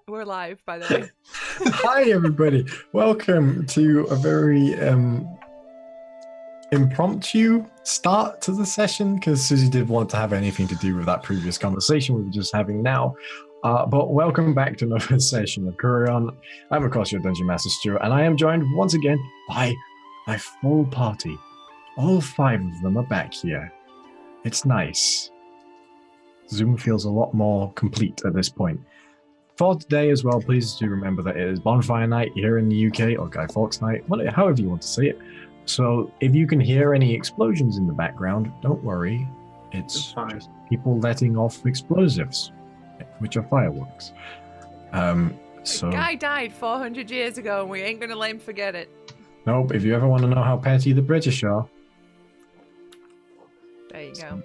We're live, by the way. Hi, everybody. Welcome to a very impromptu start to the session because Susie did want to have anything to do with that previous conversation we were just having now. But welcome back to another session of Kureon. I'm, of course, your Dungeon Master Stuart, and I am joined once again by my full party. All 5 of them are back here. It's nice. Zoom feels a lot more complete at this point. For today as well, please do remember that it is Bonfire Night here in the UK, or Guy Fawkes Night, however you want to say it. So if you can hear any explosions in the background, don't worry. It's just people letting off explosives, which are fireworks. The guy died 400 years ago, and we ain't going to let him forget it. Nope, if you ever want to know how petty the British are. There you go.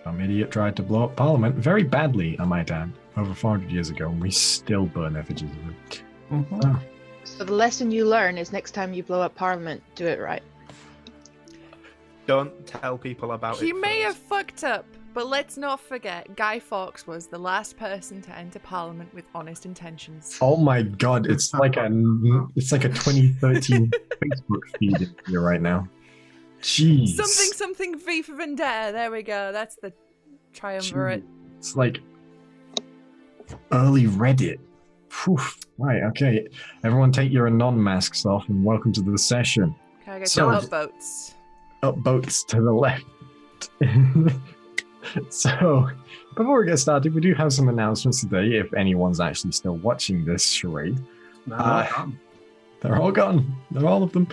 Some idiot tried to blow up Parliament, very badly, I might add, over 400 years ago, and we still burn effigies of it. Mm-hmm. Oh. So the lesson you learn is next time you blow up Parliament, do it right. Don't tell people about it. He may have fucked up, but let's not forget, Guy Fawkes was the last person to enter Parliament with honest intentions. Oh my god, it's like a 2013 Facebook feed in here right now. Jeez. Something V for Vendetta. There we go. That's the triumvirate. It's like early Reddit. Whew. Right, okay. Everyone take your anon masks off and welcome to the session. Can I get So- up boats? Up boats to the left. So, before we get started, we do have some announcements today, if anyone's actually still watching this charade. No, They're all gone. They're all of them.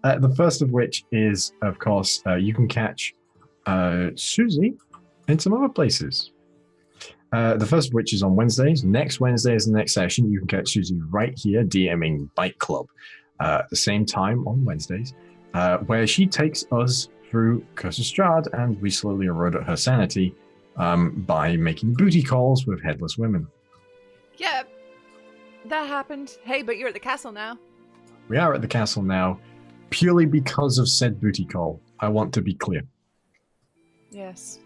The first of which is, of course, you can catch Susie in some other places. The first of which is on Wednesdays. Next Wednesday is the next session. You can catch Susie right here DMing Bike Club at the same time on Wednesdays, where she takes us through Curse of Strahd, and we slowly erode at her sanity by making booty calls with headless women. Yeah, that happened. Hey, but you're at the castle now. We are at the castle now, purely because of said booty call. I want to be clear. Yes.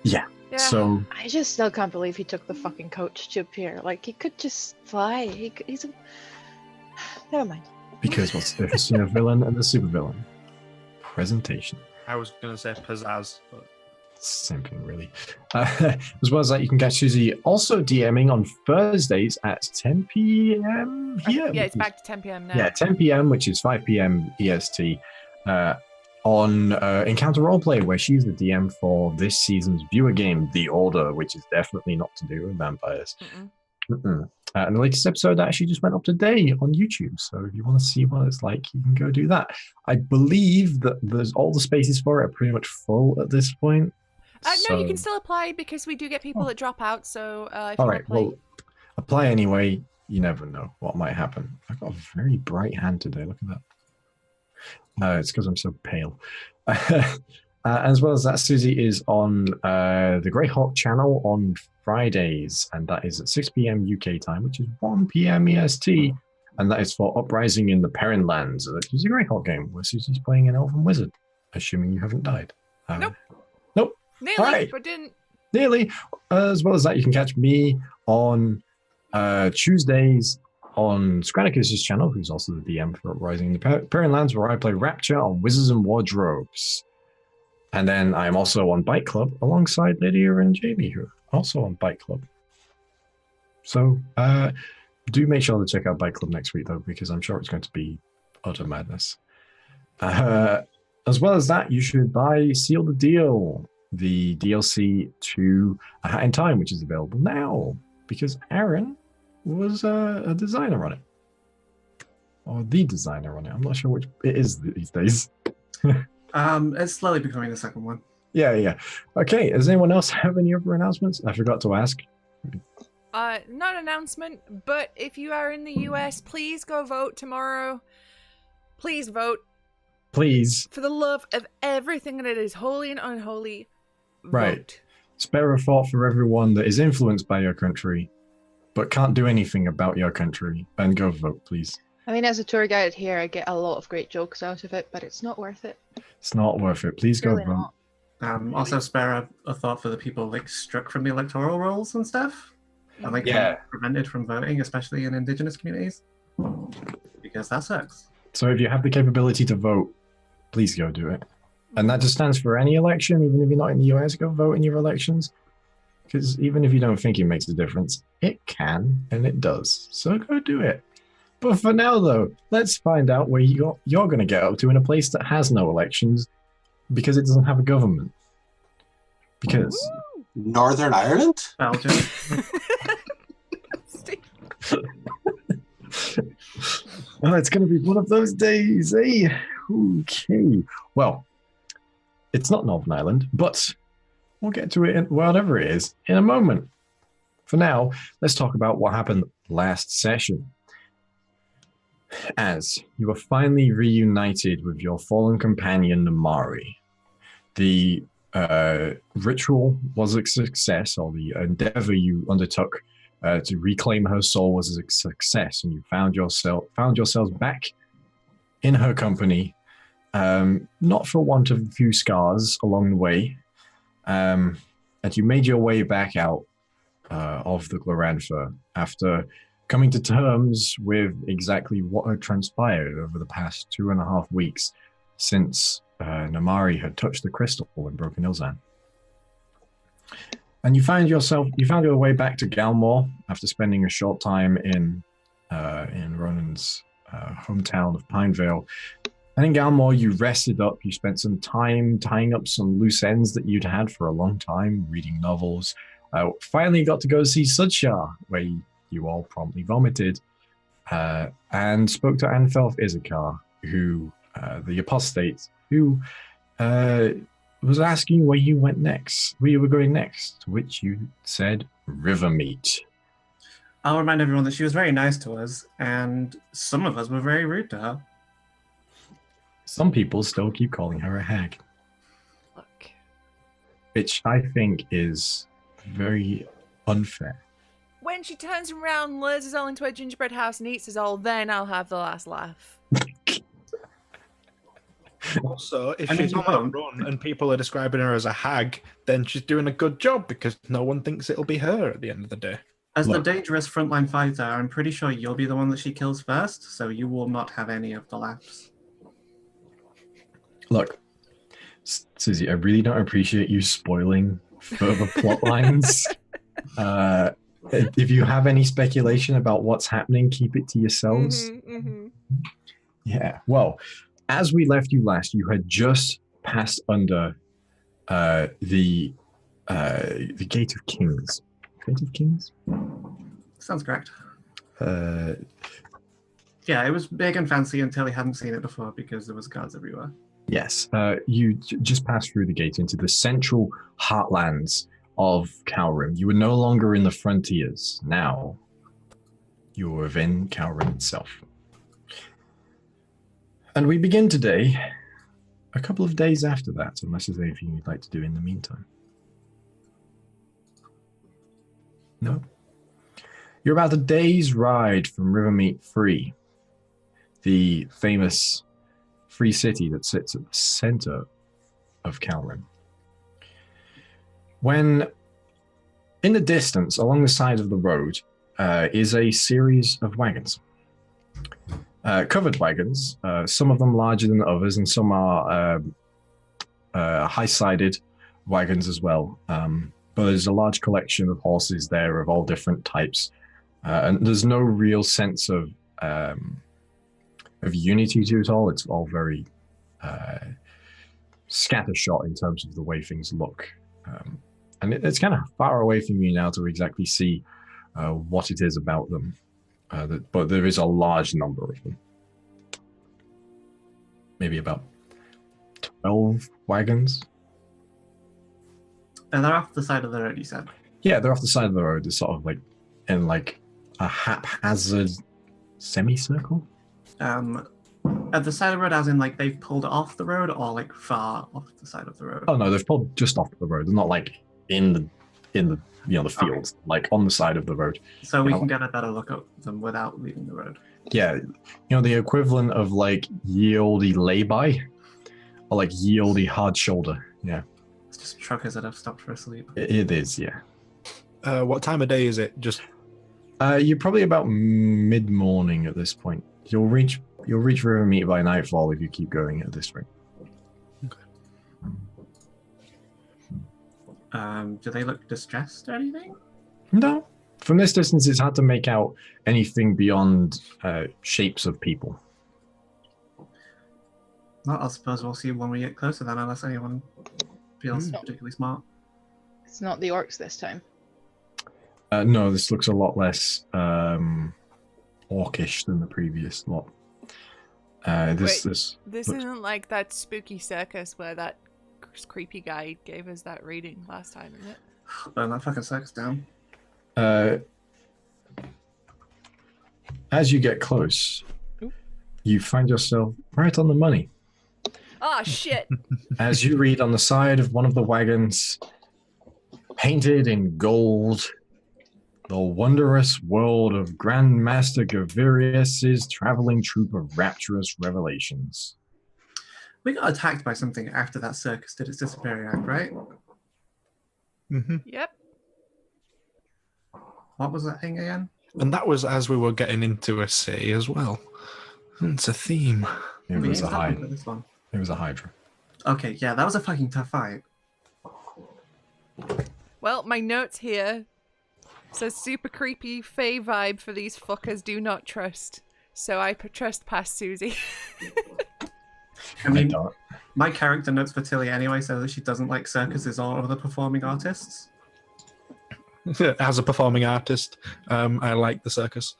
Yeah. Yeah. So I just still can't believe he took the fucking coach to appear. Like, he could just fly. He's a... Never mind. because what's the difference between a villain and a supervillain? Presentation. I was going to say pizzazz, but Same thing, really. As well as that, you can catch Susie also DMing on Thursdays at 10 p.m. here. Yeah, it's back to 10 p.m. now. Yeah, 10 p.m., which is 5 p.m. EST, on Encounter Roleplay, where she's the DM for this season's viewer game, The Order, which is definitely not to do with vampires. And the latest episode actually just went up today on YouTube, so if you want to see what it's like, you can go do that. I believe that there's all the spaces for it are pretty much full at this point. No, you can still apply because we do get people that drop out. So if you All want right, to play, well, apply anyway. You never know what might happen. I've got a very bright hand today. Look at that. It's because I'm so pale. As well as that, Susie is on the Greyhawk channel on Fridays, and that is at 6 p.m. UK time, which is 1 p.m. EST, and that is for Uprising in the Perrin Lands, which is a Greyhawk game where Susie's playing an elven wizard, assuming you haven't died. Nope. Nope. nearly, Alright. but didn't. Nearly. As well as that, you can catch me on Tuesdays on Scranicus' channel, who's also the DM for Uprising in the Perrin Lands, where I play Rapture on Wizards and Wardrobes. And then I'm also on Bike Club alongside Lydia and Jamie, who are also on Bike Club. So do make sure to check out Bike Club next week, though, because I'm sure it's going to be utter madness. As well as that, you should buy Seal the Deal, the DLC to A Hat in Time, which is available now, because Aaron was a designer on it. Or the designer on it. I'm not sure which it is these days. It's slowly becoming the second one. Yeah. Okay, does anyone else have any other announcements? I forgot to ask. Not an announcement, but if you are in the US, please go vote tomorrow. Please vote. Please. For the love of everything that is holy and unholy, vote. Right. Spare a thought for everyone that is influenced by your country, but can't do anything about your country, and go vote, please. I mean, as a tour guide here, I get a lot of great jokes out of it, but it's not worth it. It's not worth it. Please go Really vote. not. Also spare a thought for the people like struck from the electoral rolls and stuff, and like Yeah. prevented from voting, especially in indigenous communities, because that sucks. So if you have the capability to vote, please go do it. And that just stands for any election, even if you're not in the US, go vote in your elections. Because even if you don't think it makes a difference, it can, and it does. So go do it. But for now, though, let's find out where you're going to get up to in a place that has no elections because it doesn't have a government. Because... Northern Ireland? Belgium. Oh, it's going to be one of those days, eh? Okay. Well, it's not Northern Ireland, but we'll get to it, whatever it is, in a moment. For now, let's talk about what happened last session. As you were finally reunited with your fallen companion, Namari, the ritual was a success, or the endeavor you undertook to reclaim her soul was a success, and you found yourselves back in her company, not for want of a few scars along the way, and you made your way back out of the Glorantha after coming to terms with exactly what had transpired over the past 2.5 weeks since Namari had touched the crystal in Broken Ilzan. And you found your way back to Galmore after spending a short time in Ronan's hometown of Pinevale. And in Galmore, you rested up. You spent some time tying up some loose ends that you'd had for a long time, reading novels. Finally got to go see Sudshar, where you all promptly vomited, and spoke to Anfelf Izakar, who, the apostate, who was asking where you went next, where you were going next, to which you said Rivermeet. I'll remind everyone that she was very nice to us, and some of us were very rude to her. Some people still keep calling her a hag. Look. Which I think is very unfair. When she turns around, lures us all into a gingerbread house and eats us all, then I'll have the last laugh. Also, if I mean, she's on you the run and people are describing her as a hag, then she's doing a good job because no one thinks it'll be her at the end of the day. As Look. the dangerous frontline fighter, I'm pretty sure you'll be the one that she kills first, so you will not have any of the laughs. Look, Susie, I really don't appreciate you spoiling further plot lines. If you have any speculation about what's happening, keep it to yourselves. Yeah, well, as we left you last, you had just passed under the Gate of Kings. Gate of Kings? Sounds correct. Yeah, it was big and fancy until he hadn't seen it before because there was guards everywhere. Yes, you just passed through the gate into the central heartlands of Calrim. You were no longer in the frontiers. Now, you were within Calrim itself. And we begin today, a couple of days after that, unless there's anything you'd like to do in the meantime. No? You're about a day's ride from Rivermeet Free, the famous free city that sits at the center of Calrim. When in the distance, along the side of the road, is a series of wagons. Covered wagons, some of them larger than others, and some are high-sided wagons as well. But there's a large collection of horses there of all different types. And there's no real sense of unity to it all. It's all very scattershot in terms of the way things look. And it's kind of far away from you now to exactly see what it is about them. But there is a large number of them. Maybe about 12 wagons. And they're off the side of the road, you said? Yeah, they're off the side of the road. They're sort of like in like a haphazard semicircle. At the side of the road, as in like they've pulled off the road, or like far off the side of the road? Oh no, they've pulled just off the road. They're not like in the the fields, like on the side of the road. So we can get a better look at them without leaving the road. Yeah, the equivalent of like ye olde lay-by, or like ye olde hard shoulder. Yeah. It's just truckers that have stopped for a sleep. It is, yeah. What time of day is it? Just You're probably about mid-morning at this point. You'll reach Rivermeet by nightfall if you keep going at this rate. Do they look distressed or anything? No. From this distance, it's hard to make out anything beyond shapes of people. Well, I suppose we'll see when we get closer then, unless anyone feels No. particularly smart. It's not the orcs this time. No, this looks a lot less orcish than the previous lot. This This looks- isn't like that spooky circus where that creepy guy gave us that reading last time, is it? Burn that fucking circus down. As you get close, you find yourself right on the money. Ah, shit! As you read on the side of one of the wagons, painted in gold, the wondrous world of Grandmaster Gavirius's traveling troupe of rapturous revelations. We got attacked by something after that circus did its disappearing act, right? Yep. What was that thing again? And that was as we were getting into a city as well. It's a theme. It was a hydra. This one. It was a hydra. Okay, yeah, that was a fucking tough fight. Well, my notes here says super creepy Fey vibe for these fuckers do not trust. So I trust past Susie. I mean, don't. my character notes for Tilly anyway says that she doesn't like circuses or other performing artists. As a performing artist, I like the circus.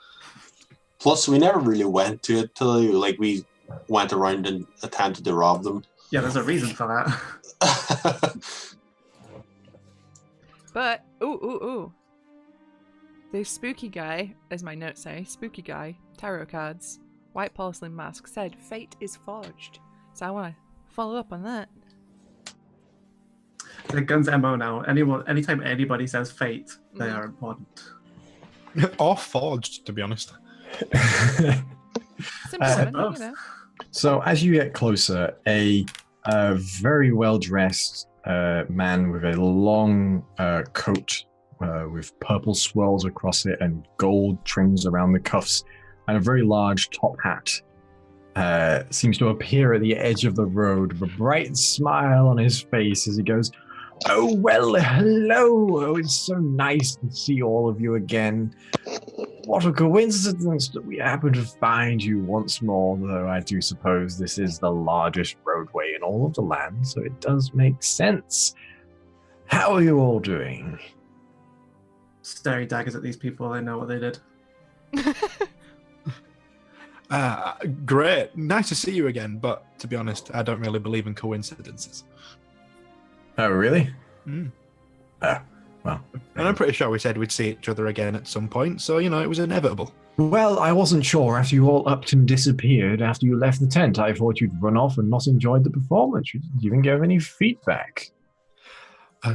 Plus, we never really went to it till we went around and attempted to rob them. Yeah, there's a reason for that. But, ooh. The spooky guy, as my notes say, spooky guy, tarot cards, white porcelain mask, said fate is forged. So I want to follow up on that. The gun's MO now. Anytime anybody says fate, they are important. Or forged, to be honest. Simpleman, both. you know. So as you get closer, a very well-dressed man with a long coat with purple swirls across it and gold trims around the cuffs and a very large top hat seems to appear at the edge of the road with a bright smile on his face as he goes, "Oh, well, hello. Oh, it's so nice to see all of you again. What a coincidence that we happen to find you once more, though I do suppose this is the largest roadway in all of the land, so it does make sense. How are you all doing?" Staring daggers at these people, they know what they did. Great. Nice to see you again, but to be honest, I don't really believe in coincidences. Oh, really? Mm. Oh, well. And I'm pretty sure we said we'd see each other again at some point, so, it was inevitable. Well, I wasn't sure after you all upped and disappeared after you left the tent. I thought you'd run off and not enjoyed the performance. You didn't even give any feedback.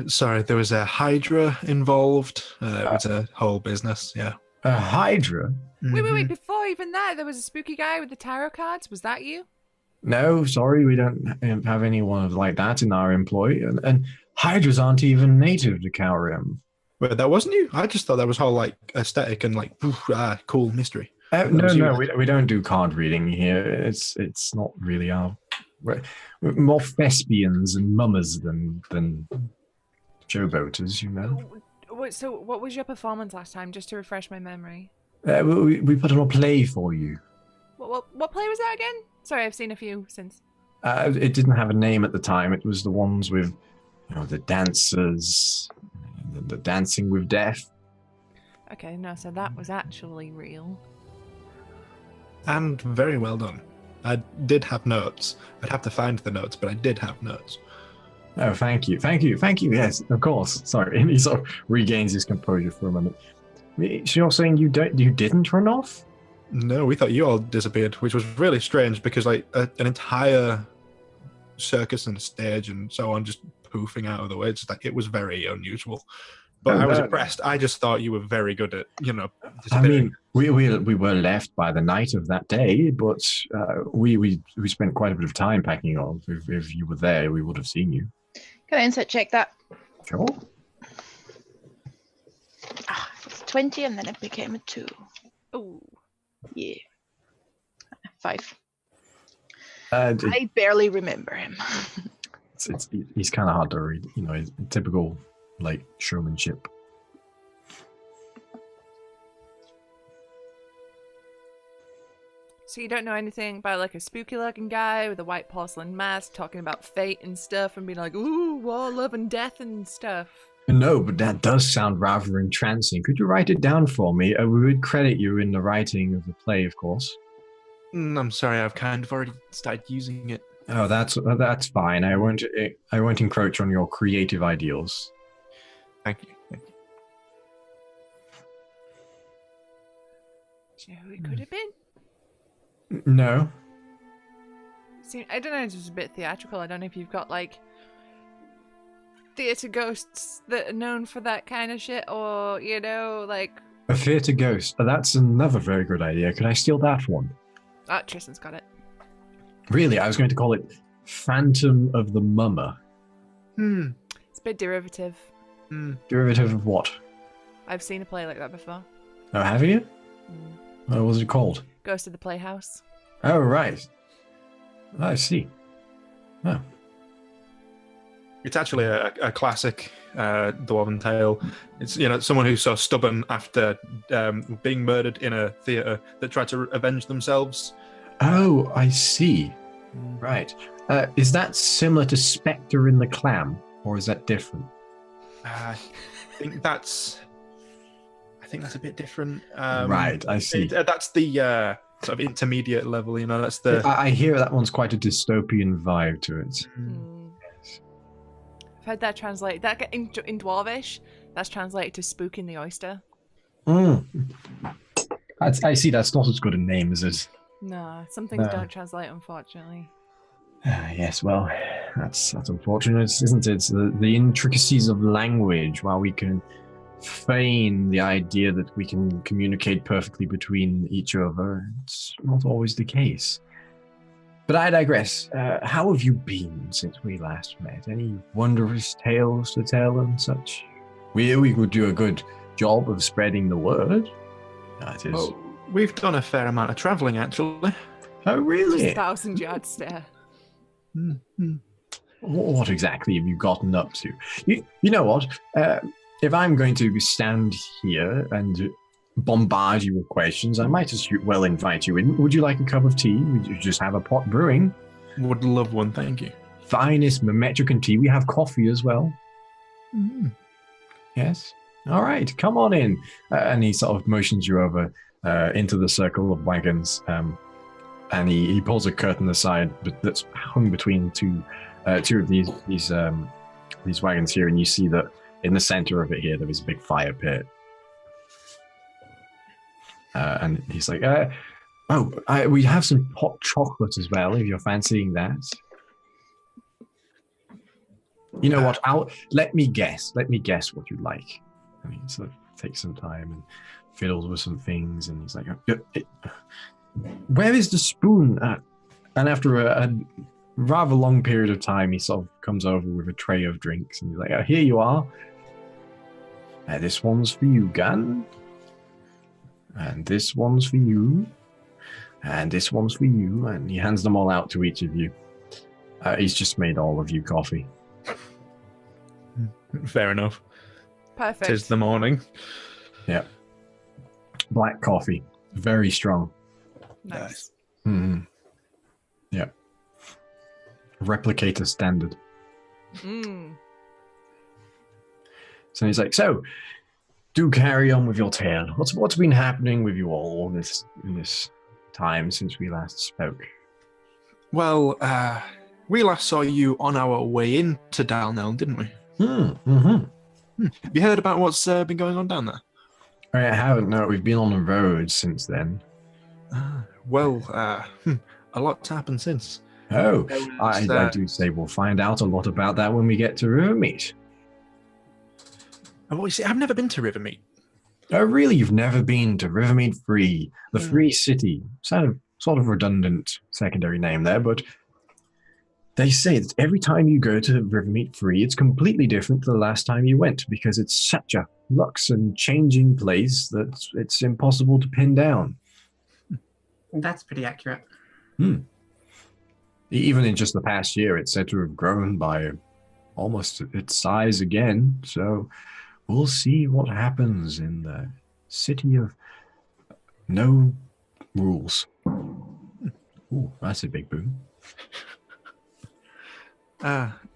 Sorry, there was a Hydra involved. It was a whole business, yeah. A hydra? Wait. Before even that, there was a spooky guy with the tarot cards. Was that you? No, sorry, we don't have anyone like that in our employ. And hydras aren't even native to Kureon. Wait, that wasn't you? I just thought that was whole, aesthetic and, cool mystery. No, we don't do card reading here. It's not really our... We're more thespians and mummers than showboaters, So what was your performance last time, just to refresh my memory? We put on a play for you. What play was that again? Sorry, I've seen a few since. It didn't have a name at the time. It was the ones with, the dancers, the dancing with death. Okay, no, so that was actually real. And very well done. I did have notes. I'd have to find the notes, but I did have notes. Oh, thank you. Yes, of course. Sorry, and he sort of regains his composure for a moment. So you're saying you didn't run off? No, we thought you all disappeared, which was really strange because an entire circus and stage and so on just poofing out of the way. It was very unusual. But I was impressed. I just thought you were very good at, I mean, we were left by the night of that day, but we spent quite a bit of time packing off. If you were there, we would have seen you. Can I insight check that? Sure. It's 20 and then it became a 2. Oh, Yeah. 5. Uh, I barely remember him. he's kind of hard to read. You know, he's typical like showmanship. so you don't know anything about like a spooky-looking guy with a white porcelain mask talking about fate and stuff, and being like, "Ooh, war, love, and death and stuff." No, but that does sound rather entrancing. Could you write it down for me? We would credit you in the writing of the play, of course. I'm sorry, I've kind of already started using it. Oh, that's fine. I won't encroach on your creative ideals. Thank you. Thank you. Do you know who it could have been? No. See, I don't know. It's just a bit theatrical. I don't know if you've got like theatre ghosts that are known for that kind of shit, or you know, like. A theatre ghost. That's another very good idea. Could I steal that one? Ah, Tristan's got it. Really, I was going to call it Phantom of the Mummer. It's a bit derivative. Derivative of what? I've seen a play like that before. Oh, have you? What was it called? Ghost of the Playhouse. Oh, right. I see. Oh. It's actually a classic dwarven tale. It's someone who's so stubborn after being murdered in a theatre that tried to avenge themselves. Oh, I see. Right. Is that similar to Spectre in the Clam, or is that different? I think that's a bit different. Right, I see. That's the sort of intermediate level. That's the. I hear that one's quite a dystopian vibe to it. I've heard that translate. That in Dwarvish, that's translated to "spook in the oyster." I see. That's not as good a name as it. No, some things don't translate, unfortunately. Yes, well, that's unfortunate, isn't it? The intricacies of language, while we can feign the idea that we can communicate perfectly between each other, it's not always the case. But I digress. How have you been since we last met? Any wondrous tales to tell and such? We could do a good job of spreading the word. That is. Well, we've done a fair amount of travelling, actually. Oh, really? Just 1,000-yard stare. What exactly have you gotten up to? You know what? If I'm going to stand here and bombard you with questions, I might as well invite you in. Would you like a cup of tea? Would you just have a pot brewing? Would love one, thank you. Finest Memetrican tea. We have coffee as well. Yes? All right, come on in. And he sort of motions you over into the circle of wagons. And he pulls a curtain aside that's hung between two of these wagons here, and you see that in the center of it here there is a big fire pit. And he's like, we have some hot chocolate as well, if you're fancying that. You know what? Let me guess what you'd like. And he sort of takes some time and fiddles with some things, and he's like, where is the spoon? And after a rather long period of time, he sort of comes over with a tray of drinks, and he's like, here you are. This one's for you, Gun. And this one's for you. And this one's for you. And he hands them all out to each of you. He's just made all of you coffee. Fair enough. Perfect. 'Tis the morning. Yeah. Black coffee. Very strong. Nice. Yeah. Replicator standard. So he's like, so, do carry on with your tale. What's been happening with you all in this time since we last spoke? Well, we last saw you on our way into Dalnell, didn't we? Have you heard about what's been going on down there? I haven't. No, we've been on the road since then. Well, a lot's happened since. Oh, I do say we'll find out a lot about that when we get to Rivermeet. Oh, you see, I've never been to Rivermeet. Oh, really? You've never been to Rivermeet Free, the Free City? Sort of redundant secondary name there, but They say that every time you go to Rivermeet Free, it's completely different to the last time you went because it's such a flux and changing place that it's impossible to pin down. That's pretty accurate. Even in just the past year, it's said to have grown by almost its size again. So we'll see what happens in the city of no rules. Ooh, that's a big boom.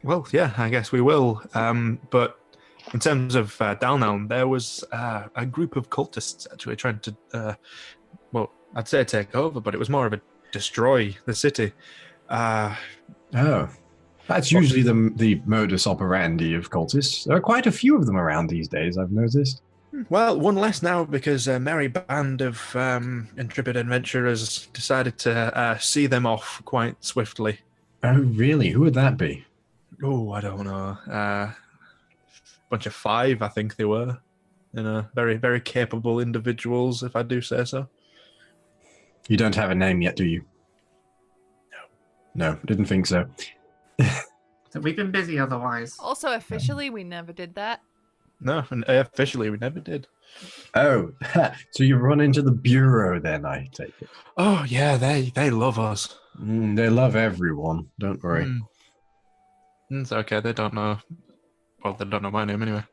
Well, yeah, I guess we will. But in terms of Dalnown, there was a group of cultists actually trying to, well, I'd say take over, but it was more of a destroy the city. Oh, that's usually the modus operandi of cultists. There are quite a few of them around these days, I've noticed. Well, one less now because a merry band of intrepid adventurers decided to see them off quite swiftly. Oh, really? Who would that be? Oh, I don't know. Bunch of 5, I think they were. Very, very capable individuals, if I do say so. You don't have a name yet, do you? No, didn't think so. So we've been busy otherwise. Also, officially, we never did that. No, and officially we never did. Oh, so you run into the bureau then, I take it. Oh, yeah, they love us. They love everyone, don't worry. It's okay, they don't know. Well, they don't know my name anyway.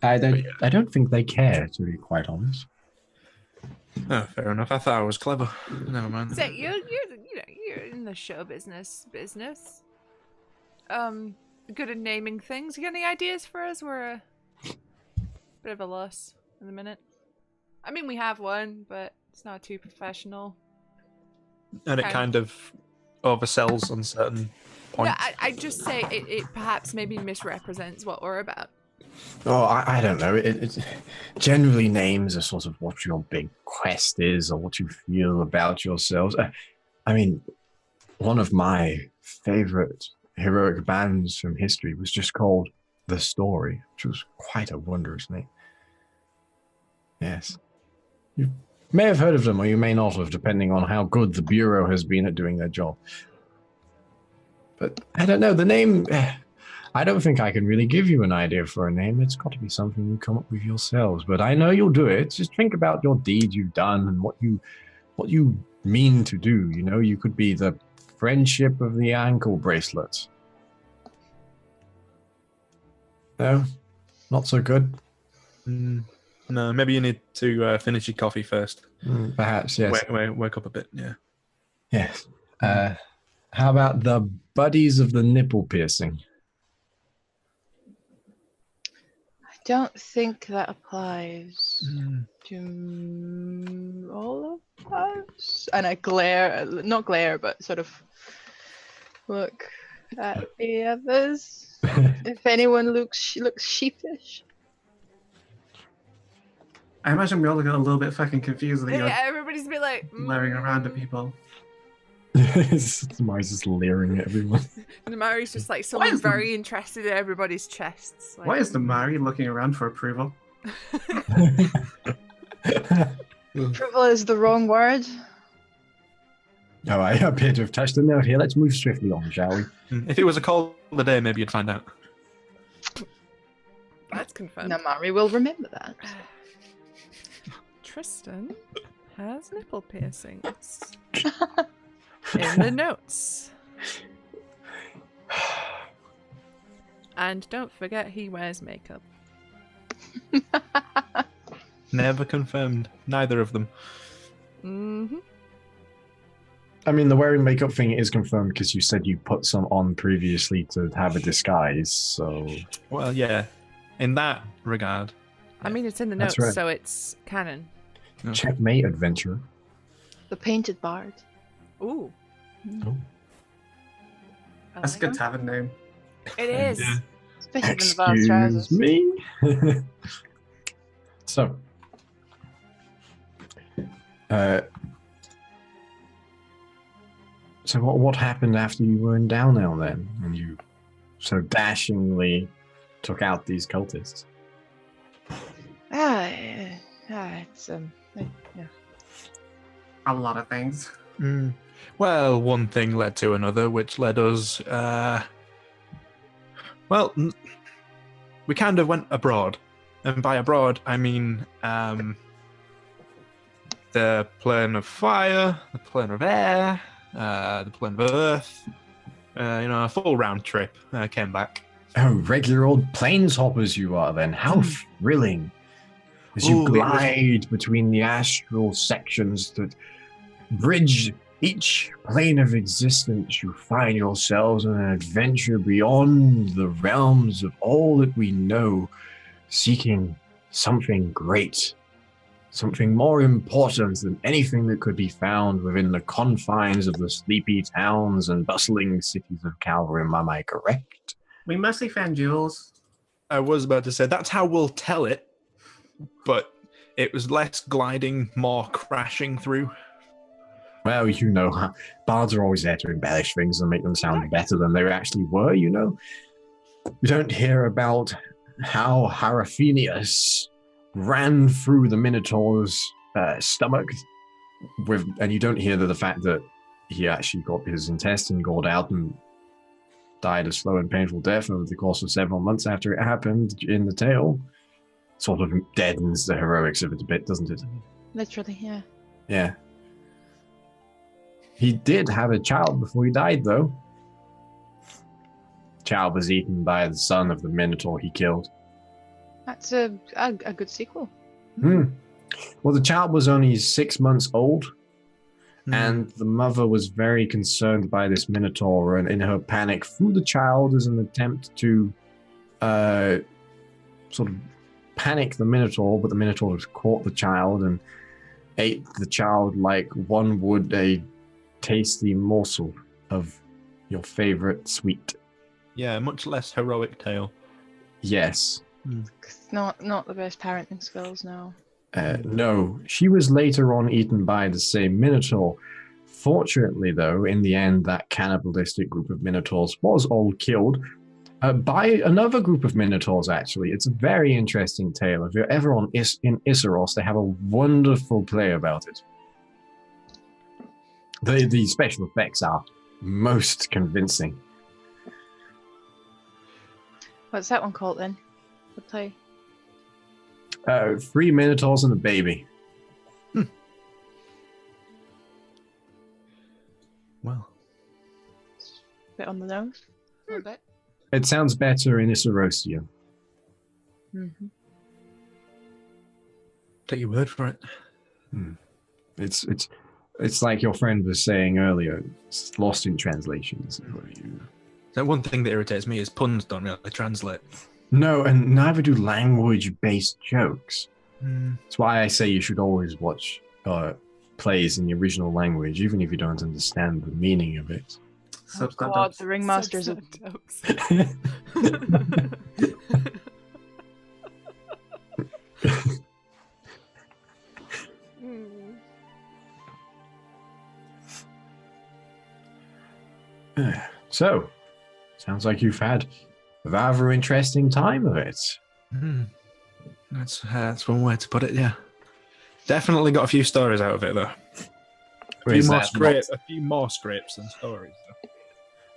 I don't think they care, to be quite honest. Oh, fair enough. I thought I was clever. Never mind. So you're in the show business. Good at naming things. You got any ideas for us? We're a bit of a loss in the minute. I mean, we have one, but it's not too professional. And it kind of oversells on certain points. Yeah, I just say it perhaps maybe misrepresents what we're about. Oh, I don't know. It generally names are sort of what your big quest is or what you feel about yourselves. I mean, one of my favorite heroic bands from history was just called The Story, which was quite a wondrous name. Yes. You may have heard of them or you may not have, depending on how good the Bureau has been at doing their job. But I don't know, the name... I don't think I can really give you an idea for a name. It's got to be something you come up with yourselves. But I know you'll do it. Just think about your deeds you've done and what you mean to do. You know, you could be the friendship of the ankle bracelet. No? Not so good? No, maybe you need to finish your coffee first. Perhaps, yes. Wake up a bit, yeah. Yes. How about the buddies of the nipple piercing? I don't think that applies to all of us. And I glare, not glare, but sort of look at the others. If anyone looks sheepish. I imagine we all got a little bit fucking confused that you're Yeah, everybody's a bit like glaring around at people. Mars is leering at everyone. And Mari's just like someone very interested in everybody's chests. Like, Why is the Mari looking around for approval? Approval is the wrong word. Oh, I appear to have touched a note here. Let's move swiftly on, shall we? If it was a cold day, maybe you'd find out. That's confirmed. Namari will remember that. Tristan has nipple piercings. In the notes. And don't forget he wears makeup. Never confirmed. Neither of them. Mm-hmm. I mean, the wearing makeup thing is confirmed because you said you put some on previously to have a disguise, so... Well, yeah. In that regard. I mean, it's in the That's notes, right. so it's canon. Checkmate, adventurer. The painted bard. Ooh. Oh. I That's a like good that. tavern name. It is. Yeah. Especially in the vast trousers. Excuse me? So... So what happened after you were in Downhill then? And you so dashingly took out these cultists? It's yeah. A lot of things. Well, one thing led to another, which led us. We kind of went abroad, and by abroad I mean the plane of fire, the plane of air, the plane of earth. A full round trip. Came back. Oh, regular old planeshoppers you are then. How thrilling. As you glide between the astral sections that bridge each plane of existence, you find yourselves on an adventure beyond the realms of all that we know, seeking something great, something more important than anything that could be found within the confines of the sleepy towns and bustling cities of Calvary. Am I correct? We mostly found jewels. I was about to say, that's how we'll tell it, but it was less gliding, more crashing through. Well, bards are always there to embellish things and make them sound better than they actually were, We don't hear about how Haraphenius ran through the Minotaur's stomach, and you don't hear the fact that he actually got his intestine gored out and died a slow and painful death over the course of several months after it happened in the tale. Sort of deadens the heroics of it a bit, doesn't it? Literally, yeah. Yeah. He did have a child before he died, though. Child was eaten by the son of the Minotaur he killed. That's a good sequel. Well, the child was only 6 months old, and the mother was very concerned by this Minotaur, and in her panic threw the child as an attempt to sort of panic the Minotaur, but the Minotaur caught the child and ate the child like one would a tasty morsel of your favorite sweet. Yeah, much less heroic tale. Yes. It's not the best parenting skills, no. No, she was later on eaten by the same Minotaur. Fortunately, though, in the end, that cannibalistic group of Minotaurs was all killed by another group of Minotaurs, actually. It's a very interesting tale. If you're ever in Issaros, they have a wonderful play about it. The special effects are most convincing. What's that one called then? The play? 3 Minotaurs and a baby. Well, Bit on the nose. A little bit. It sounds better in Issarosia. Mm-hmm. take your word for it. It's like your friend was saying earlier. It's lost in translations. That one thing that irritates me is puns don't really translate. No, and neither do language-based jokes. That's why I say you should always watch plays in the original language, even if you don't understand the meaning of it. Oh God, the ringmasters of So, sounds like you've had a rather interesting time of it. That's one way to put it, yeah. Definitely got a few stories out of it, though. A few more scrapes than stories, though.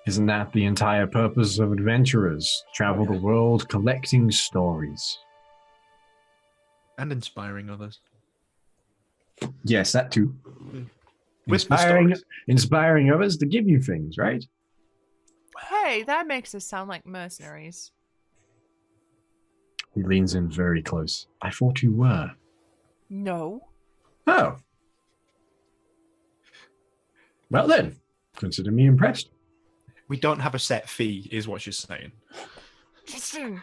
Isn't that the entire purpose of adventurers? Travel the world collecting stories. And inspiring others. Yes, that too. With the Inspiring others to give you things, right? Hey, that makes us sound like mercenaries. He leans in very close. I thought you were. No. Oh. Well then, consider me impressed. We don't have a set fee, is what she's saying. Justin,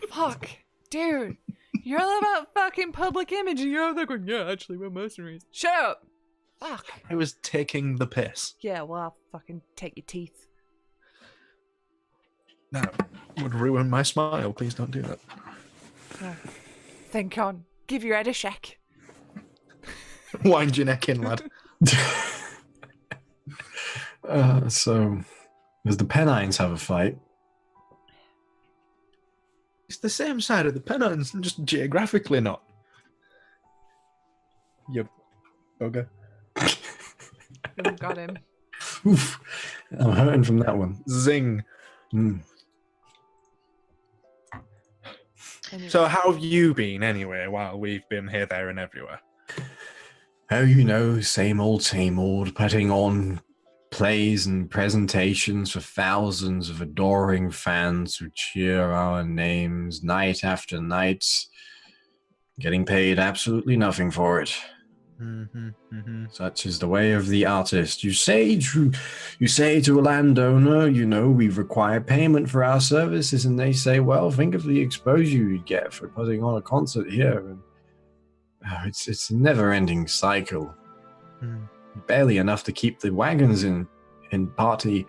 fuck, dude. You're all about fucking public image and you're like, yeah, actually, we're mercenaries. Shut up. Fuck. I was taking the piss. Yeah, well, I'll fucking take your teeth. That would ruin my smile. Please don't do that. Think on. Give your head a shake. Wind your neck in, lad. So, does the Pennines have a fight? It's the same side of the Pennines, just geographically not. You bugger. Oh, got him. Oof. I'm hurting from that one. Zing. Mm. Anyway. So how have you been anyway while we've been here, there, and everywhere? Oh, same old, putting on plays and presentations for thousands of adoring fans who cheer our names night after night, getting paid absolutely nothing for it. Such is the way of the artist. You say to a landowner, we require payment for our services, and they say, well, think of the exposure you'd get for putting on a concert here. And it's a never-ending cycle. Barely enough to keep the wagons in party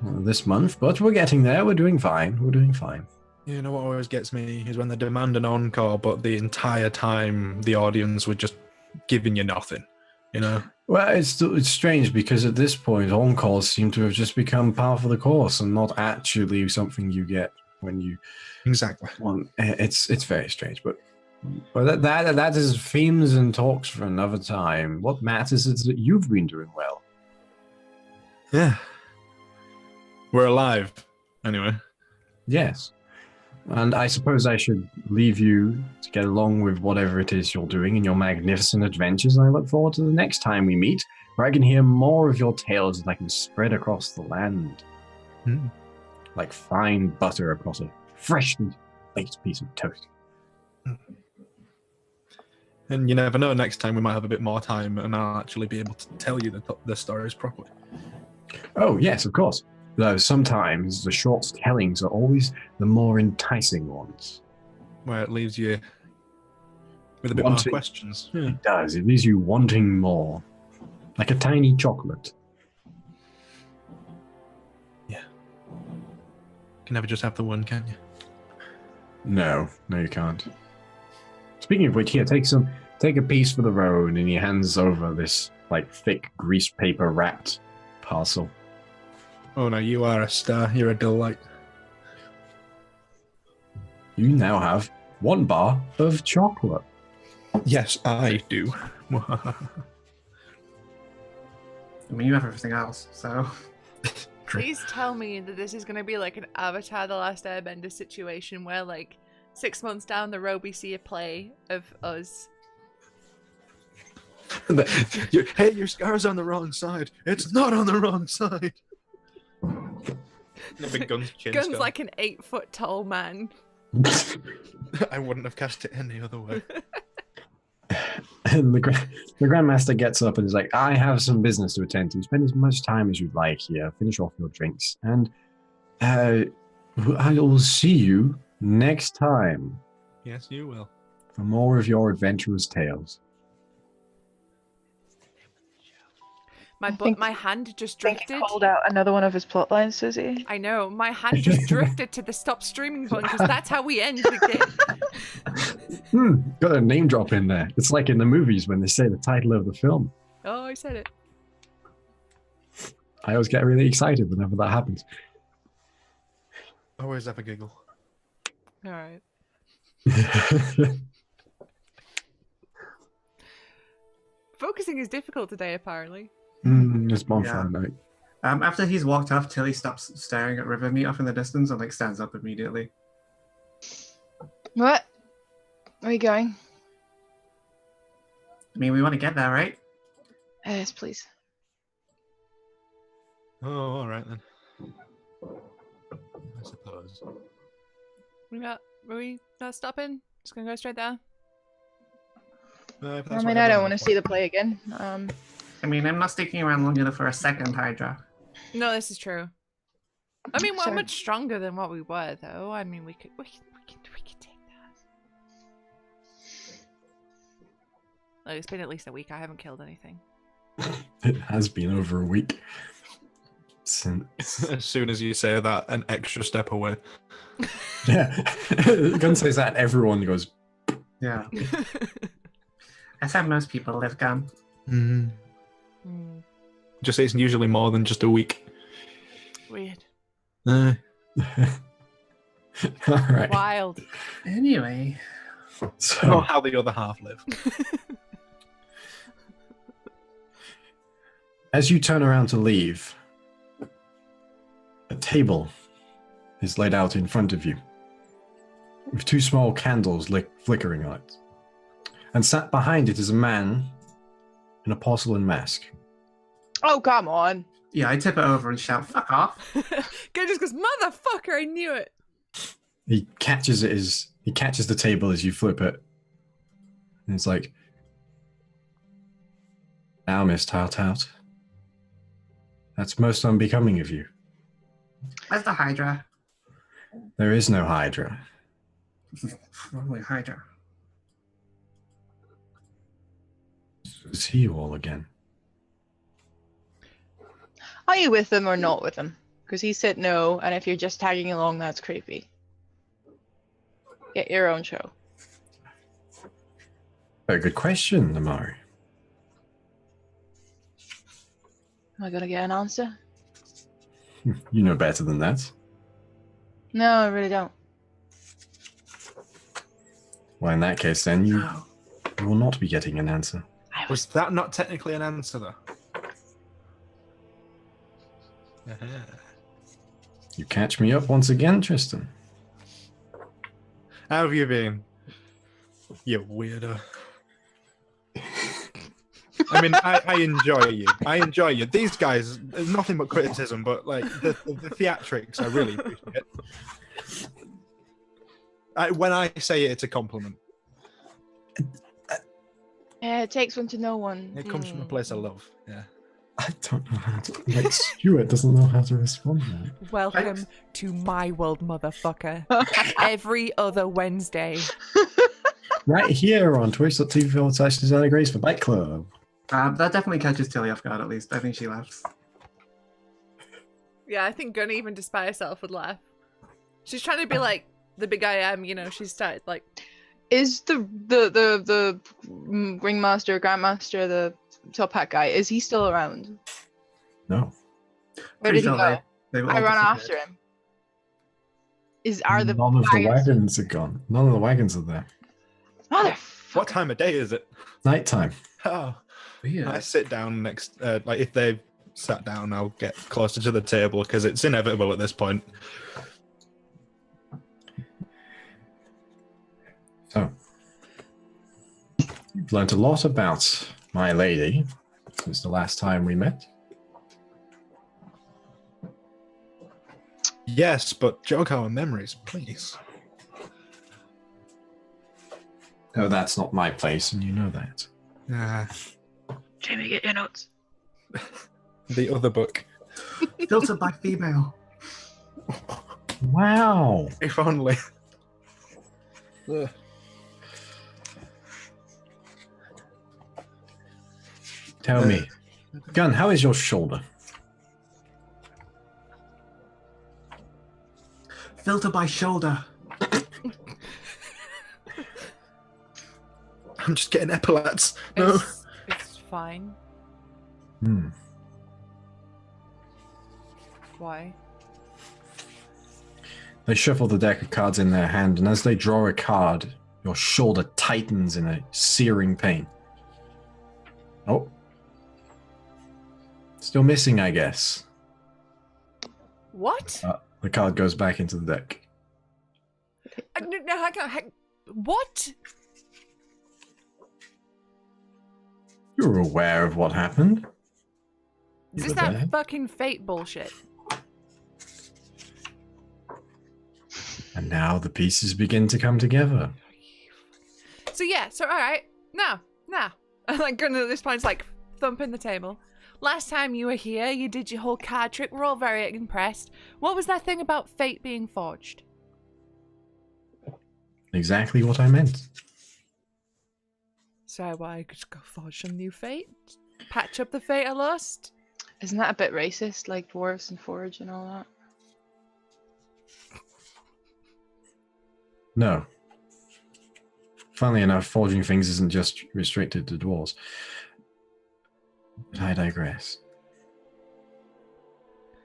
this month, but we're getting there. We're doing fine. You know what always gets me is when they demand an encore, but the entire time the audience were just giving you nothing. Well, it's strange because at this point, encores seem to have just become part of the course and not actually something you get when you Exactly. want. It's very strange, but that is themes and talks for another time. What matters is that you've been doing well. Yeah. We're alive, anyway. Yes. And I suppose I should leave you to get along with whatever it is you're doing in your magnificent adventures. And I look forward to the next time we meet, where I can hear more of your tales that I can spread across the land. Like fine butter across a freshly baked piece of toast. And you never know, next time we might have a bit more time and I'll actually be able to tell you the stories properly. Oh, yes, of course. Though sometimes the short tellings are always the more enticing ones. Where it leaves you with a bit more questions. Yeah. It does. It leaves you wanting more. Like a tiny chocolate. Yeah. You can never just have the one, can you? No, you can't. Speaking of which, here, take a piece for the road, and he hands over this thick grease paper wrapped parcel. Oh no, you are a star. You're a delight. You now have 1 bar of chocolate. Yes, I do. I mean, you have everything else, so. Please tell me that this is going to be like an Avatar: The Last Airbender situation where 6 months down the road we see a play of us. Hey, your scar's on the wrong side. It's not on the wrong side. The big Gun's Gun's like an 8-foot tall man. I wouldn't have cast it any other way. And the Grandmaster gets up and is like, I have some business to attend to. Spend as much time as you'd like here. Finish off your drinks. And I will see you next time. Yes, you will. For more of your adventurous tales. My hand just drifted. Called out another one of his plot lines, Susie. I know. My hand just drifted to the stop streaming button because that's how we end the game. Got a name drop in there. It's like in the movies when they say the title of the film. Oh, I said it. I always get really excited whenever that happens. Always have a giggle. All right. Focusing is difficult today, apparently. It's bonfire night. After he's walked off, Tilly stops staring at Rivermeet off in the distance and stands up immediately. What? Where are you going? I mean, we want to get there, right? Yes, please. Oh, all right then. I suppose. Are we not stopping? Just gonna go straight there? I mean, I don't want to see the play again. I mean, I'm not sticking around long enough for a second Hydra. No, this is true. I mean, we're much stronger than what we were, though. I mean, we could take that. Like, it's been at least a week. I haven't killed anything. It has been over a week. Since... As soon as you say that, an extra step away. Yeah. Gun says that, everyone goes... Yeah. That's how most people live, Gun. Just say it's usually more than just a week. Weird. All right. Wild. Anyway. So, Not how the other half live. As you turn around to leave, a table is laid out in front of you, with 2 small candles flickering on it. And sat behind it is a man in a porcelain mask. Oh, come on. Yeah, I tip it over and shout, "Fuck off!" Guy just goes, motherfucker, I knew it. He catches the table as you flip it. And it's like, now, Miss Tout, that's most unbecoming of you. Where's the Hydra? There is no Hydra. Probably Hydra. To see you all again. Are you with them or not with them? Because he said no, and if you're just tagging along, that's creepy. Get your own show. Very good question, Amari. Am I gonna get an answer? You know better than that. No, I really don't. Well, in that case, then you will not be getting an answer. Was that not technically an answer, though? You catch me up once again, Tristan. How have you been? You weirdo. I mean, I enjoy you. I enjoy you. These guys, there's nothing but criticism, but like the theatrics, I really appreciate. When I say it, it's a compliment. Yeah, it takes one to know one. It comes from a place of love. Yeah. I don't know how to. Like, Stuart doesn't know how to respond to that. Welcome to my world, motherfucker. Every other Wednesday. Right here on twitch.tv/DesignAgrace for Bike Club. That definitely catches Tilly off guard, at least. I think she laughs. Yeah, I think Gunny, even despite herself, would laugh. She's trying to be like the big I am, you know, she started like... Is the ringmaster, grandmaster, the top hat guy, is he still around? No. Where did he go? They've all I ran disappeared. after him. Are the None of the wagons- wagons are gone. None of the wagons are there. Motherfucker. What time of day is it? Nighttime. Oh, Weird. I sit down next. Like if they've sat down, I'll get closer to the table because it's inevitable at this point. So, you've learnt a lot about my lady since the last time we met. Yes, but jog our memories, please. Oh, that's not my place, and you know that. Jamie, get your notes. The other book. Filtered by female. Wow. If only. Tell me, Gun, how is your shoulder? Filter by shoulder. I'm just getting epaulets. No. It's fine. Hmm. Why? They shuffle the deck of cards in their hand, and as they draw a card, your shoulder tightens in a searing pain. Oh. Still missing, I guess. What? The card goes back into the deck. No, hang on. What? You're aware of what happened. Is You this were there. that fucking fate bullshit? And now the pieces begin to come together. So yeah, so alright. Now. And like going to this point, it's like thumping the table. Last time you were here, you did your whole card trick. We're all very impressed. What was that thing about fate being forged? Exactly what I meant. So I could just go forge some new fate? Patch up the fate I lost? Isn't that a bit racist, like dwarves and forge and all that? No. Funnily enough, forging things isn't just restricted to dwarves. But I digress.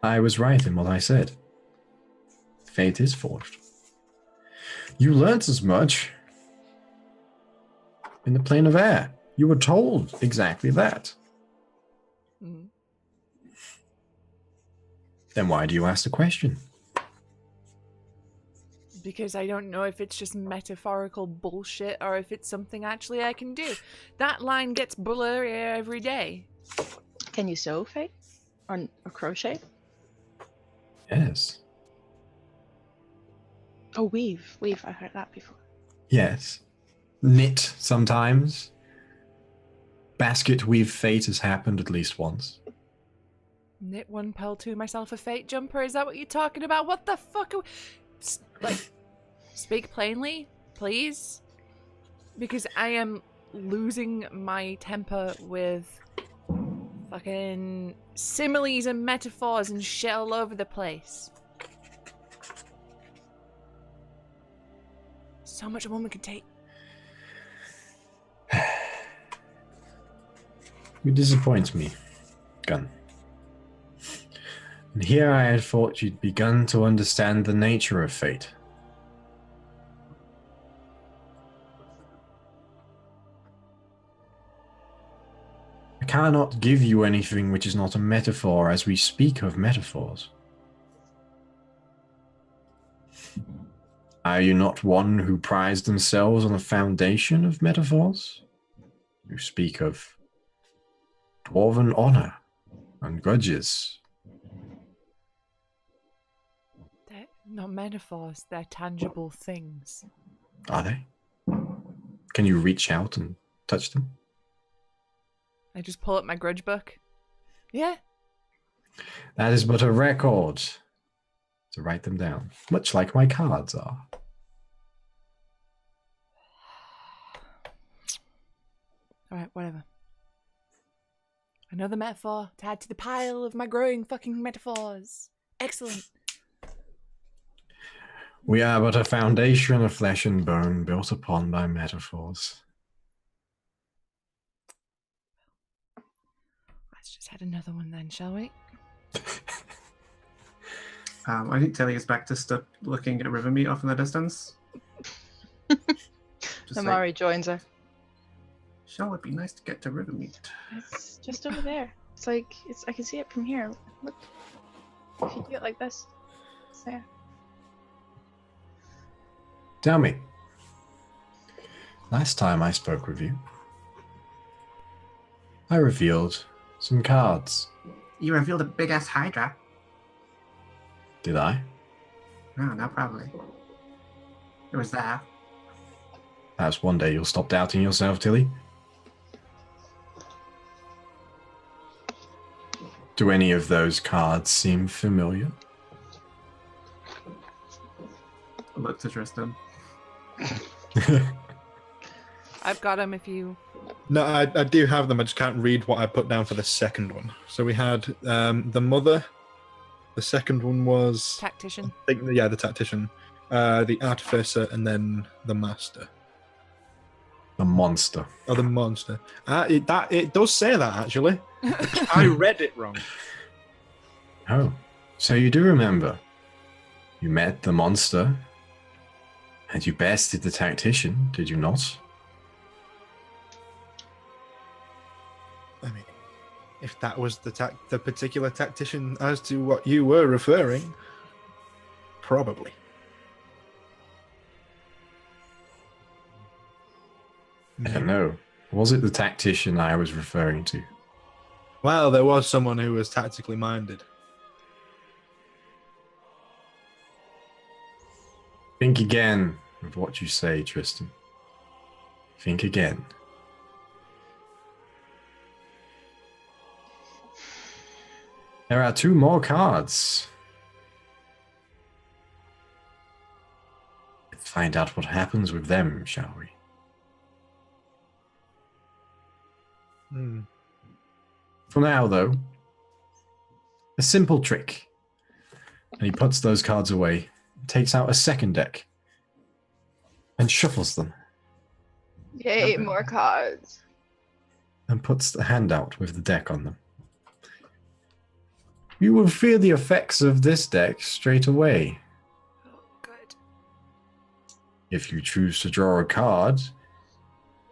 I was right in what I said. Fate is forged. You learnt as much in the plane of air. You were told exactly that. Mm. Then why do you ask the question? Because I don't know if it's just metaphorical bullshit or if it's something actually I can do. That line gets blurrier every day. Can you sew, Faye? Or crochet? Yes. Oh, weave. Weave. I heard that before. Yes. Knit sometimes. Basket weave fate has happened at least once. Knit one, pearl two, myself a fate jumper. Is that what you're talking about? What the fuck are we... Like, speak plainly, please. Because I am losing my temper with fucking similes and metaphors and shit all over the place. So much a woman can take. You disappoint me, Gun. And here I had thought you'd begun to understand the nature of fate. I cannot give you anything which is not a metaphor as we speak of metaphors. Are you not one who prides themselves on the foundation of metaphors? You speak of dwarven honor and grudges. They're not metaphors, they're tangible things. Are they? Can you reach out and touch them? I just pull up my grudge book. Yeah. That is but a record to write them down, much like my cards are. Alright, whatever. Another metaphor to add to the pile of my growing fucking metaphors. Excellent. We are but a foundation of flesh and bone built upon by metaphors. Let's just add another one then, shall we? I think Tilly is back to looking at Rivermeet off in the distance. Just Amari joins her. Shall it be nice to get to Rivermeet? It's just over there. It's like I can see it from here. Look. If you do it like this, it's there. Tell me, last time I spoke with you, I revealed some cards. You revealed a big ass Hydra. Did I? No, not probably. It was that. Perhaps one day you'll stop doubting yourself, Tilly. Do any of those cards seem familiar? Look to Tristan. I've got them if you... No, I do have them. I just can't read what I put down for the second one. So we had the mother. The second one was... Tactician. The tactician. The artificer, and then the master. The monster. Oh, the monster. It does say that, actually. I read it wrong. Oh, so you do remember. You met the monster, and you bested the tactician, did you not? I mean, if that was the particular tactician as to what you were referring, probably. I don't know. Was it the tactician I was referring to? Well, there was someone who was tactically minded. Think again of what you say, Tristan. Think again. There are 2 more cards. Let's find out what happens with them, shall we? For now, though, a simple trick. And he puts those cards away, takes out a second deck, and shuffles them, Yay, more cards. and puts the hand out with the deck on them. You will feel the effects of this deck straight away. Oh, good. If you choose to draw a card,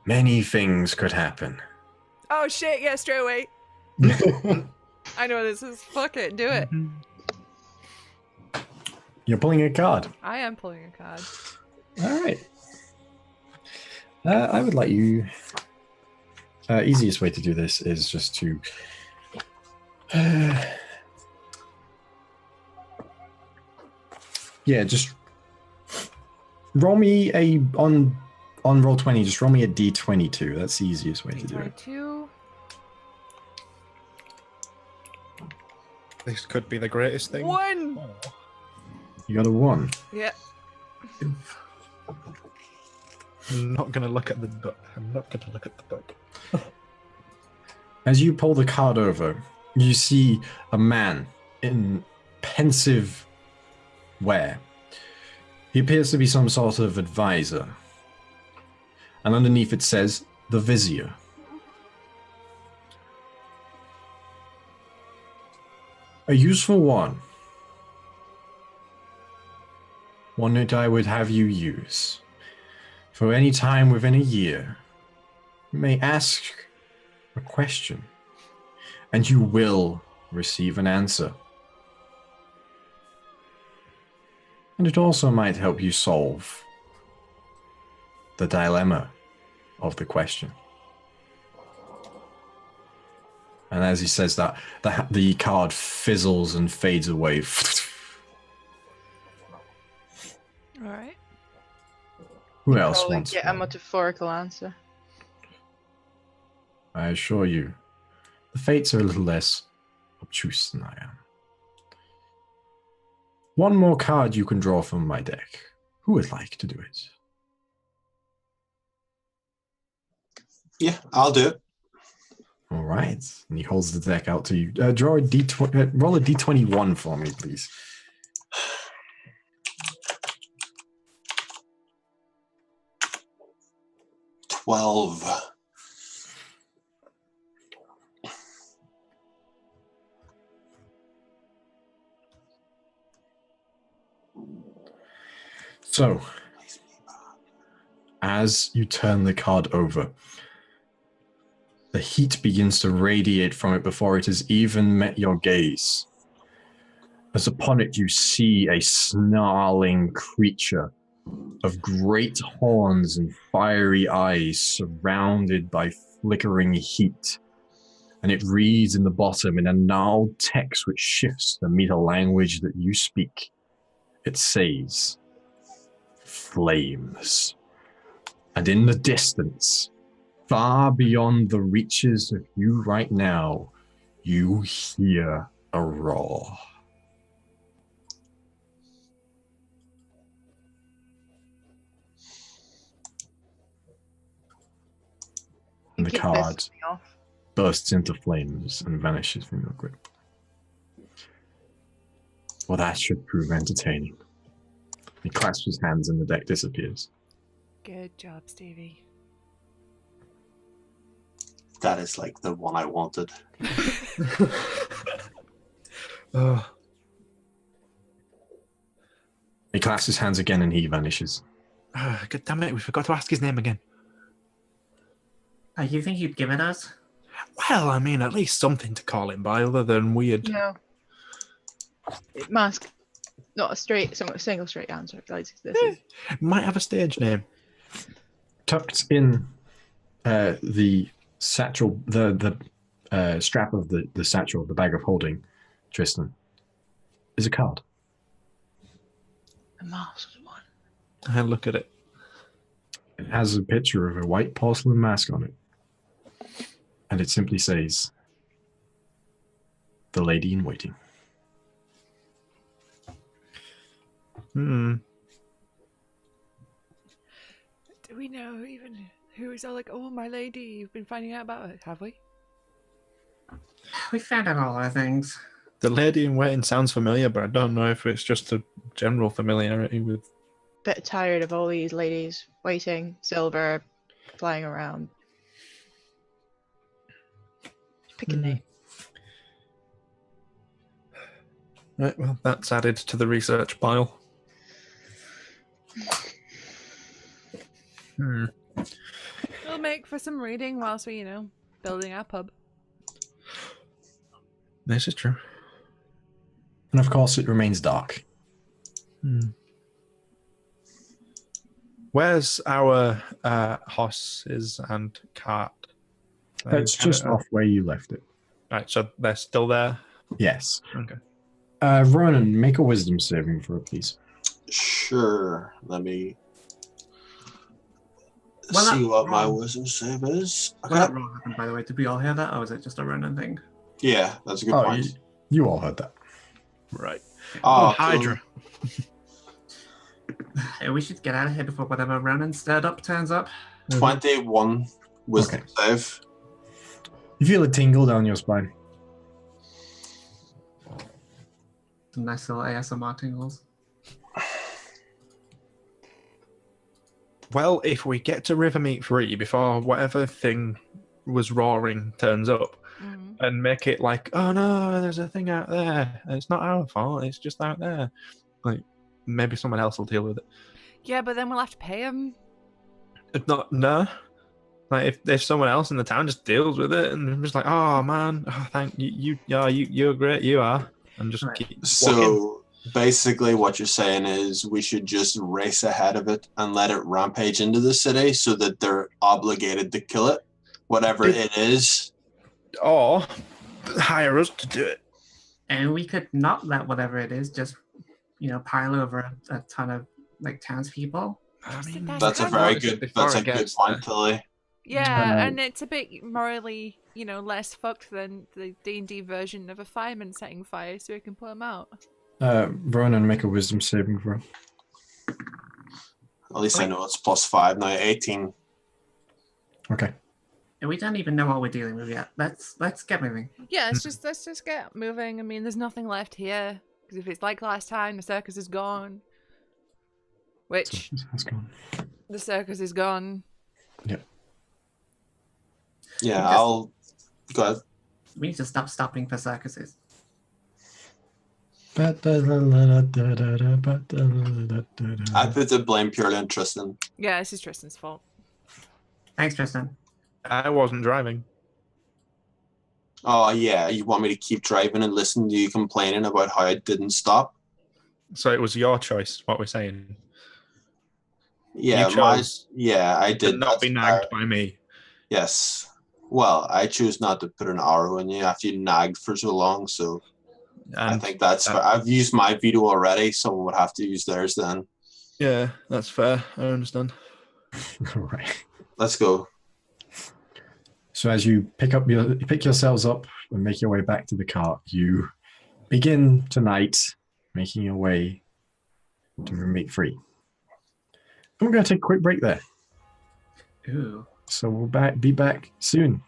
many things could happen. Oh shit, yeah, straight away. I know this is. Fuck it, do it. You're pulling a card. I am pulling a card. All right. I would like you. Easiest way to do this is just to. Yeah, just roll me on roll 20. Just roll me a d22. That's the easiest way to do it. 22. This could be the greatest thing. 1. You got a 1. Yeah. I'm not gonna look at the book. I'm not gonna look at the book. As you pull the card over, you see a man in pensive wear. He appears to be some sort of advisor. And underneath it says, the Vizier. A useful one. One that I would have you use. For any time within a year, you may ask a question, and you will receive an answer. And it also might help you solve the dilemma of the question. And as he says that, the card fizzles and fades away. All right. Who else Probably wants get a one? metaphorical answer. I assure you, the fates are a little less obtuse than I am. One more card you can draw from my deck. Who would like to do it? Yeah, I'll do it. All right. And he holds the deck out to you. Draw a roll a d21 for me, please. 12. So, as you turn the card over, the heat begins to radiate from it before it has even met your gaze. As upon it you see a snarling creature of great horns and fiery eyes surrounded by flickering heat. And it reads in the bottom in a gnarled text which shifts to meet a language that you speak. It says, flames. And in the distance, far beyond the reaches of you right now, you hear a roar. And the Keep card this off. bursts into flames and vanishes from your grip. Well, that should prove entertaining. He clasps his hands and the deck disappears. Good job, Stevie. That is like the one I wanted. He clasps his hands again and he vanishes. God damn it, we forgot to ask his name again. You think you'd give it us? Well, I mean, at least something to call him by other than weird. No. Mask. Not a single straight answer. This is Might have a stage name. Tucked in the satchel, the strap of the satchel, the bag of holding, Tristan, is a card. a masked one. I look at it. It has a picture of a white porcelain mask on it. And it simply says, the lady in waiting. Do we know even who is all like, oh, my lady, you've been finding out about it, have we? We found out all our things. The lady in waiting sounds familiar, but I don't know if it's just a general familiarity with. Bit tired of all these ladies waiting, silver, flying around. Pick a name. Right, well, that's added to the research pile. It'll make for some reading whilst we, building our pub. This is true. And of course, it remains dark. Where's our horses and cart? It's just off where you left it. Right, so they're still there? Yes. Okay. Ronan, make a wisdom saving throw, please. Sure. Let me Well, see that what my wrong. wisdom save is. Well, that wrong happened, by the way. Did we all hear that, or was it just a Ronan thing? Yeah, that's a good Oh, point. you all heard that. Right. Oh, Hydra. Hey, we should get out of here before whatever Ronan stirred up turns up. 21 wisdom save. You feel a tingle down your spine. Some nice little ASMR tingles. Well, if we get to Rivermeet 3 before whatever thing was roaring turns up, and make it like, oh no, there's a thing out there. It's not our fault. It's just out there. Like, maybe someone else will deal with it. Yeah, but then we'll have to pay him. No. Like if someone else in the town just deals with it and just like, oh man, thank you, you're great, you are, and just keep walking. So basically, what you're saying is we should just race ahead of it and let it rampage into the city, so that they're obligated to kill it, whatever it is. Or hire us to do it. And we could not let whatever it is just, pile over a ton of like townspeople. I mean, that's a very good. That's a good point, Tilly. Yeah, and it's a bit morally, less fucked than the D&D version of a fireman setting fire, so we can put them out. Ronan, make a wisdom saving throw. At least I know it's +5 now. 18. Okay. And we don't even know what we're dealing with yet. Let's get moving. Yeah, let's just get moving. I mean, there's nothing left here, because if it's like last time, the circus is gone. Which the circus is gone. Yep. Yeah, I'll go ahead. We need to stop stopping for circuses. I put the blame purely on Tristan. Yeah, this is Tristan's fault. Thanks, Tristan. I wasn't driving. Oh yeah, you want me to keep driving and listen to you complaining about how I didn't stop? So it was your choice. What we're saying. Yeah, I did. To not be nagged by me. Yes. Well, I choose not to put an arrow in you after you nagged for so long, so I think that's fair. I've used my veto already. Someone would have to use theirs then. Yeah, that's fair. I understand. All right. Let's go. So as you pick yourselves up and make your way back to the cart, you begin tonight making your way to Rivermeet 3. And we're going to take a quick break there. Ooh. So we'll be back soon.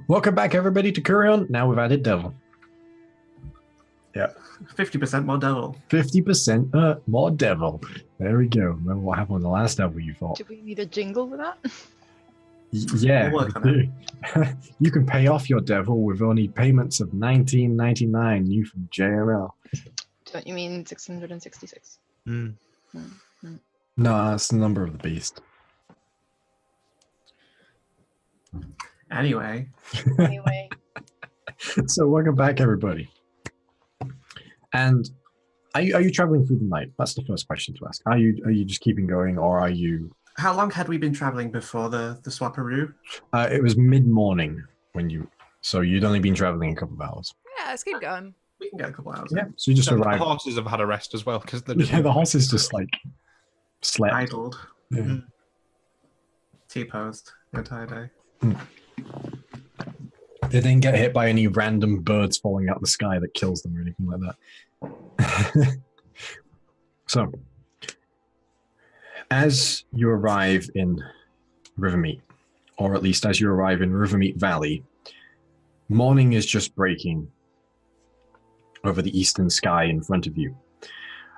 welcome back, everybody, to Kureon. Now we've added devil. 50% more devil. 50% more devil. There we go. Remember what happened with the last devil you fought? Do we need a jingle for that? Yeah, We'll work on you can pay off your devil with only payments of $19.99 new from JML. Don't you mean 666? Mm. No, that's the number of the beast. Anyway, Anyway, So welcome back, everybody. And are you traveling through the night? That's the first question to ask. Are you just keeping going, or are you? how long had we been traveling before the swapperoo? It was mid-morning when you. So you'd only been traveling a couple of hours. Yeah, let's keep going. We can get a couple hours. Yeah. So you just The arrived. horses have had a rest as well because they're Yeah, the horses just like slept. Idled, Yeah. T-posed the entire day. They didn't get hit by any random birds falling out the sky that kills them or anything like that. So, as you arrive in Rivermeet, or at least as you arrive in Rivermeet Valley, morning is just breaking over the eastern sky in front of you.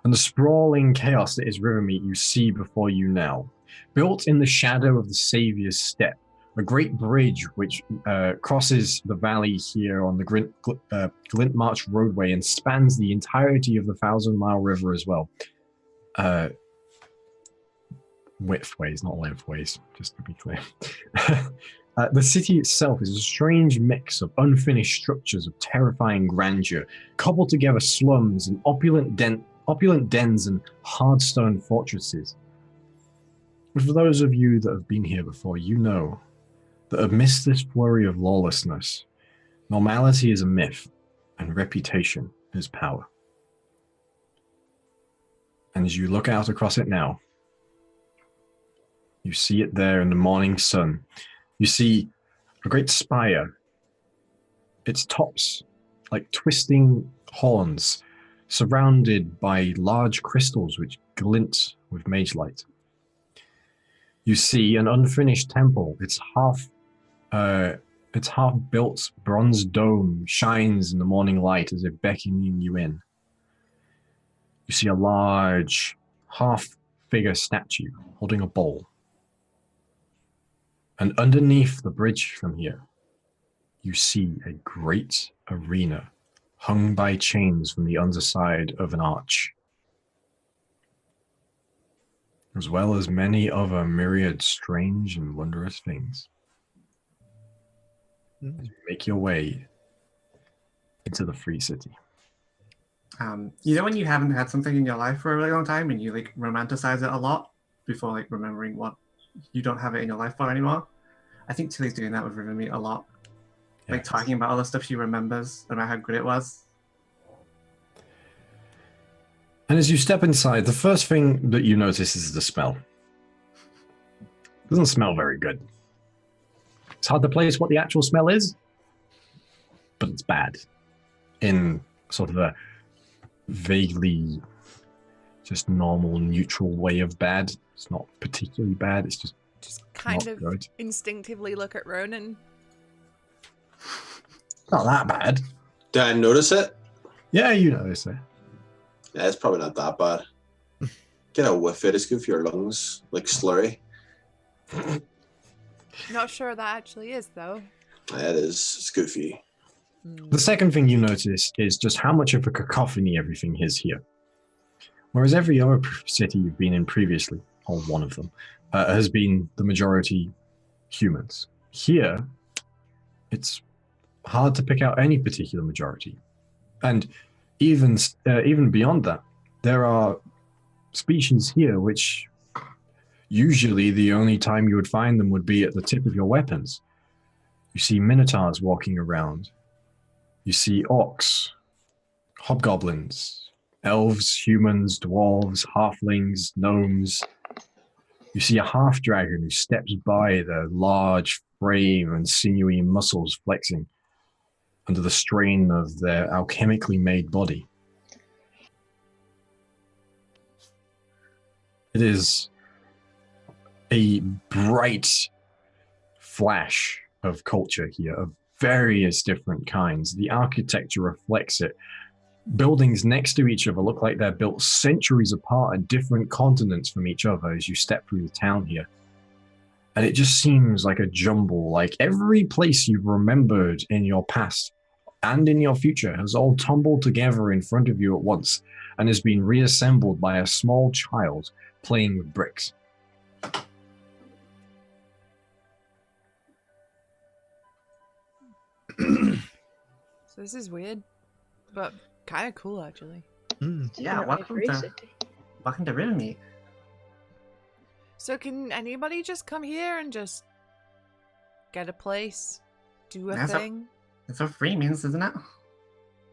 And the sprawling chaos that is Rivermeet you see before you now, built in the shadow of the Saviour's Step, a great bridge which crosses the valley here on the Glint March roadway and spans the entirety of the 1,000-mile river as well. Widthways, not lengthways, just to be clear. The city itself is a strange mix of unfinished structures of terrifying grandeur, cobbled together slums and opulent dens and hard stone fortresses. But for those of you that have been here before, you know that amidst this flurry of lawlessness, normality is a myth and reputation is power. And as you look out across it now, you see it there in the morning sun. You see a great spire, its tops like twisting horns, surrounded by large crystals which glint with mage light. You see an unfinished temple, its half-built bronze dome shines in the morning light as if beckoning you in. You see a large half-figure statue holding a bowl. And underneath the bridge from here, you see a great arena hung by chains from the underside of an arch, as well as many other myriad strange and wondrous things. As you make your way into the free city. You know when you haven't had something in your life for a really long time and you like romanticize it a lot before like remembering what you don't have it in your life for anymore? I think Tilly's doing that with Rivermeet a lot. Like talking about all the stuff she remembers about how good it was. And as you step inside, the first thing that you notice is the smell. It doesn't smell very good. It's hard to place what the actual smell is, but it's bad. In sort of a vaguely just normal, neutral way of bad. It's not particularly bad, it's just kind not of good. instinctively look at Ronan. Not that bad. Did I notice it? Yeah, you notice it. Yeah, it's probably not that bad. Get a whiff it, it's good for your lungs, like slurry. Not sure that actually is, though. Yeah, it is. It's good for you. The second thing you notice is just how much of a cacophony everything is here. Whereas every other city you've been in previously, or one of them, has been the majority humans. Here, it's hard to pick out any particular majority. And even beyond that, there are species here which usually the only time you would find them would be at the tip of your weapons. You see minotaurs walking around. You see orcs, hobgoblins, elves, humans, dwarves, halflings, gnomes. You see a half-dragon who steps by, their large frame and sinewy muscles flexing under the strain of their alchemically made body. It is a bright flash of culture here, of various different kinds. The architecture reflects it. Buildings next to each other look like they're built centuries apart at different continents from each other as you step through the town here. And it just seems like a jumble, like every place you've remembered in your past and in your future has all tumbled together in front of you at once and has been reassembled by a small child playing with bricks. So this is weird, but kind of cool actually. Yeah, welcome to Rivermeet. So can anybody just come here and just get a place, do a thing? It's for free means, isn't it?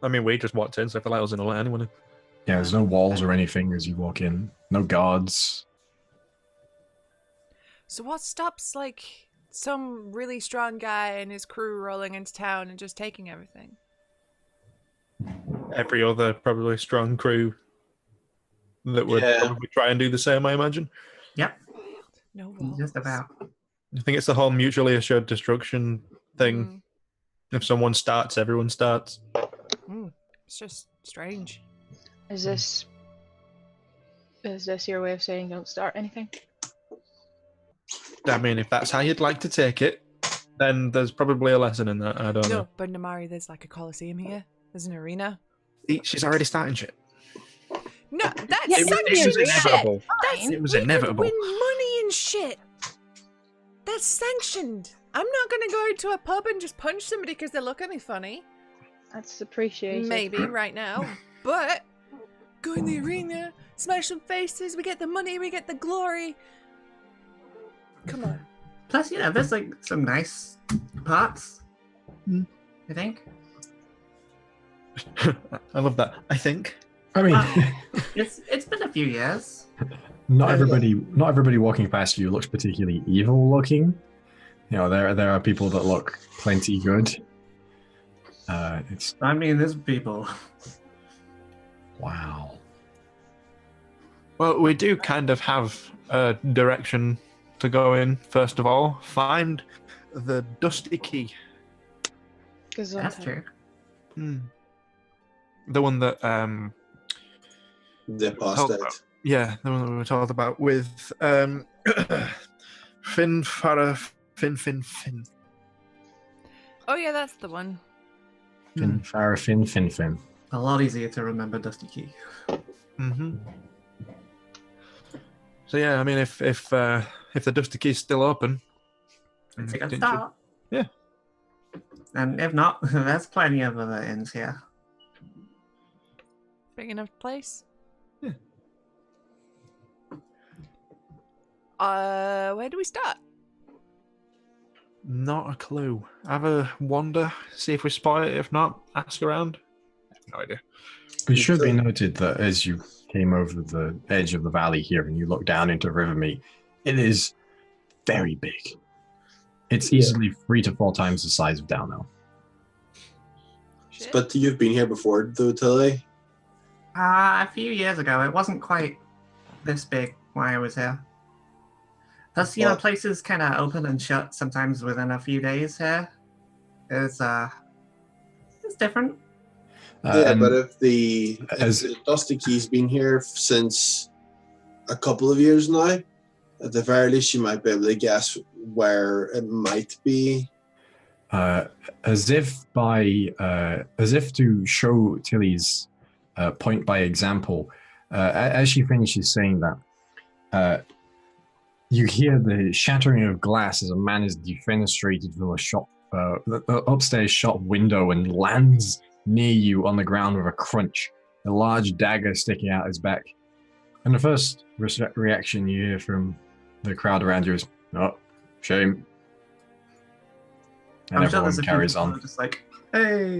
I mean, we just walked in, so if I was in a let anyone in. Yeah, there's no walls or anything as you walk in. No guards. So what stops like some really strong guy and his crew rolling into town and just taking everything? Every other probably strong crew that would probably try and do the same, I imagine. Yep. No walls. Just about. I think it's the whole mutually assured destruction thing. If someone starts, everyone starts. It's just strange. Is this your way of saying don't start anything? I mean, if that's how you'd like to take it, then there's probably a lesson in that. I don't know. No, but Namari, there's like a coliseum here. There's an arena. She's already starting shit. No, that's It was inevitable. It was inevitable. Win money and shit. That's sanctioned. I'm not gonna go to a pub and just punch somebody because they look at me funny. That's appreciated. Maybe right now, but go in the arena, smash some faces. We get the money. We get the glory. Come on. Plus, there's like some nice parts. I think. I love that. I think. I mean, it's been a few years. Not everybody walking past you looks particularly evil looking. There are people that look plenty good. There's people. Wow. Well, we do kind of have a direction to go in. First of all, find the dusty key. That's true. The one that the apostate. Yeah, the one that we were talking about with Fin. Oh yeah, that's the one. Fin. A lot easier to remember Dusty Key. So yeah, I mean, if the Dusty Key's still open, it's a good start. Yeah. And if not, there's plenty of other inns here. Big enough place? Yeah. Where do we start? Not a clue. Have a wander, see if we spot it. If not, ask around. I have no idea. It should be noted that as you came over the edge of the valley here and you look down into Rivermeet, it is very big. It's easily 3 to 4 times the size of Downhill. But you've been here before, though, Tilly? A few years ago. It wasn't quite this big when I was here. Plus, places kind of open and shut sometimes within a few days here. It's different. But if the Dusty Key's been here since a couple of years now, at the very least, you might be able to guess where it might be. As if to show Tilly's point by example, as she finishes saying that, you hear the shattering of glass as a man is defenestrated from a shop, the upstairs shop window, and lands near you on the ground with a crunch, a large dagger sticking out his back. And the first reaction you hear from the crowd around you is, "Oh, shame." And everyone carries on. Just like, hey.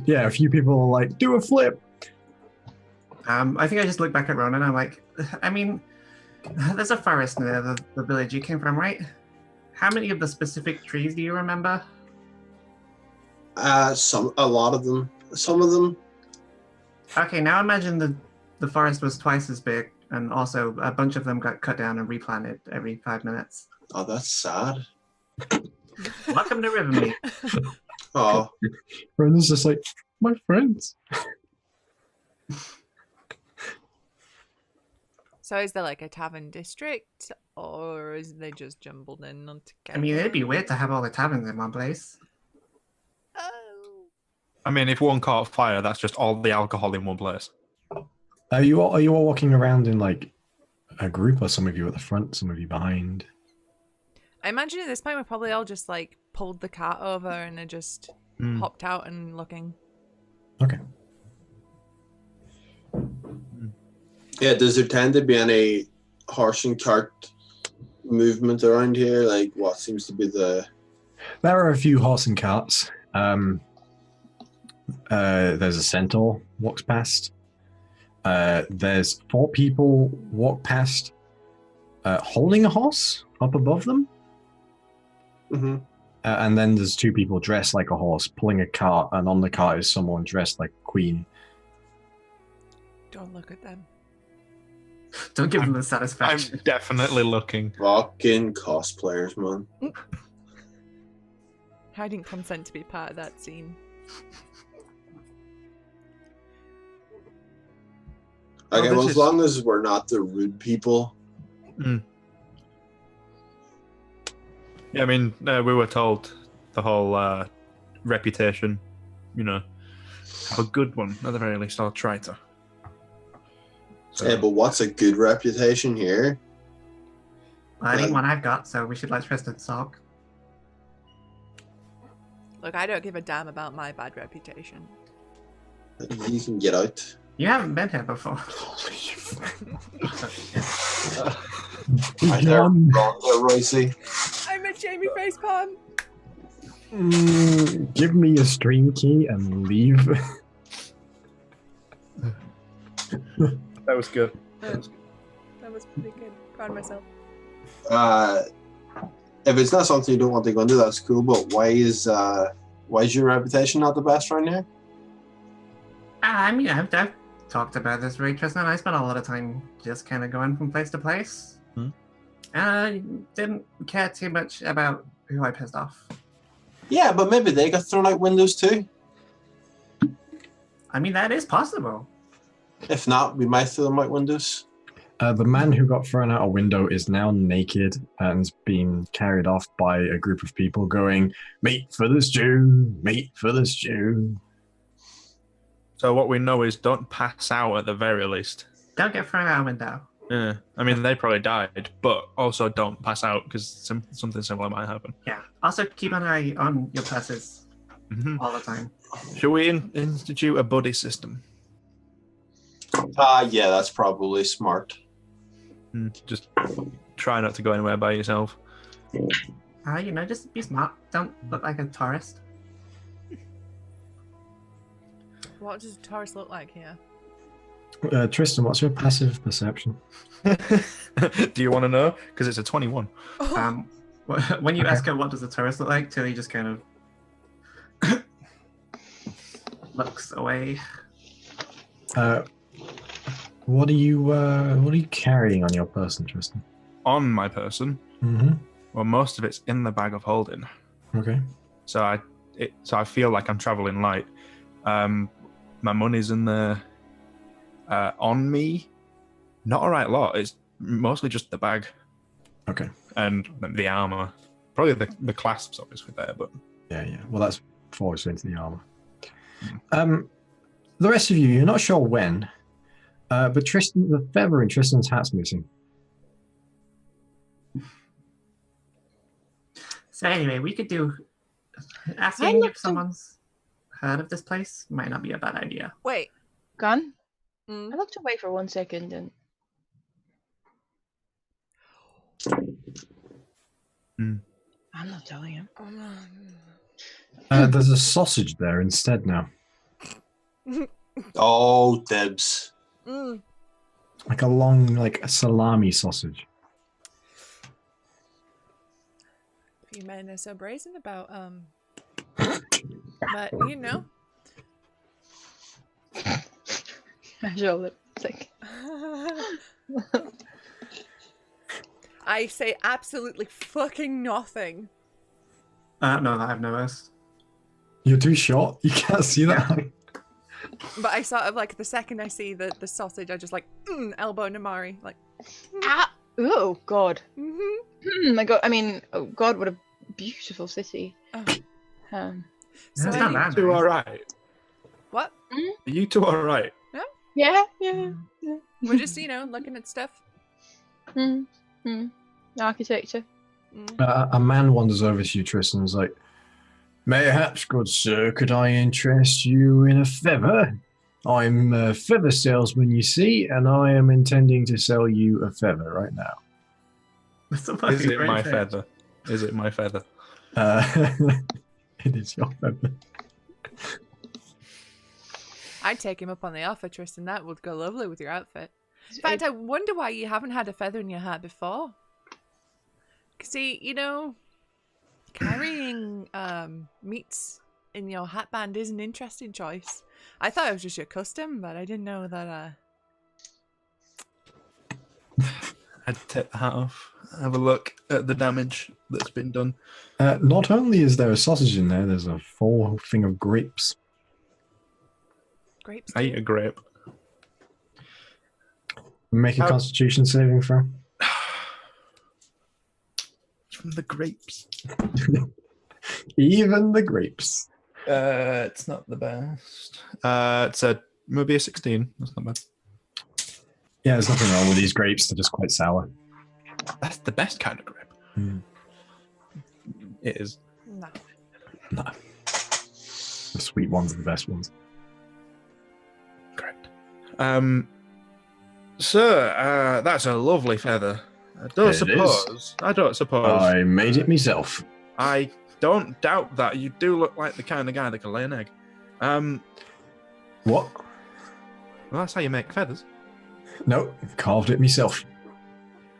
Yeah, a few people are like, "Do a flip." I think I just look back at Ronan. I'm like, there's a forest near the village you came from, right? How many of the specific trees do you remember? A lot of them. Some of them. Okay, now imagine the forest was twice as big, and also a bunch of them got cut down and replanted every 5 minutes. Oh, that's sad. Welcome to Rivermeet. Oh, Brendan's just like, my friends. So is there like a tavern district, or is they just jumbled in on together? I mean, it'd be weird to have all the taverns in one place. Oh. I mean, if one caught fire, that's just all the alcohol in one place. Are you all walking around in like a group, or some of you at the front, some of you behind? I imagine at this point we're probably all just like pulled the cart over and are just hopped out and looking. Okay. yeah. Does there tend to be any horse and cart movement around here? Like, what seems to be the... There are a few horse and carts. There's a centaur walks past. There's 4 people walk past holding a horse up above them. Mm-hmm. And then there's 2 people dressed like a horse pulling a cart, and on the cart is someone dressed like a queen. Don't look at them. Don't give them the I'm satisfaction. definitely looking. Fucking cosplayers, man. I didn't consent to be part of that scene. Okay, this well, is- as long as we're not the rude people. Yeah, I mean, we were told the whole reputation, have a good one. At the very least, I'll try to. So, Yeah, but what's a good reputation here? Well, that ain't one I've got, so we should let Tristan talk. Look, I don't give a damn about my bad reputation. You can get out. You haven't been here before. Right there, wrong there, Roycey. I'm a Jamie facepalm. Give me a stream key and leave. that was good. That was pretty good. Proud of myself. If it's not something you don't want to go into, that's cool. But why is your reputation not the best around here? I mean, I've talked about this, right, Tristan? I spent a lot of time just kind of going from place to place. And I didn't care too much about who I pissed off. Yeah, but maybe they got thrown out windows too. I mean, that is possible. If not, we might throw them out windows. The man who got thrown out a window is now naked and's being carried off by a group of people going, "Meat for the stew, meat for the stew." So what we know is don't pass out at the very least. Don't get thrown out a window. Yeah, I mean, they probably died, but also don't pass out because something similar might happen. Yeah. Also, keep an eye on your purses all the time. Should we institute a buddy system? Yeah, that's probably smart. Just try not to go anywhere by yourself. Just be smart. Don't look like a tourist. What does Taurus look like here? Tristan, what's your passive perception? Do you want to know? Because it's a 21. When you ask her what does a tourist look like, Tilly just kind of looks away. What are you carrying on your person, Tristan? On my person, well, most of it's in the bag of holding. Okay. So I feel like I'm traveling light. My money's in the on me. Not a right lot. It's mostly just the bag. Okay. And the armor. Probably the clasps obviously there, but Yeah. Well, that's falls into the armor. The rest of you're not sure when, but Tristan, the feather in Tristan's hat's missing. So anyway, we could do asking if someone's heard of this place might not be a bad idea. Wait. Gun? Mm. I looked away for 1 second and I'm not telling him. There's a sausage there instead now. Oh, dibs. Like a long, like a salami sausage. You men are so brazen about but you know. Measure lip sync. I say absolutely fucking nothing. No, that I've noticed. You're too short. You can't see that. But I sort of like the second I see the sausage, I just like elbow Namari. Like, Ah! Oh God. mm-hmm. My God. I mean, oh God, what a beautiful city. Oh. So That's not bad. You two nice. all right? What? Are you two all right? yeah. We're just looking at stuff. Architecture. A man wanders over to you, Tristan, and is like, "Mayhaps, good sir, could I interest you in a feather? I'm a feather salesman, you see, and I am intending to sell you a feather right now." That's a Is fucking it great my pitch. feather? Is it my feather? It is your feather. I'd take him up on the offer, Tristan. That would go lovely with your outfit. In fact, I wonder why you haven't had a feather in your hat before. See, carrying meats in your hatband is an interesting choice. I thought it was just your custom, but I didn't know that. I'd take the hat off, have a look at the damage that's been done. Not only is there a sausage in there, there's a full thing of grapes. Grapes. I eat a grape. Make a constitution saving throw. From the grapes. Even the grapes. It's not the best. It's maybe a 16. That's not bad. Yeah, there's nothing wrong with these grapes. They're just quite sour. That's the best kind of grape. It is. No. No. The sweet ones are the best ones. Correct. Sir, that's a lovely feather. I don't suppose. I made it myself. I don't doubt that. You do look like the kind of guy that can lay an egg. What? Well, that's how you make feathers. No, carved it myself.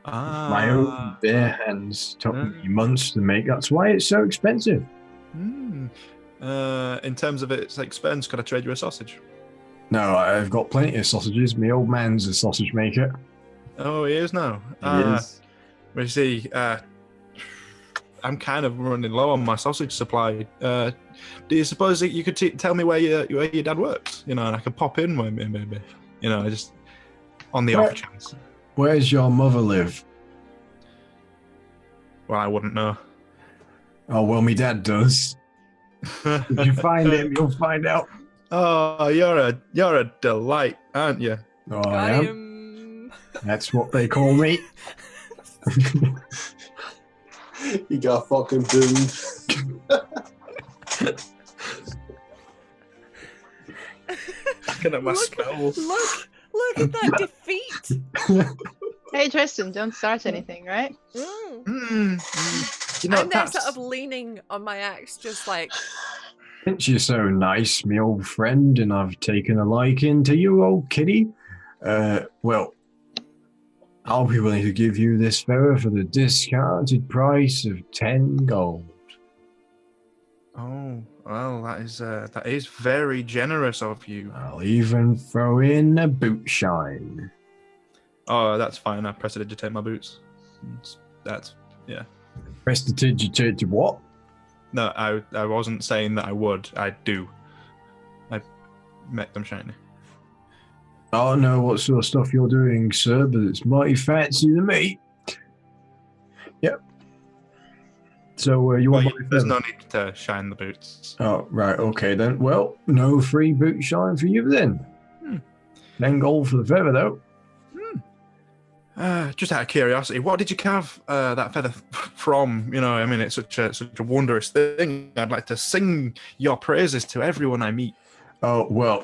Ah. My own bare hands. Took me months to make. That's why it's so expensive. In terms of its expense, could I trade you a sausage? No, I've got plenty of sausages. My old man's a sausage maker. Oh, he is now. He is. We see. I'm kind of running low on my sausage supply. Do you suppose that you could tell me where your dad works? And I could pop in with me, maybe. Just on the off chance. Where's your mother live? Well, I wouldn't know. Oh, well, my dad does. If you find him, you'll find out. Oh, you're a delight, aren't you? Oh, I am. That's what they call me. You got fucking boomed. Looking at my spells. Look at that defeat. Hey Tristan, don't start anything, right? I'm there sort of leaning on my axe, just like... Since you're so nice, me old friend, and I've taken a liking to you, old kitty, well, I'll be willing to give you this feather for the discounted price of 10 gold. Oh, well, that is very generous of you. I'll even throw in a boot shine. Oh, that's fine. I prestidigitate my boots. Yeah. Prestidigitate what? No, I wasn't saying that I would. I do. I make them shiny. I don't know what sort of stuff you're doing, sir, but it's mighty fancy to me. Yep. So you want? There's no need to shine the boots. Oh, right. Okay then. Well, no free boot shine for you then. 10 gold for the feather, though. Just out of curiosity, what did you carve that feather from? It's such a wondrous thing. I'd like to sing your praises to everyone I meet. Oh, well,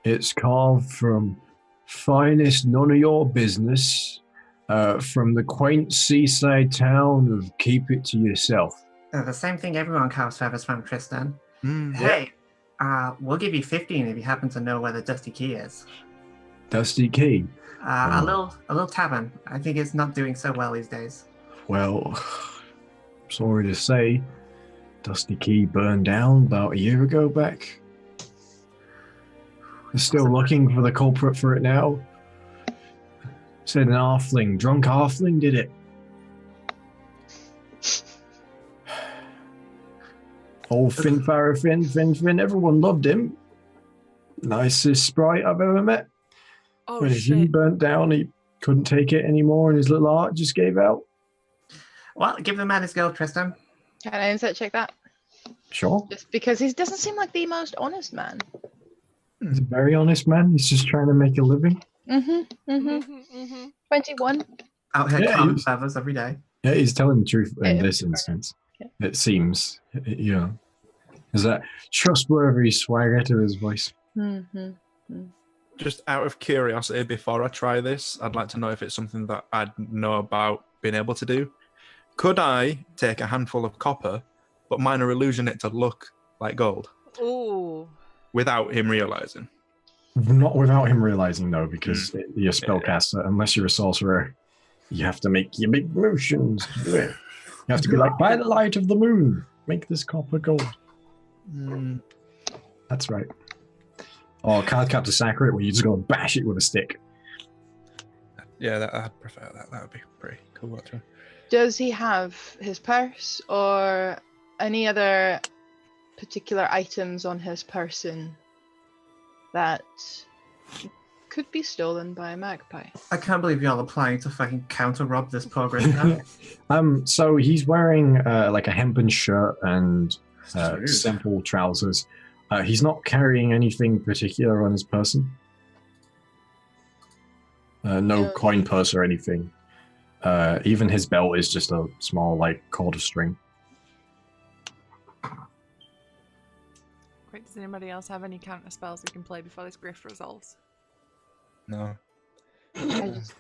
it's carved from finest none of your business from the quaint seaside town of Keep It to Yourself. The same thing everyone carves feathers from, Tristan. Mm. Hey, we'll give you 15 if you happen to know where the Dusty Key is. Dusty Key? A little tavern. I think it's not doing so well these days. Well, sorry to say, Dusty Key burned down about a year ago back. They're still looking for the culprit for it now. Said an halfling, drunk halfling did it. Old Finn, everyone loved him. Nicest sprite I've ever met. Oh, when his shit. inn burnt down, he couldn't take it anymore, and his little heart just gave out. Well, give the man his gold, Tristan. Can I insight check that? Sure. Just because he doesn't seem like the most honest man. He's a very honest man. He's just trying to make a living. 21. Out here Yeah, common he's- feathers every day. Yeah, he's telling the truth in Yeah. this instance. Yeah. It seems, you know. There's that trustworthy swagger to his voice. Just out of curiosity, before I try this, I'd like to know if it's something that I'd know about being able to do. Could I take a handful of copper, but minor illusion it to look like gold Ooh. without him realizing? Not without him realizing, though, because you're a spellcaster. Unless you're a sorcerer, you have to make your big motions. To do it. You have to be like, by the light of the moon, make this copper gold. That's right. Or card capture sacred, where you just go and bash it with a stick. Yeah, I'd prefer that. That would be pretty cool, actually. Does he have his purse or any other particular items on his person that could be stolen by a magpie? I can't believe y'all are planning to fucking counter rob this poor Grisha. So he's wearing like a hempen shirt and Rude. simple trousers. He's not carrying anything particular on his person. No coin purse or anything. Even his belt is just a small, like, cord of string. Great. Does anybody else have any counter spells we can play before this grift resolves? No. I just,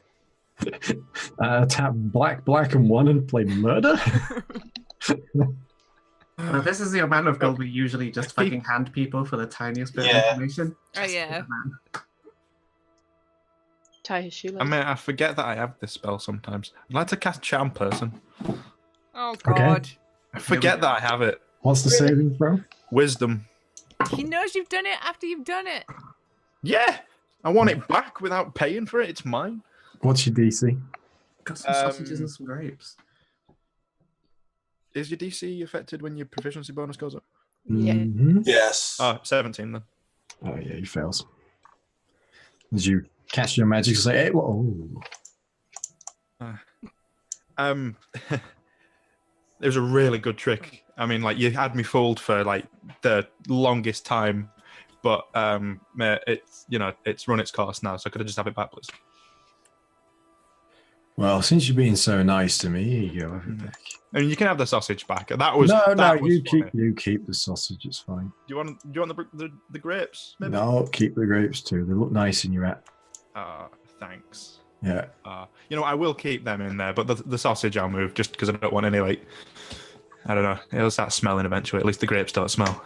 Tap black, and 1 and play murder? Well, this is the amount of gold we usually just fucking hand people for the tiniest bit of Yeah. information. Oh, Just yeah. give the man. tie his shoelace. I mean, I forget that I have this spell sometimes. I'd like to cast Charm Person. Oh, Okay. God. I forget that I have it. What's the saving throw? Wisdom. He knows you've done it after you've done it. Yeah! I want it back without paying for it. It's mine. What's your DC? Got some sausages and some grapes. Is your DC affected when your proficiency bonus goes up? Yeah. Mhm. Yes. Oh, 17 then. Oh, yeah, he fails. As you cast your magic, say, hey, whoa. It was a really good trick. I mean, like, you had me fooled for like the longest time, but it's, you know, it's run its course now, so could I just have it back, please? Well, since you're being so nice to me, here you go. Have it back. I mean, you can have the sausage back. That was No, that was you funny. keep the sausage. It's fine. Do you want the grapes? Maybe? No, keep the grapes too. They look nice in your hat. Thanks. Yeah. You know, I will keep them in there, but the sausage I'll move just because I don't want any, like, I don't know. It'll start smelling eventually. At least the grapes don't smell.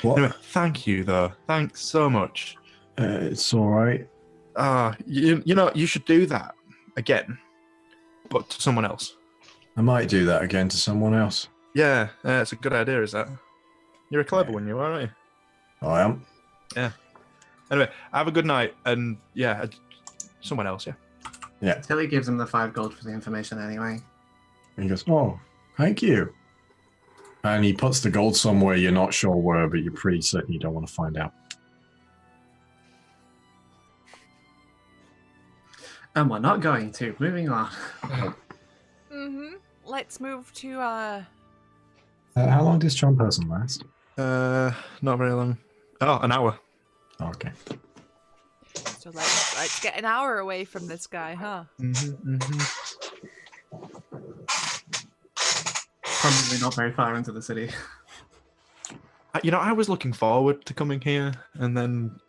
What? Anyway, thank you, though. Thanks so much. It's all right. You know, you should do that again, but to someone else. I might do that again to someone else. Yeah, it's a good idea, is that? You're a clever one, you are, aren't you? I am. Yeah. Anyway, have a good night, and yeah, someone else, yeah. Yeah. Tilly gives him the 5 gold for the information anyway. And he goes, oh, thank you. And he puts the gold somewhere you're not sure where, but you're pretty certain you don't want to find out. And we're not going to. Moving on. Let's move to How long does Charm Person last? Not very long. Oh, an hour. Okay. so let's get an hour away from this guy, huh? Probably not very far into the city. You know, I was looking forward to coming here, and then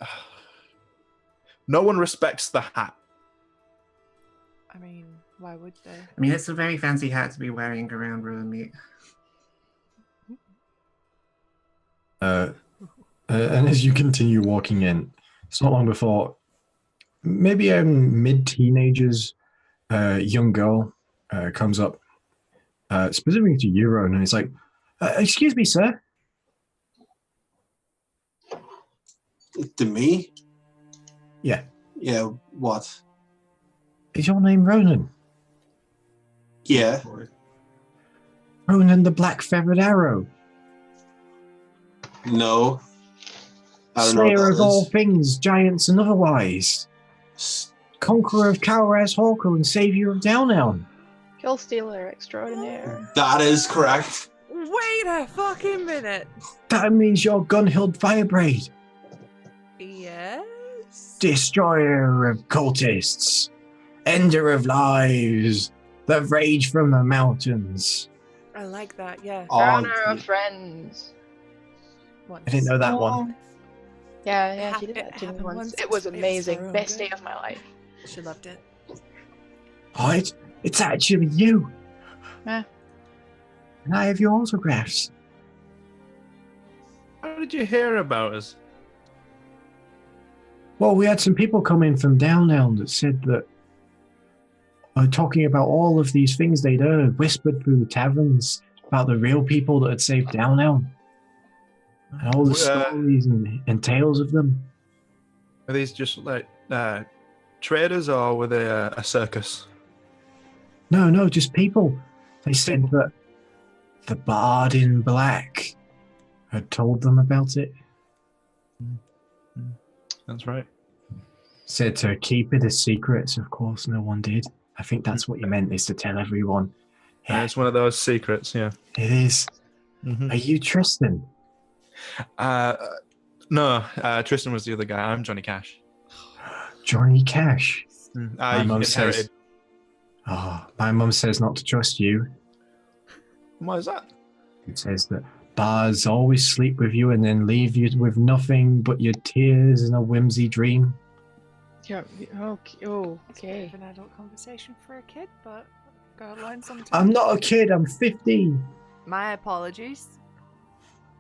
no one respects the hat. I mean, why would they? I mean, it's a very fancy hat to be wearing around Rivermeet. And as you continue walking in, it's not long before maybe a mid-teenager's young girl comes up, specifically to Euro, and it's like, excuse me, sir. To me? Yeah. Yeah, what? Is your name Ronan? Yeah. Ronan the Black Feathered Arrow. No. I don't know Slayer what of that all is. things, giants and otherwise. Conqueror of Calraz Hawker and Saviour of Downelm. Kill stealer extraordinaire. That is correct. Wait a fucking minute. That means you're Gunhild Fireblade, Yes. destroyer of cultists, ender of lives, that rage from the mountains. I like that. Yeah. Crowner of friends. Once. I didn't know that one. Yeah, It she did that to me happened once. once. It was It was amazing. so Best good. day of my life. She loved it. Oh, it's actually you. Yeah. And I have your autographs. How did you hear about us? Well, we had some people come in from Downelm that said that talking about all of these things they'd heard, whispered through the taverns about the real people that had saved Downelm. And all the stories and tales of them. Are these just like traders, or were they a circus? No, just people. They said that the Bard in Black had told them about it. That's right. Said to keep it a secret. Of course, no one did. I think that's what you meant, is to tell everyone. Yeah, it's one of those secrets. Yeah. It is. Mm-hmm. Are you Tristan? No, Tristan was the other guy. I'm Johnny Cash. Johnny Cash? I mum inherited. says. Oh, my mum says not to trust you. Why is that? It says that bards always sleep with you and then leave you with nothing but your tears and a whimsy dream. Yeah, okay. An adult conversation for a kid, but gotta learn sometime. I'm not a kid, I'm 15. My apologies.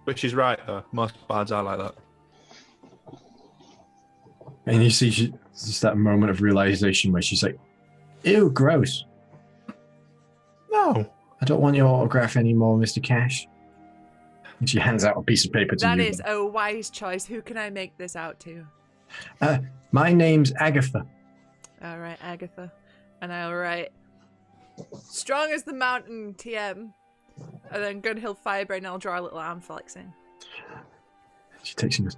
Which is right, though. Most bards are like that. And you see, it's just that moment of realization where she's like, ew, gross. No. I don't want your autograph anymore, Mr. Cash. And she hands out a piece of paper to That you. is a wise choice. Who can I make this out to? My name's Agatha. All right, Agatha. And I'll write strong as the mountain, TM. And then Gunhill Firebrain, and I'll draw a little arm flexing. She takes and goes,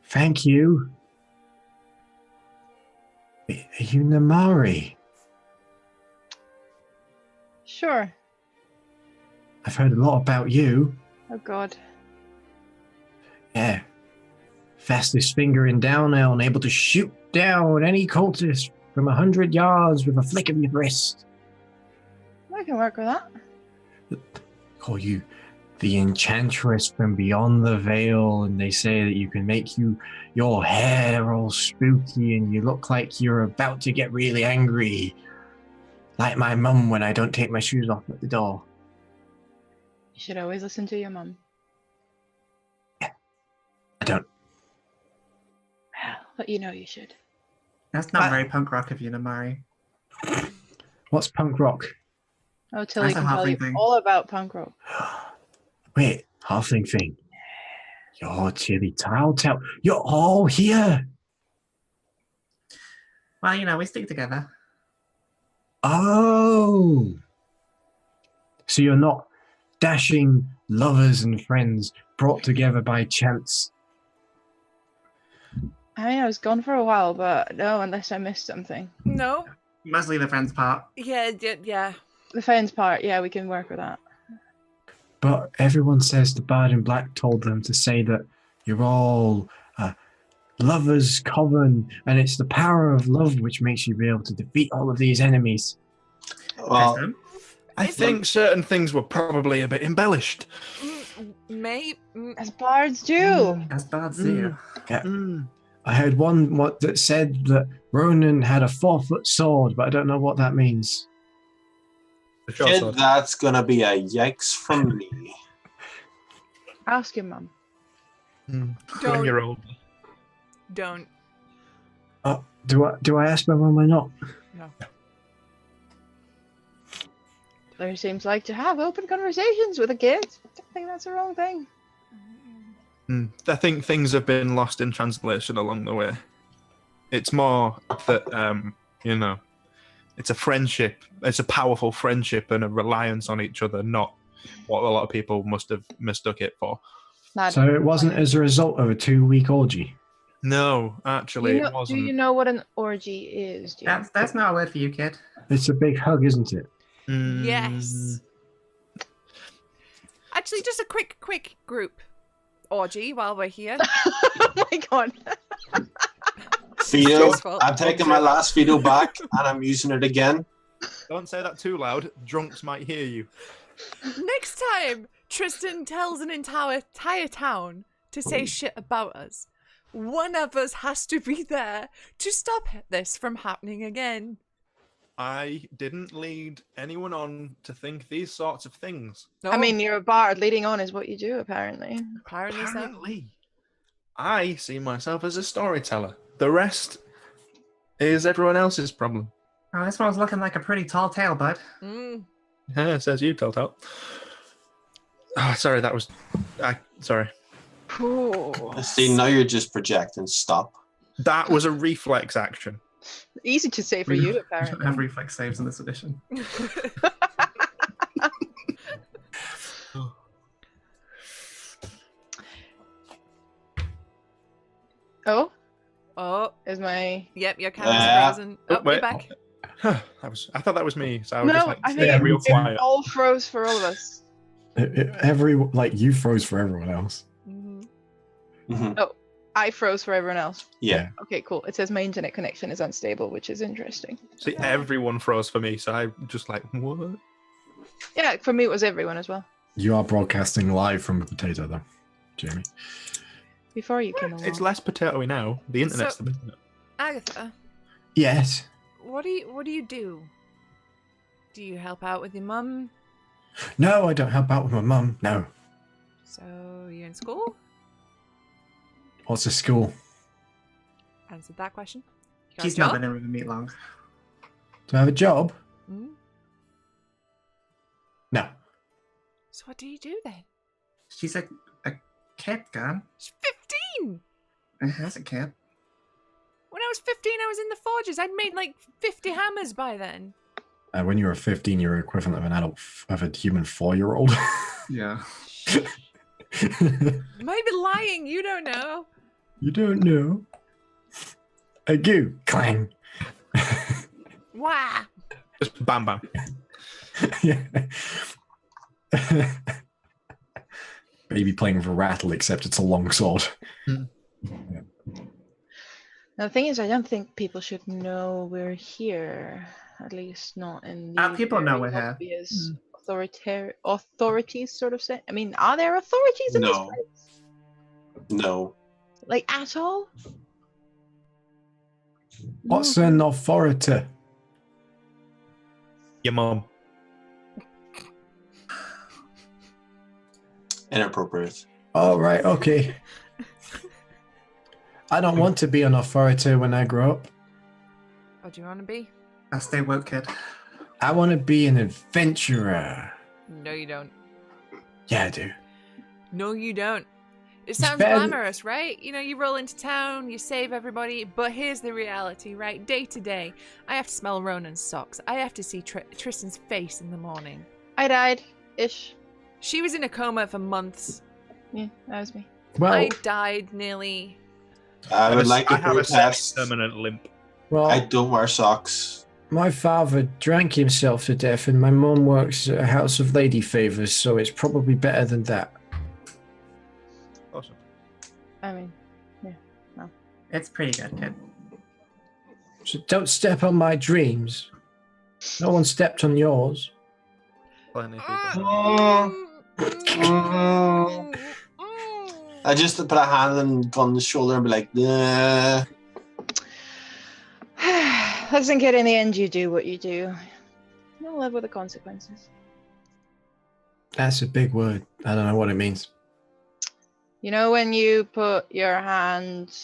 thank you. Are you Namari? Sure. I've heard a lot about you. Oh god. Yeah. Fastest finger in Downell and able to shoot down any cultist from 100 yards with a flick of your wrist. I can work with that. Call you the enchantress from beyond the veil, and they say that you can make your hair all spooky and you look like you're about to get really angry. Like my mum when I don't take my shoes off at the door. You should always listen to your mum. I don't. Well, but you know you should. That's not very punk rock of you, Namari. What's punk rock? Oh, Tilly That's a can tell you halfling thing. all about punk rock. Wait, halfling thing. You're Tilly Telltale. You're all here. Well, you know, we stick together. Oh. So you're not dashing lovers and friends brought together by chance. I mean, I was gone for a while, but no, unless I missed something. No. Mostly the friends part. Yeah. The friends part, yeah, we can work with that. But everyone says the Bard in Black told them to say that you're all lovers common, and it's the power of love which makes you be able to defeat all of these enemies. Well, Tristan? I think certain things were probably a bit embellished. Maybe. As bards do. As bards do. I heard one that said that Ronan had a 4-foot sword, but I don't know what that means. kid, that's gonna be a yikes from me. Ask your mum. When Don't. you're old. Don't. Oh, do I ask my mum or not? No. There seems like to have open conversations with a kid. I don't think that's the wrong thing. I think things have been lost in translation along the way. It's more that, It's a friendship. It's a powerful friendship and a reliance on each other, not what a lot of people must have mistook it for. So it wasn't as a result of a 2-week orgy? No, actually, it Do wasn't. you know what an orgy is? James? That's not a word for you, kid. It's a big hug, isn't it? Yes. Actually, just a quick group orgy while we're here. Oh my god. Fido, Stressful. I'm taking my last Fido back and I'm using it again. Don't say that too loud. Drunks might hear you. Next time Tristan tells an entire town to say shit about us, one of us has to be there to stop this from happening again. I didn't lead anyone on to think these sorts of things. No, I mean, you're a bard. Leading on is what you do, apparently. apparently so. Apparently, I see myself as a storyteller. The rest is everyone else's problem. Oh, this one's looking like a pretty tall tale, bud. Mm. Yeah, says you, Telltale. Oh, sorry, that was... sorry. Ooh. See, now you're just projecting. Stop. That was a reflex action. Easy to say for you, We don't apparently. have reflex saves in this edition. Oh, Oh, is my... yep, your camera's frozen. Oh, Oh, wait. you're back. I thought that was me, so I was No, just like, I think yeah, real it quiet. all froze for all of us. You froze for everyone else. Mhm. Mhm. I froze for everyone else. Yeah. Okay, cool. It says my internet connection is unstable, which is interesting. See, everyone froze for me, so I just like, what? Yeah, for me it was everyone as well. You are broadcasting live from a potato, though, Jamie. Before you came along. It's less potatoey now. The internet's So- the bit. Agatha, Yes. what do you do? Do you help out with your mum? No, I don't help out with my mum. No. So you're in school? What's a school? Answered that question. You got a She's not job? been in Rivermeet long. Do I have a job? Mm. No. So what do you do then? She's a kid, gun. She's 15! Has a kid. When I was 15, I was in the forges. I'd made like 50 hammers by then. When you were 15, you were equivalent of an adult, of a human 4-year-old. Yeah. Might be lying, you don't know. You don't know. A goo. Clang. Wah! Just bam bam. Yeah. Baby playing with a rattle, except it's a long sword. Now, the thing is, I don't think people should know we're here. At least not in the People know very we're here. obvious authorities sort of say. I mean, are there authorities in this No. place? No. Like, at all? What's an authority? Your mum. Inappropriate. Oh, right, okay. I don't want to be an authority when I grow up. What do you want to be? I stay woke, kid. I want to be an adventurer. No, you don't. Yeah, I do. No, you don't. It sounds better than- glamorous, right? You know, you roll into town, you save everybody, but here's the reality, right? Day to day, I have to smell Ronan's socks. I have to see Tristan's face in the morning. I died. Ish. She was in a coma for months. Yeah, that was me. Well, I died nearly. I would like to I have a protest. permanent limp. well, I don't wear socks. my father drank himself to death, and my mum works at a house of lady favors, so it's probably better than that. Awesome. I mean, It's pretty good, kid. So don't step on my dreams. No one stepped on yours. Plenty of people. I just put a hand on the shoulder and be like, nah. listen, kid, in the end, you do what you do. You'll live with the consequences. That's a big word. I don't know what it means. You know when you put your hand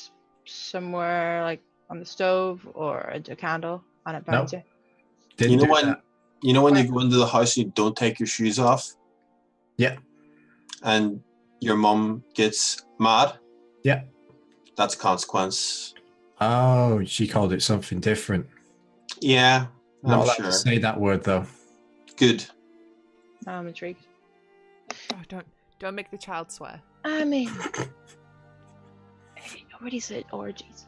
somewhere, like on the stove or a candle, and it burns you? Didn't You know do when that. you know when you go into the house and you don't take your shoes off? Yeah. And your mum gets mad? Yeah. That's a consequence. Oh, she called it something different. Yeah. Not allowed sure. to say that word though. Good. I'm intrigued. Oh, don't make the child swear. I mean, I already said orgies.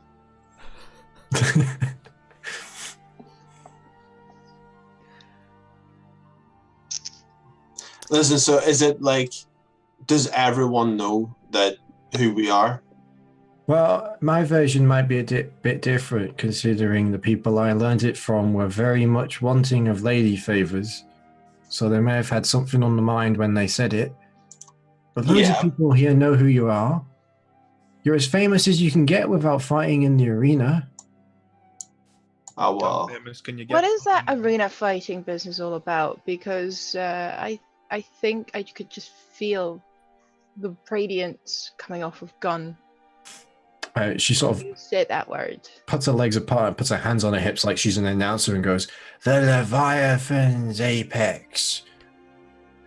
Listen, so is it like, does everyone know that who we are? Well, my version might be a bit different, considering the people I learned it from were very much wanting of lady favors, so they may have had something on the mind when they said it. But loads of people here know who you are. You're as famous as you can get without fighting in the arena. Oh well. Can you get What is that arena fighting business all about? Because I think I could just feel the radiance coming off of Gun. She sort of You said that word. puts her legs apart and puts her hands on her hips like she's an announcer and goes, "The Leviathan's apex.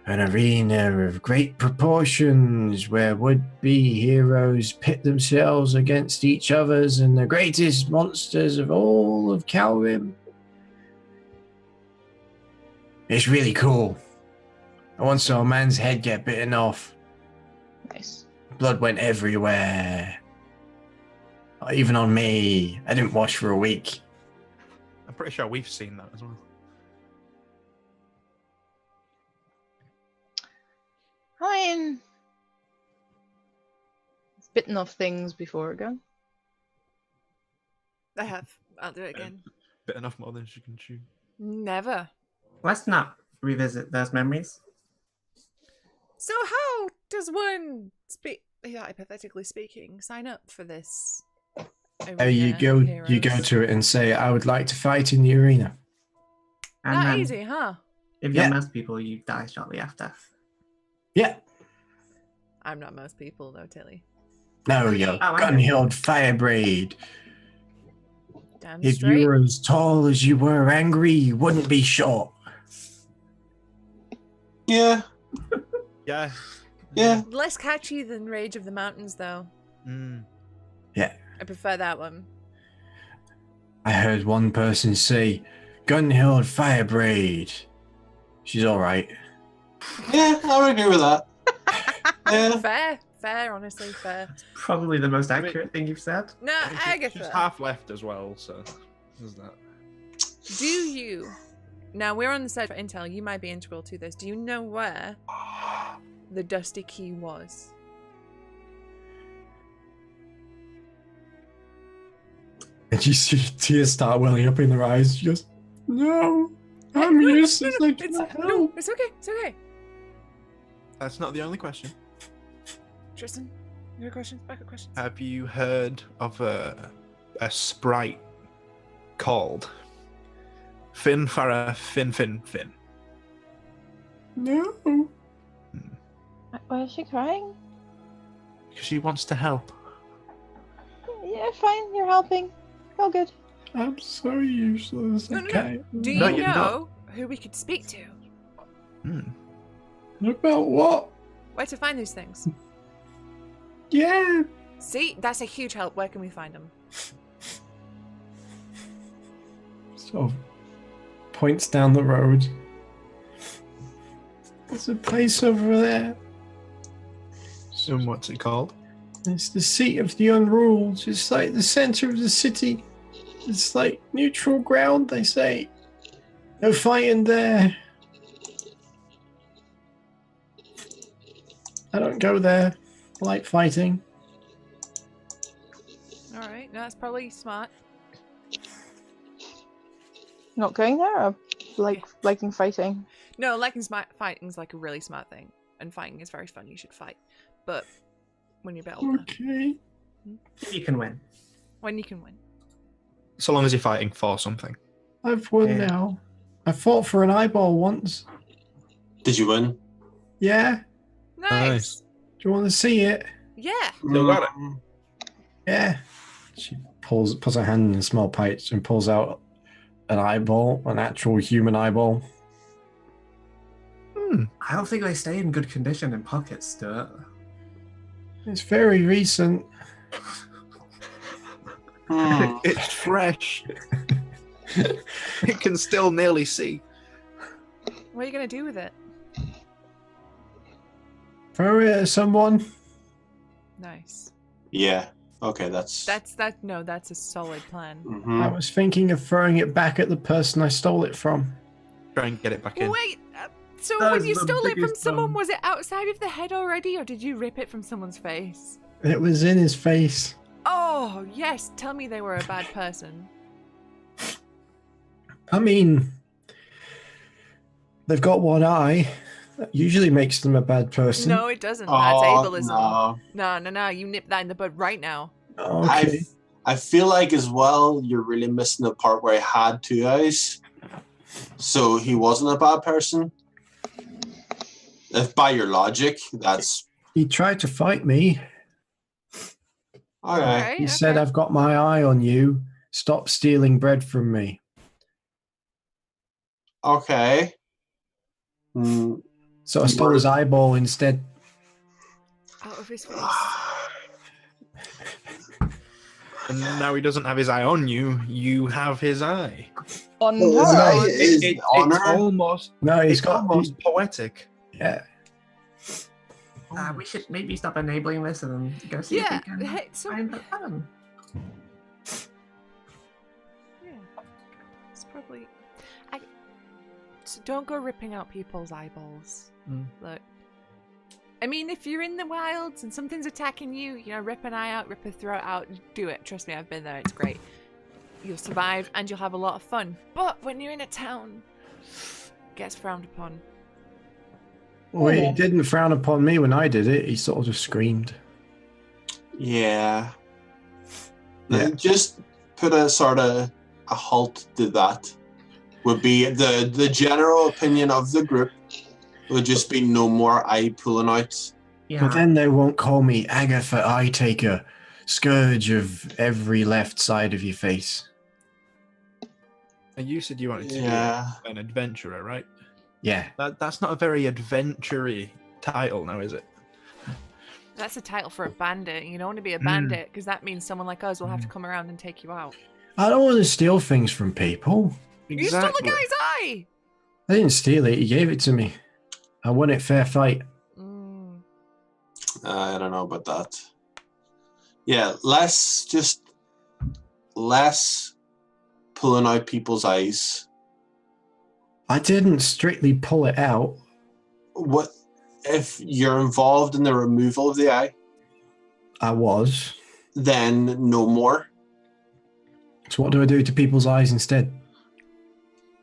An arena of great proportions where would-be heroes pit themselves against each others and the greatest monsters of all of Calrim. It's really cool. I once saw a man's head get bitten off. Nice. Blood went everywhere. Even on me. I didn't wash for a week." I'm pretty sure we've seen that as well. I mean, it's bitten off things before Gun. I have. I'll do it again. Bit enough more than she can chew. Never. Let's not revisit those memories. So how does one hypothetically speaking, sign up for this? You go heroes? to it and say, "I would like to fight in the arena." And Not then easy, huh? if you're Yeah. most people, you die shortly after. Yeah. I'm not most people though, Tilly. No, you're I know. gun-hilled firebraid. Damn If straight. you were as tall as you were angry, you wouldn't be short. Yeah. Yeah. Yeah. Less catchy than Rage of the Mountains, though. Yeah. I prefer that one. I heard one person say, "Gun-hilled firebraid." She's all right. Yeah, I would agree with that. Yeah. Fair, honestly, fair. Probably the most accurate thing you've said. No, I get She's that. half left as well, so there's that. Do you? Now we're on the search for intel. You might be integral to this. Do you know where the Dusty Key was? And you see tears start welling up in her eyes. She goes, "No, I'm useless. I can't help." It's okay. It's okay. That's not the only question. Tristan, your questions? Backup questions? Have you heard of a sprite called Finfara Fin? No. Why is she crying? Because she wants to help. Yeah, fine. You're helping. All good. I'm so useless. No. Okay. Do you No, you're know who we could speak to? About what? Where to find these things? Yeah. See, that's a huge help. Where can we find them? Sort of points down the road. There's a place over there. And what's it called? It's the seat of the unruled. It's like the center of the city. It's like neutral ground, they say. No fighting there. I don't go there. I like fighting. All right, no, that's probably smart. Not going there, or liking fighting? No, liking fighting's like a really smart thing, and fighting is very fun. You should fight, but when you're a bit older, Okay. You can win. when you can win. So long as you're fighting for something. I've won Yeah. now. I fought for an eyeball once. Did you win? Yeah. Nice. Do you want to see it? Yeah. Still got it. Yeah. She puts her hand in a small pouch and pulls out an eyeball, an actual human eyeball. I don't think they stay in good condition in pockets, Stuart. It's very recent. Hmm. It's fresh. It can still nearly see. What are you gonna do with it? Throw it at someone. Nice. Yeah. Okay, that's No, that's a solid plan. Mhm. I was thinking of throwing it back at the person I stole it from. Try and get it back in. Wait. So That when is you the stole it from biggest someone, dumb- was it outside of the head already, or did you rip it from someone's face? It was in his face. Oh yes. Tell me they were a bad person. I mean, they've got one eye. That usually makes them a bad person. No, it doesn't. That's Oh, ableism. no. No. You nip that in the bud right now. Okay. I feel like as well you're really missing the part where he had two eyes, so he wasn't a bad person. If by your logic, that's He tried to fight me. all right. Okay, He said, I've got my eye on you. Stop stealing bread from me. Okay. Mm, So I stole his eyeball instead. Out of his face. And now he doesn't have his eye on you. You have his eye. On Well, his her. eye is It's honor. almost. No, he's It's got. almost poetic. Yeah. We should maybe stop enabling this and go see Yeah. if we can Hey, so find the tavern. yeah, it's probably. So don't go ripping out people's eyeballs. Look. I mean, if you're in the wilds and something's attacking you, rip an eye out, rip a throat out, do it. Trust me, I've been there. It's great. You'll survive and you'll have a lot of fun. But when you're in a town, it gets frowned upon. Well, he didn't frown upon me when I did it. He sort of just screamed. Yeah. Yeah. Just put a sort of a halt to that. Would be the general opinion of the group. Would just be no more eye pulling out. Yeah. But then they won't call me Agatha Eye Taker, scourge of every left side of your face. And you said you wanted to Yeah. be an adventurer, right? Yeah. That's not a very adventure-y title now, is it? That's a title for a bandit. You don't want to be a bandit because that means someone like us will have to come around and take you out. I don't want to steal things from people. You stole the guy's eye! I didn't steal it. He gave it to me. I won it fair fight. I don't know about that. Yeah, less pulling out people's eyes. I didn't strictly pull it out. What if you're involved in the removal of the eye? I was. Then no more. So what do I do to people's eyes instead?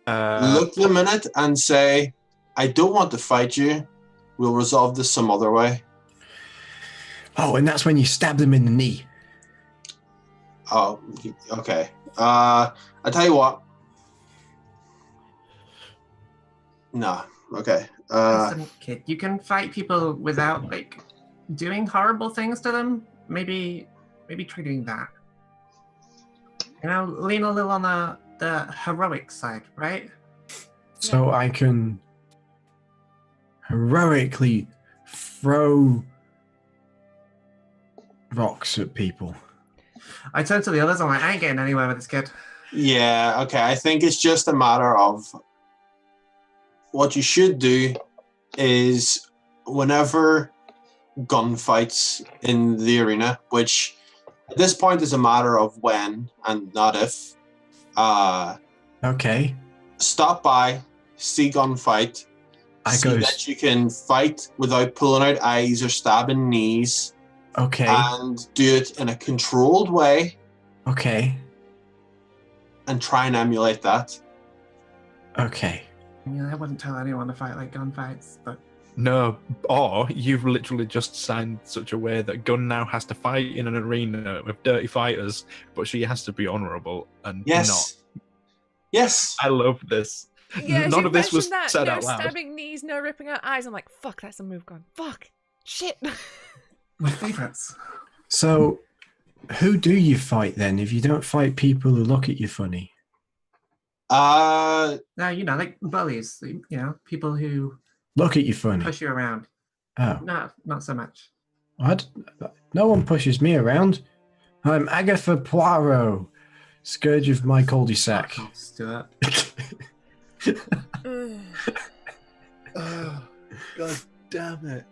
Look them in it and say, I don't want to fight you. We'll resolve this some other way. Oh, and that's when you stab them in the knee. Oh, okay. I tell you what. Nah. Okay. Listen, kid, you can fight people without doing horrible things to them. Maybe try doing that. Lean a little on the heroic side, right? So I can heroically throw rocks at people. I turn to the others. I'm like, I ain't getting anywhere with this kid. Yeah. Okay. I think it's just a matter of what you should do is whenever gunfights in the arena, which at this point is a matter of when and not if. Okay. Stop by, see gunfight, see that you can fight without pulling out eyes or stabbing knees. Okay. And do it in a controlled way. Okay. And try and emulate that. Okay. I wouldn't tell anyone to fight like gunfights, but No, or you've literally just signed such a way that Gunn now has to fight in an arena with dirty fighters, but she has to be honourable and not. Yes. I love this. Yeah, None of this was that, said no out loud. stabbing knees, no ripping out eyes. I'm like, fuck, that's a move gone. Fuck. Shit. my favourites. So, who do you fight then if you don't fight people who look at you funny? No, like bullies. People who Look at you funny. push you around. Oh. No, not so much. No one pushes me around. I'm Agatha Poirot, Scourge of my cul-de-sac. Oh, Stuart. Oh, God damn it.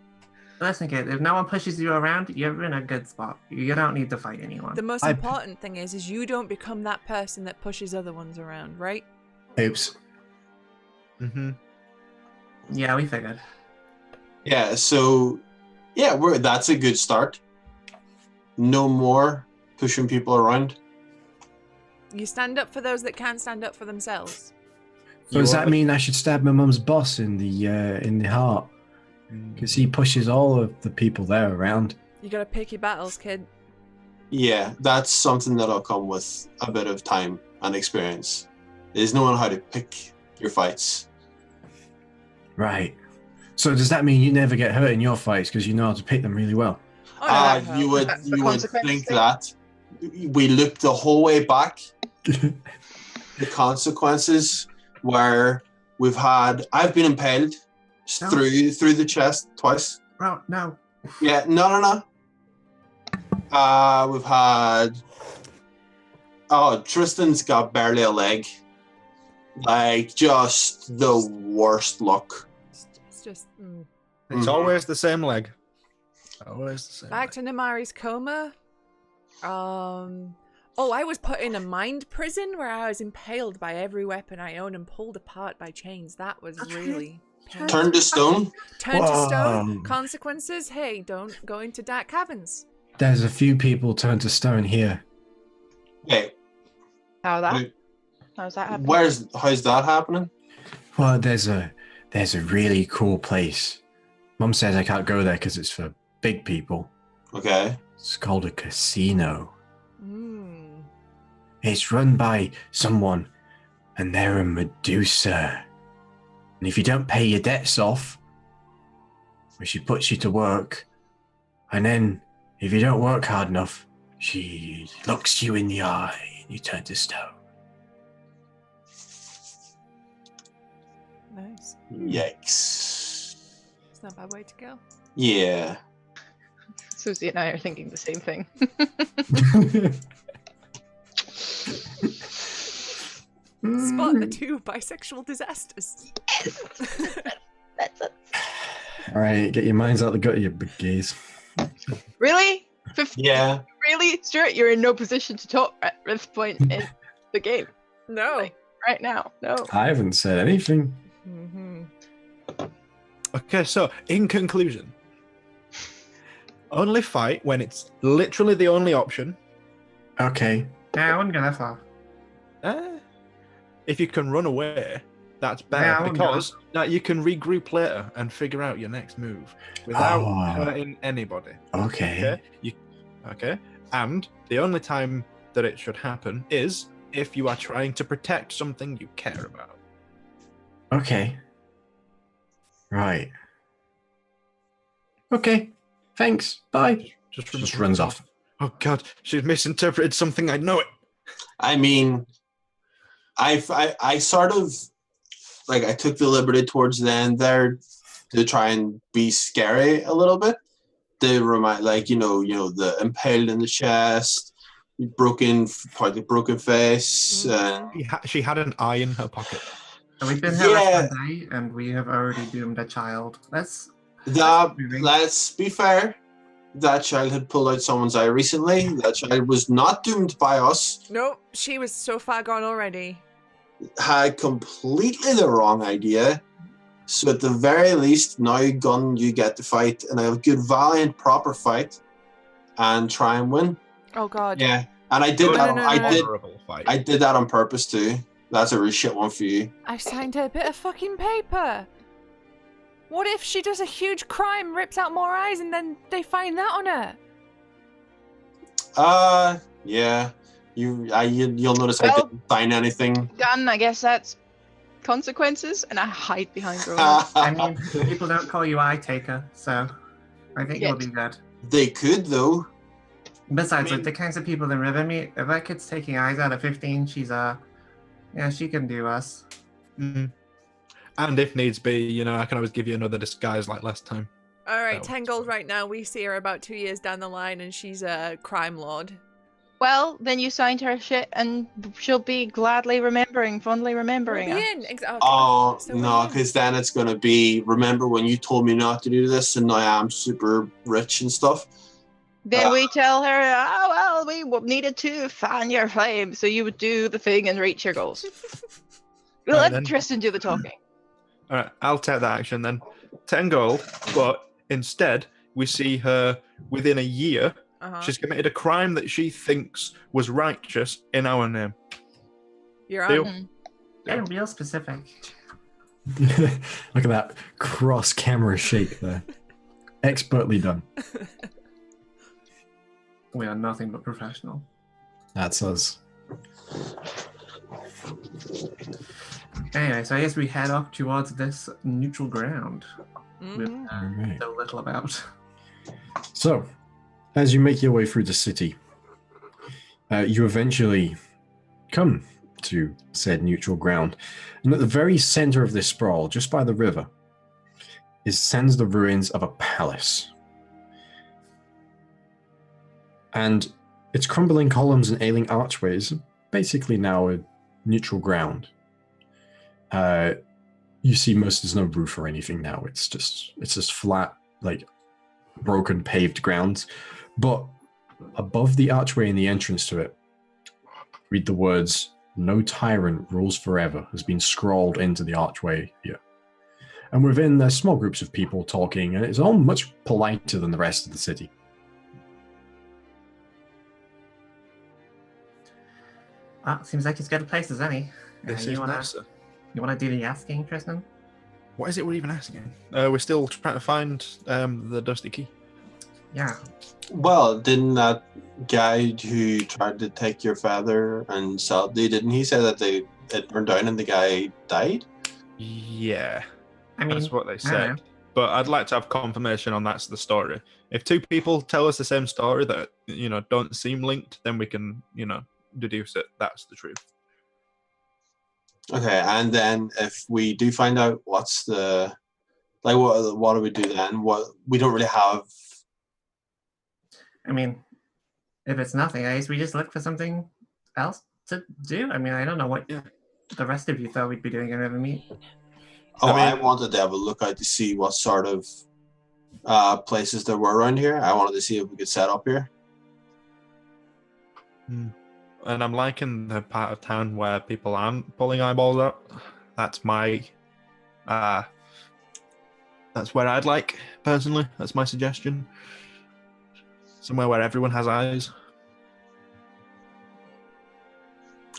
Listen, kid, if no one pushes you around, you're in a good spot. You don't need to fight anyone. The most important thing is you don't become that person that pushes other ones around, right? Oops. Mm-hmm. Yeah, we figured. Yeah, so that's a good start. No more pushing people around. You stand up for those that can't stand up for themselves. So does that mean I should stab my mum's boss in the heart? Because he pushes all of the people there around. You gotta pick your battles, kid. Yeah, that's something that'll come with a bit of time and experience. Is knowing how to pick your fights. Right. So does that mean you never get hurt in your fights because you know how to pick them really well? Oh, no, You would That's the think consequence thing. that. We looked the whole way back. The consequences where I've been impaled through the chest twice. Bro, no. Yeah, no. We've had. Oh, Tristan's got barely a leg. Like, just the worst luck. It's just... It's always the same leg. Always the same. Back to Namari's coma. I was put in a mind prison where I was impaled by every weapon I own and pulled apart by chains. That was really painful. Turned to stone. Turned to stone. Consequences? Hey, don't go into dark caverns. There's a few people turned to stone here. Hey, How's that happening? how's that happening? Well, there's a really cool place. Mum says I can't go there because it's for big people. Okay. It's called a casino. It's run by someone, and they're a Medusa. And if you don't pay your debts off, she puts you to work. And then, if you don't work hard enough, she looks you in the eye and you turn to stone. Nice. Yikes. It's not a bad way to go. Yeah. Susie and I are thinking the same thing. Spot the two bisexual disasters. That's it. All right, get your minds out the gutter, you big gays. Really? Yeah. Really? Stuart, you're in no position to talk at this point in the game. No. Like, right now. No. I haven't said anything. Okay, so in conclusion, only fight when it's literally the only option. Okay. Yeah, I wouldn't go that far. If you can run away, that's better Yeah, I wouldn't because now you can regroup later and figure out your next move without hurting anybody. Okay. Okay. And the only time that it should happen is if you are trying to protect something you care about. Okay. Right. Okay. Thanks. Bye. Just runs off. Oh God, she's misinterpreted something. I know it. I mean, I sort of like I took the liberty towards the end there to try and be scary a little bit. To remind, like the impaled in the chest, partly broken face. She had an eye in her pocket. So we've been here less than a day, and we have already doomed a child. Let's be fair. That child had pulled out someone's eye recently. That child was not doomed by us. Nope, she was so far gone already. Had completely the wrong idea. So at the very least, now Gun, you get to fight and have a good, valiant, proper fight, and try and win. Oh God. Yeah, and I did that. Fight. I did that on purpose too. That's a real shit one for you. I signed a bit of fucking paper. What if she does a huge crime, rips out more eyes, and then they find that on her? Yeah. You'll notice I didn't sign anything. Gun, I guess that's consequences, and I hide behind Roland. I mean, people don't call you eye taker, so I think you'll be good. They could though. Besides, like the kinds of people in Rivermeet, if that kid's taking eyes out of 15, she's she can do us. Mm-hmm. And if needs be, I can always give you another disguise like last time. All right, 10 gold right now. We see her about 2 years down the line, and she's a crime lord. Well, then you signed her shit, and she'll be fondly remembering We'll be us. in. Exactly. Oh, So no, we're in. because then it's going to be, remember when you told me not to do this and now I'm super rich and stuff? Then we tell her, oh, well, we needed to fan your flame, so you would do the thing and reach your goals. We'll Right, let then. Tristan do the talking. All right, I'll take that action then. 10 gold, but instead we see her within a year. She's committed a crime that she thinks was righteous in our name. You're Deal? on. Getting real specific. Look at that cross camera shake there. Expertly done. We are nothing but professional. That's us. Anyway, so I guess we head up towards this neutral ground with Mhm. Alright. so little about. So, as you make your way through the city, you eventually come to said neutral ground. And at the very center of this sprawl, just by the river, stands the ruins of a palace. And its crumbling columns and ailing archways are basically now a neutral ground. You see there's no roof or anything now. It's just flat, like broken paved grounds. But above the archway and the entrance to it, read the words, "No tyrant rules forever," has been scrawled into the archway here. And within, there's small groups of people talking, and it's all much politer than the rest of the city. Seems like he's got a place as any. This you is wanna, nicer. You want to do the asking, Tristan? What is it we're even asking? We're still trying to find the dusty key. Yeah. Well, didn't that guy who tried to take your father and sell, didn't he say that it burned down and the guy died? Yeah, I mean, that's what they I don't said. know. But I'd like to have confirmation on that's the story. If two people tell us the same story that, don't seem linked, then we can, deduce it. That's the truth. Okay, and then if we do find out what's the, like, what do we do then? What, we don't really have. I mean, if it's nothing, I guess we just look for something else to do. I mean, I don't know what the rest of you thought we'd be doing in Rivermeet. Oh, I mean- wanted to have a look out to see what sort of places there were around here. I wanted to see if we could set up here. And I'm liking the part of town where people aren't pulling eyeballs out. That's my, that's where I'd like, personally. That's my suggestion. Somewhere where everyone has eyes.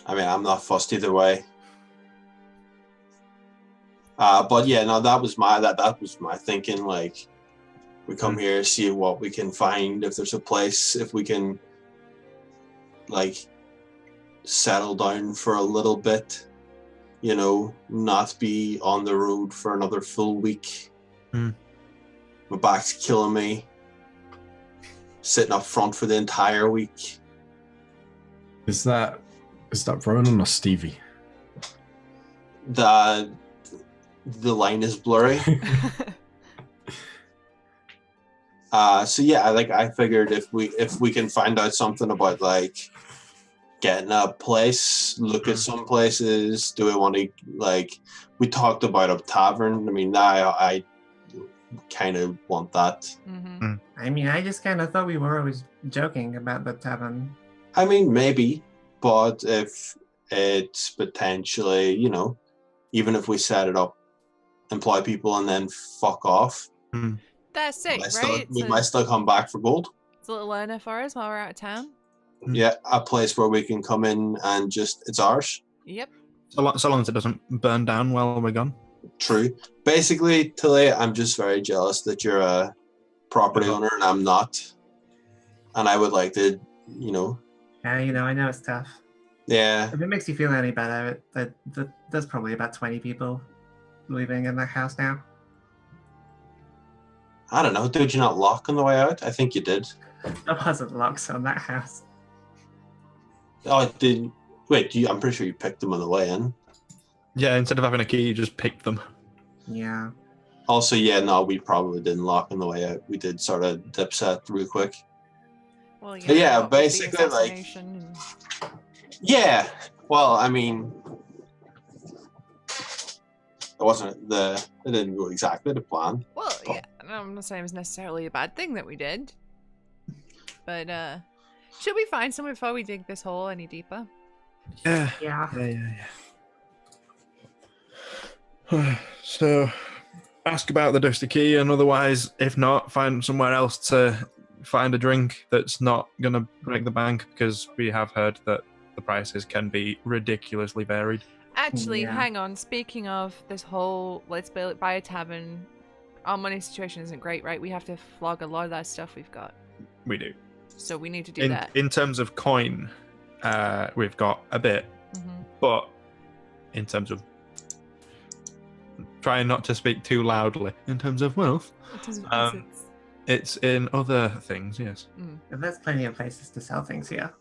I mean, I'm not fussed either way. But yeah, no, that was my thinking. Like, we come here, see what we can find. If there's a place, if we can, like, settle down for a little bit, not be on the road for another full week. My back's killing me. Sitting up front for the entire week. Is that Ronan or Stevie? The line is blurry. So yeah, I figured if we can find out something about, like, getting a place, look at some places. Do we want to, like, we talked about a tavern. I mean, I kind of want that. Mm-hmm. I mean, I just kind of thought we were always joking about the tavern. I mean, maybe, but if it's potentially, even if we set it up, employ people, and then fuck off, That's it, we right? might still come back for gold. It's a little learner for us while we're out of town. Yeah, a place where we can come in and just, it's ours. Yep. So long as it doesn't burn down while we're gone. True. Basically, Tilly, I'm just very jealous that you're a property owner and I'm not. And I would like to, Yeah, I know it's tough. yeah. If it makes you feel any better, there's probably about 20 people living in that house now. I don't know. Did you not lock on the way out? I think you did. There wasn't locks on that house. Oh, I did. Wait, I'm pretty sure you picked them on the way in. Yeah, instead of having a key, you just picked them. Yeah. Also, yeah, no, we probably didn't lock on the way out. We did sort of dip set real quick. Well, But yeah, what with the basically, like, assassination yeah. Well, I mean, it didn't go exactly to plan. Well, yeah, I'm not saying it was necessarily a bad thing that we did. But, should we find someone before we dig this hole any deeper? Yeah. So, ask about the Dusty Key, and otherwise, if not, find somewhere else to find a drink that's not going to break the bank, because we have heard that the prices can be ridiculously varied. Actually, Yeah. hang on. Speaking of this whole, let's buy a tavern. Our money situation isn't great, right? We have to flog a lot of that stuff we've got. We do. So we need to do that. In terms of coin, we've got a bit, but in terms of trying not to speak too loudly, in terms of wealth, it's in other things, yes. There's plenty of places to sell things here.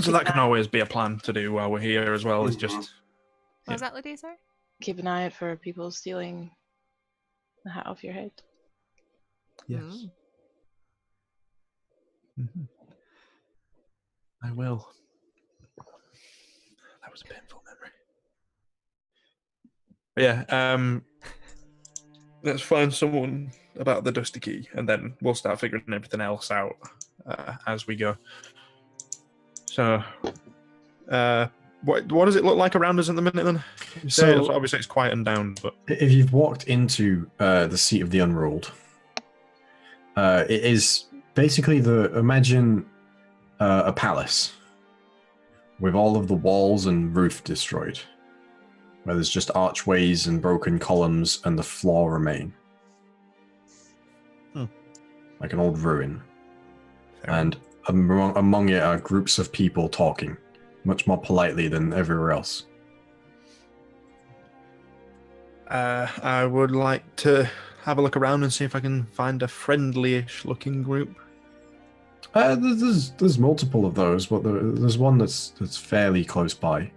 So that can always be a plan to do while we're here as well. It's just... What was that, Lydia, sorry? Keep an eye out for people stealing the hat off your head. Yes. I will. That was a painful memory. But yeah, let's find someone about the Dusty Key, and then we'll start figuring everything else out as we go. So, what does it look like around us at the minute then? So obviously it's quietened down, but if you've walked into the seat of the unruled, it is basically imagine a palace with all of the walls and roof destroyed, where there's just archways and broken columns and the floor remain. Like an old ruin. And among it are groups of people talking, much more politely than everywhere else. I would like to have a look around and see if I can find a friendly-ish looking group. There's multiple of those, but there's one that's fairly close by.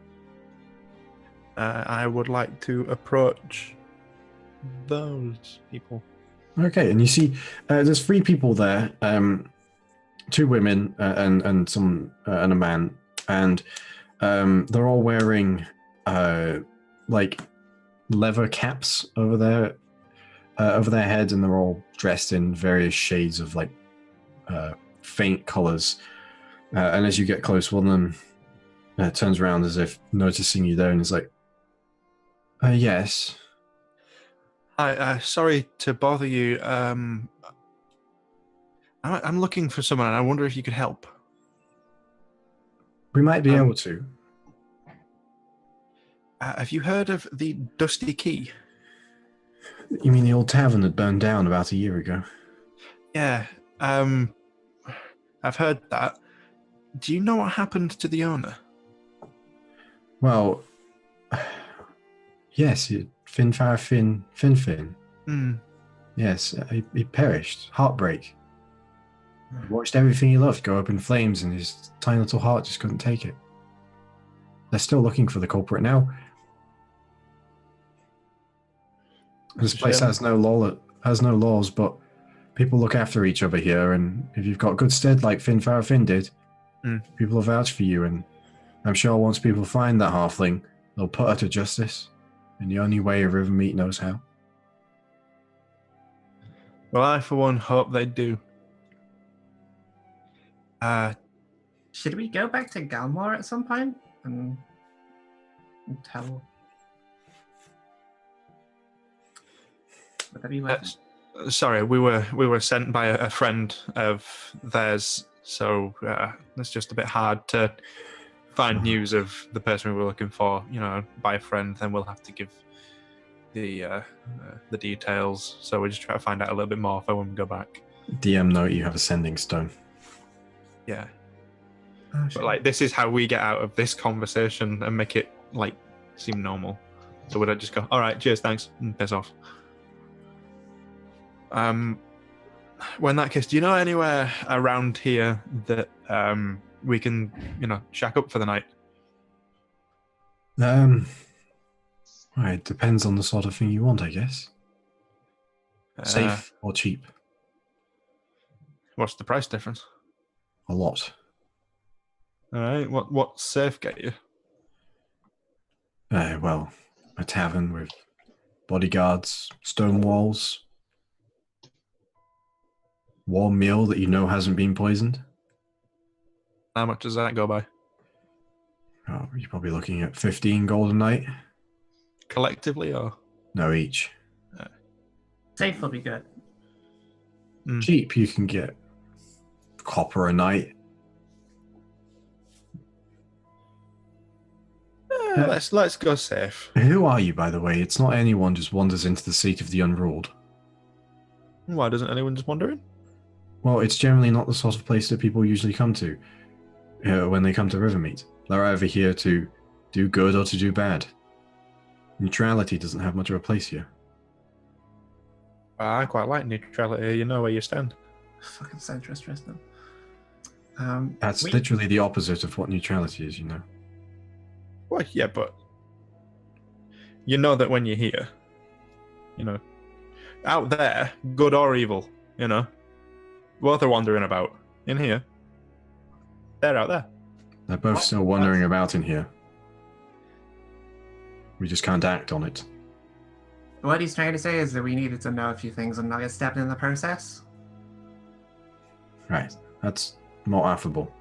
I would like to approach those people. Okay, and you see, there's 3 people there, 2 women and a man, and they're all wearing like leather caps over their heads, and they're all dressed in various shades of like faint colors. And as you get close, one of them turns around as if noticing you there, and is like, "Yes." Hi, sorry to bother you. I'm looking for someone, and I wonder if you could help. We might be able to. Have you heard of the Dusty Key? You mean the old tavern that burned down about a year ago? Yeah, I've heard that. Do you know what happened to the owner? Well, yes, Fin. Yes, he perished. Heartbreak. He watched everything he loved go up in flames, and his tiny little heart just couldn't take it. They're still looking for the culprit now. This place has no laws, but people look after each other here, and if you've got good stead like Fin did, people will vouch for you, and I'm sure once people find that halfling, they'll put her to justice in the only way a Rivermeet knows how. Well, I, for one, hope they do. Should we go back to Galmar at some point and tell? Would that be worth it? Sorry, we were sent by a friend of theirs, so it's just a bit hard to find news of the person we were looking for. You know, by a friend, then we'll have to give the details. So we just try to find out a little bit more for when we go back. DM note: you have a sending stone. Yeah. But like, this is how we get out of this conversation and make it like seem normal. So would I just go, all right, cheers, thanks, and piss off? Well, in that case, do you know anywhere around here that we can, shack up for the night? Well, it depends on the sort of thing you want, I guess. Safe or cheap? What's the price difference? A lot. All right. What safe get you? Well, a tavern with bodyguards, stone walls, warm meal that you know hasn't been poisoned. How much does that go by? Oh, you're probably looking at 15 gold a night. Collectively, or No, each. Safe will be good. Cheap, you can get copper a night. Let's go safe. Who are you, by the way? It's not anyone just wanders into the seat of the unruled. Why doesn't anyone just wander in? Well, it's generally not the sort of place that people usually come to when they come to Rivermeet. They're either here to do good or to do bad. Neutrality doesn't have much of a place here. I quite like neutrality. You know where you stand. Fucking centrist, Tristan. That's literally the opposite of what neutrality is, you know. Well, yeah, but you know that when you're here, you know, out there, good or evil, you know, both are wandering about. In here, they're out there. They're both still wandering about in here. We just can't act on it. What he's trying to say is that we needed to know a few things and not get stepped in the process. Right. That's more affable.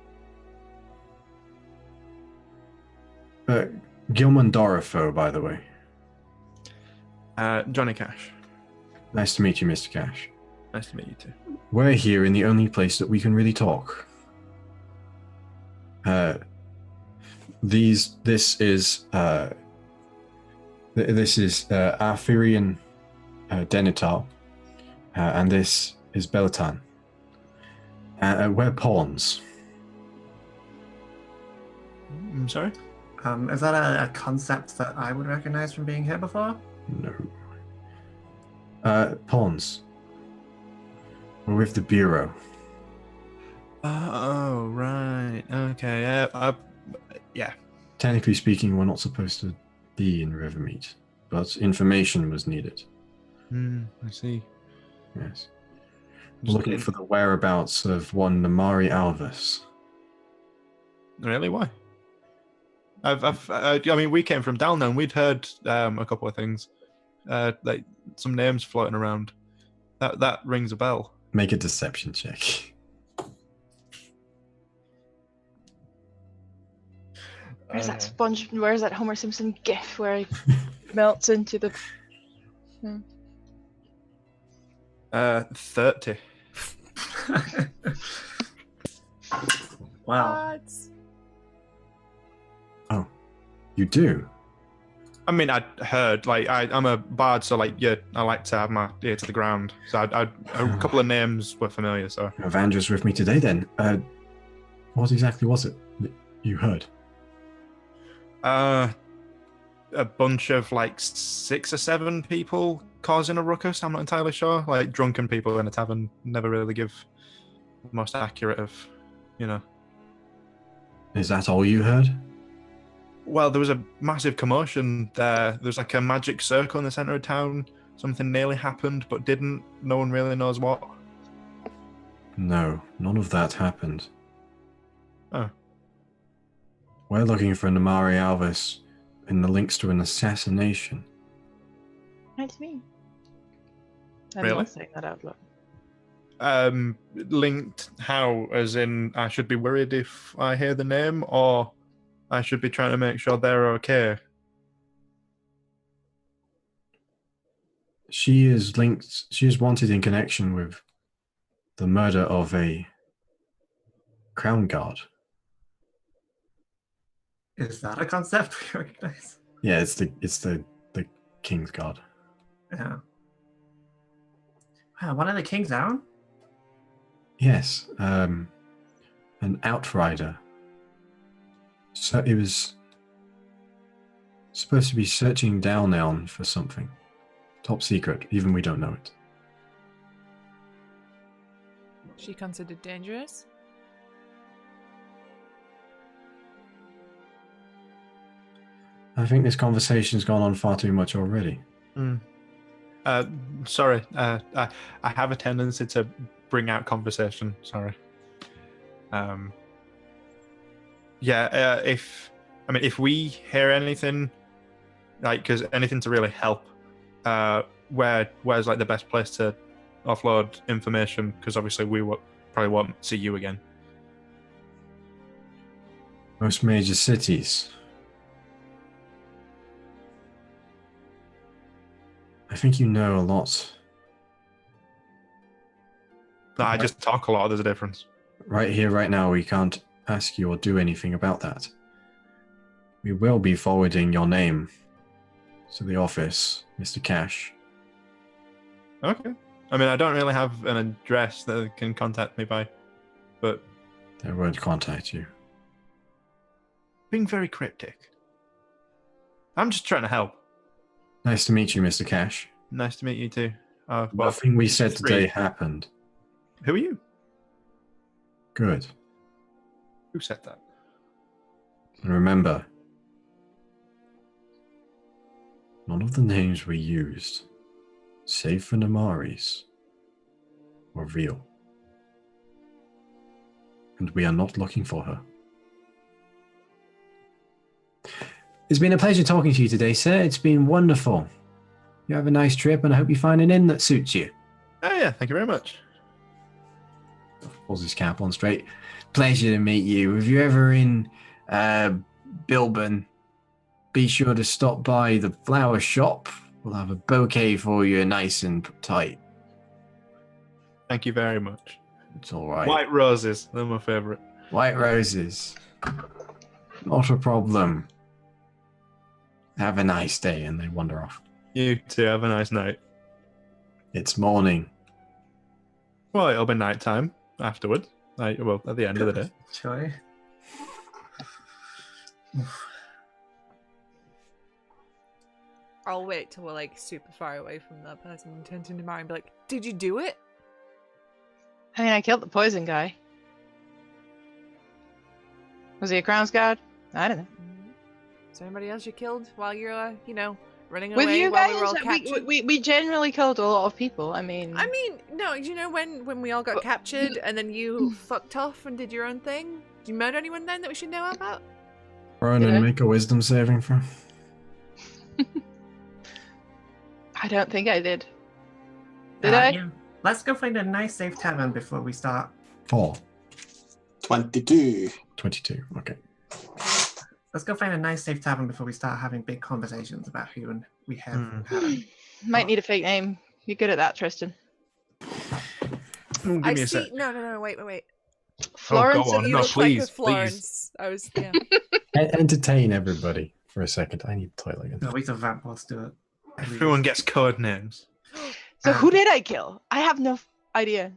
Gilman Dorifo, by the way. Johnny Cash. Nice to meet you, Mr. Cash. Nice to meet you too. We're here in the only place that we can really talk. This is Arthurian Denitar, and this is Belatan. We're pawns. I'm sorry? Is that a concept that I would recognize from being here before? No. Pawns. We're with the Bureau. Oh, right. Okay. Yeah. Technically speaking, we're not supposed to be in Rivermeet, but information was needed. I see. Yes. We're looking for the whereabouts of one Namari Alvis. Really? Why? I mean, we came from down there and we'd heard a couple of things, like some names floating around. That rings a bell. Make a deception check. Where's that sponge? Where's that Homer Simpson gif where he melts into the? 30. Wow. Oh, you do? I mean, I'd heard, like, I'm a bard, so, like, yeah, I like to have my ear to the ground. So a couple of names were familiar, so. Evandra's with me today, then. What exactly was it that you heard? A bunch of, like, 6 or 7 people causing a ruckus. I'm not entirely sure. Like, drunken people in a tavern never really give the most accurate of, you know. Is that all you heard? Well, there was a massive commotion there. There's like a magic circle in the center of town. Something nearly happened, but didn't. No one really knows what. No, none of that happened. Oh. We're looking for Namari Alvis in the links to an assassination. That's me. I'm Really? not saying that out loud. Linked how? As in, I should be worried if I hear the name, or I should be trying to make sure they're okay? She is wanted in connection with the murder of a crown guard. Is that a concept we recognize? Yeah, it's the king's guard. Yeah. Wow, one of the kings down? Yes, an outrider. So it was supposed to be searching down Eln for something. Top secret, even we don't know it. She considered dangerous? I think this conversation's gone on far too much already. Sorry, I have a tendency to bring out conversation. Sorry. If we hear anything, like, because anything to really help, where's like the best place to offload information? Because obviously probably won't see you again. Most major cities. I think you know a lot. No, I just talk a lot. There's a difference. Right here, right now, we can't ask you or do anything about that. We will be forwarding your name to the office, Mr. Cash. Okay. I mean, I don't really have an address that they can contact me by, but They won't contact you. being very cryptic. I'm just trying to help. Nice to meet you, Mr. Cash. Nice to meet you too. Well, Nothing we said free. today happened. Who are you? Good. Who said that? And remember, none of the names we used, save for Namari's, were real. And we are not looking for her. It's been a pleasure talking to you today, sir. It's been wonderful. You have a nice trip, and I hope you find an inn that suits you. Oh yeah, thank you very much. Pulls his cap on straight. Pleasure to meet you. If you're ever in Bilbon, be sure to stop by the flower shop. We'll have a bouquet for you, nice and tight. Thank you very much. It's all right. White roses, they're my favourite. White roses. Not a problem. Have a nice day, and they wander off. You too, have a nice night. It's morning. Well, it'll be night time afterward. At the end of the day. Joy. I'll wait till we're like super far away from the person intending to marry and be like, did you do it? I mean, I killed the poison guy. Was he a Crown's Guard? I don't know. Is there anybody else you killed while you're, running With away you while guys, we were all captured? we generally killed a lot of people. I mean, No, you know when we all got captured and then you fucked off and did your own thing? Did you murder anyone then that we should know about? Ronan, Yeah. make a wisdom saving throw. I don't think I did. Did I? Yeah. Let's go find a nice safe tavern before we start. 4. 22. 22. Okay. Let's go find a nice safe tavern before we start having big conversations about who and we have. Might need a fake name. You're good at that, Tristan. Give I me a see. sec. No, wait. Florence. on. You No, look please, like a Florence. I was, yeah. Entertain everybody for a second. I need the toilet again. No, we have vampires do it. Everyone gets code names. So who did I kill? I have no idea.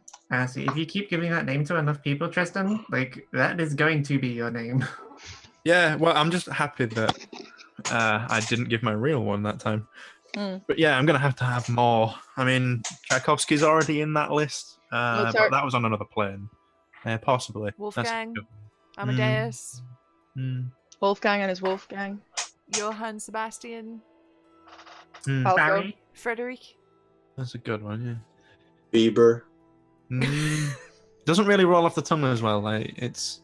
See, if you keep giving that name to enough people, Tristan, like that is going to be your name. Yeah, well, I'm just happy that I didn't give my real one that time. But yeah, I'm going to have more. I mean, Tchaikovsky's already in that list, but that was on another plane. Possibly. Wolfgang, Amadeus, Wolfgang and his Wolfgang. Johann Sebastian, Falco. Barry? Frederick. That's a good one, yeah. Bieber. Doesn't really roll off the tongue as well. Like I don't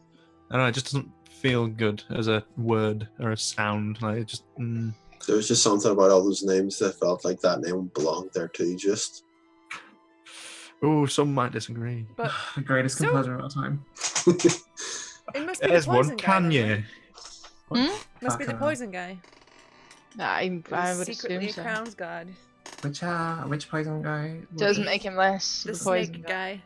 know, it just doesn't feel good as a word or a sound. Like it just. There was just something about all those names that felt like that name belonged there too. Just. Oh, some might disagree. But The greatest composer of all time. it must be the There's poison one, guy. can then, you? right? Must be the poison guy. I would Secretly assume a so. Crown's Guard. Which poison guy? Doesn't make him less The the poison snake guy. guy.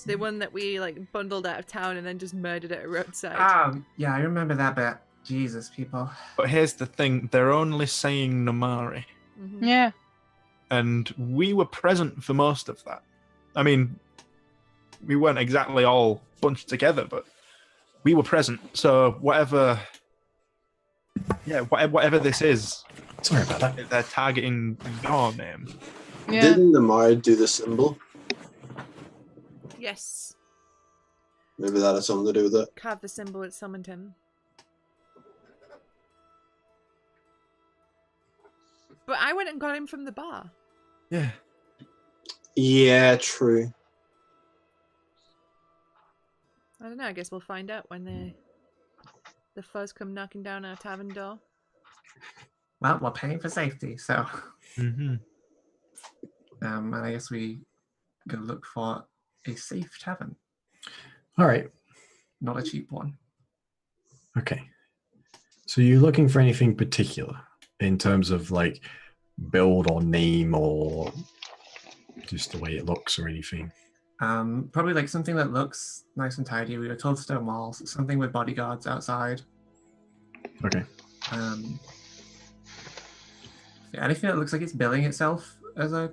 The one that we bundled out of town and then just murdered at a roadside. Yeah, I remember that bit. Jesus, people. But here's the thing: they're only saying Namari, Mhm. Yeah. and we were present for most of that. I mean, we weren't exactly all bunched together, but we were present. So whatever this is, Sorry about that. they're targeting your name. Yeah. Didn't Namar do the symbol? Yes. Maybe that has something to do with it. Carve the symbol that summoned him. But I went and got him from the bar. Yeah. Yeah, true. I don't know. I guess we'll find out when the fuzz come knocking down our tavern door. Well, we're paying for safety, so Mm-hmm. and I guess we go look for a safe tavern, All right. not a cheap one. Okay. So you're looking for anything particular in terms of like build or name or just the way it looks or anything? Probably like something that looks nice and tidy. We were told stone walls, something with bodyguards outside. Okay. Yeah, anything that looks like it's billing itself as a.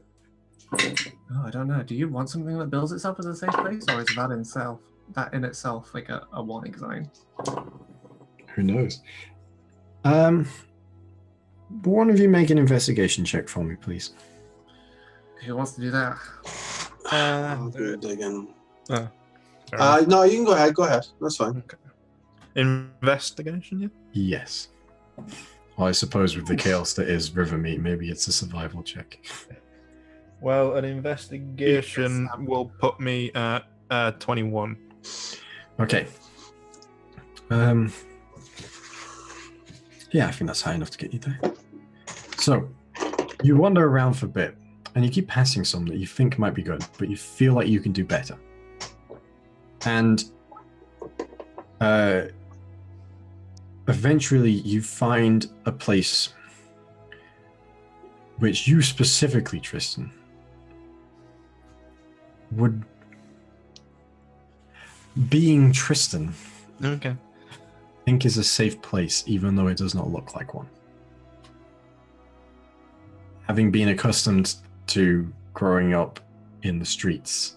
Oh, I don't know. Do you want something that bills itself as a safe place, or is that in itself like a warning sign? Who knows? One of you make an investigation check for me, please. Who wants to do that? I'll do it again. Oh, No, you can go ahead. Go ahead. That's fine. Okay. Investigation, yeah? Yes. Well, I suppose with the chaos that is Rivermeet, maybe it's a survival check. Well, an investigation will put me at 21. Okay. Yeah, I think that's high enough to get you there. So, you wander around for a bit, and you keep passing some that you think might be good, but you feel like you can do better. And eventually you find a place which you specifically, Tristan, would... Being Tristan... Okay. think is a safe place, even though it does not look like one. Having been accustomed to growing up in the streets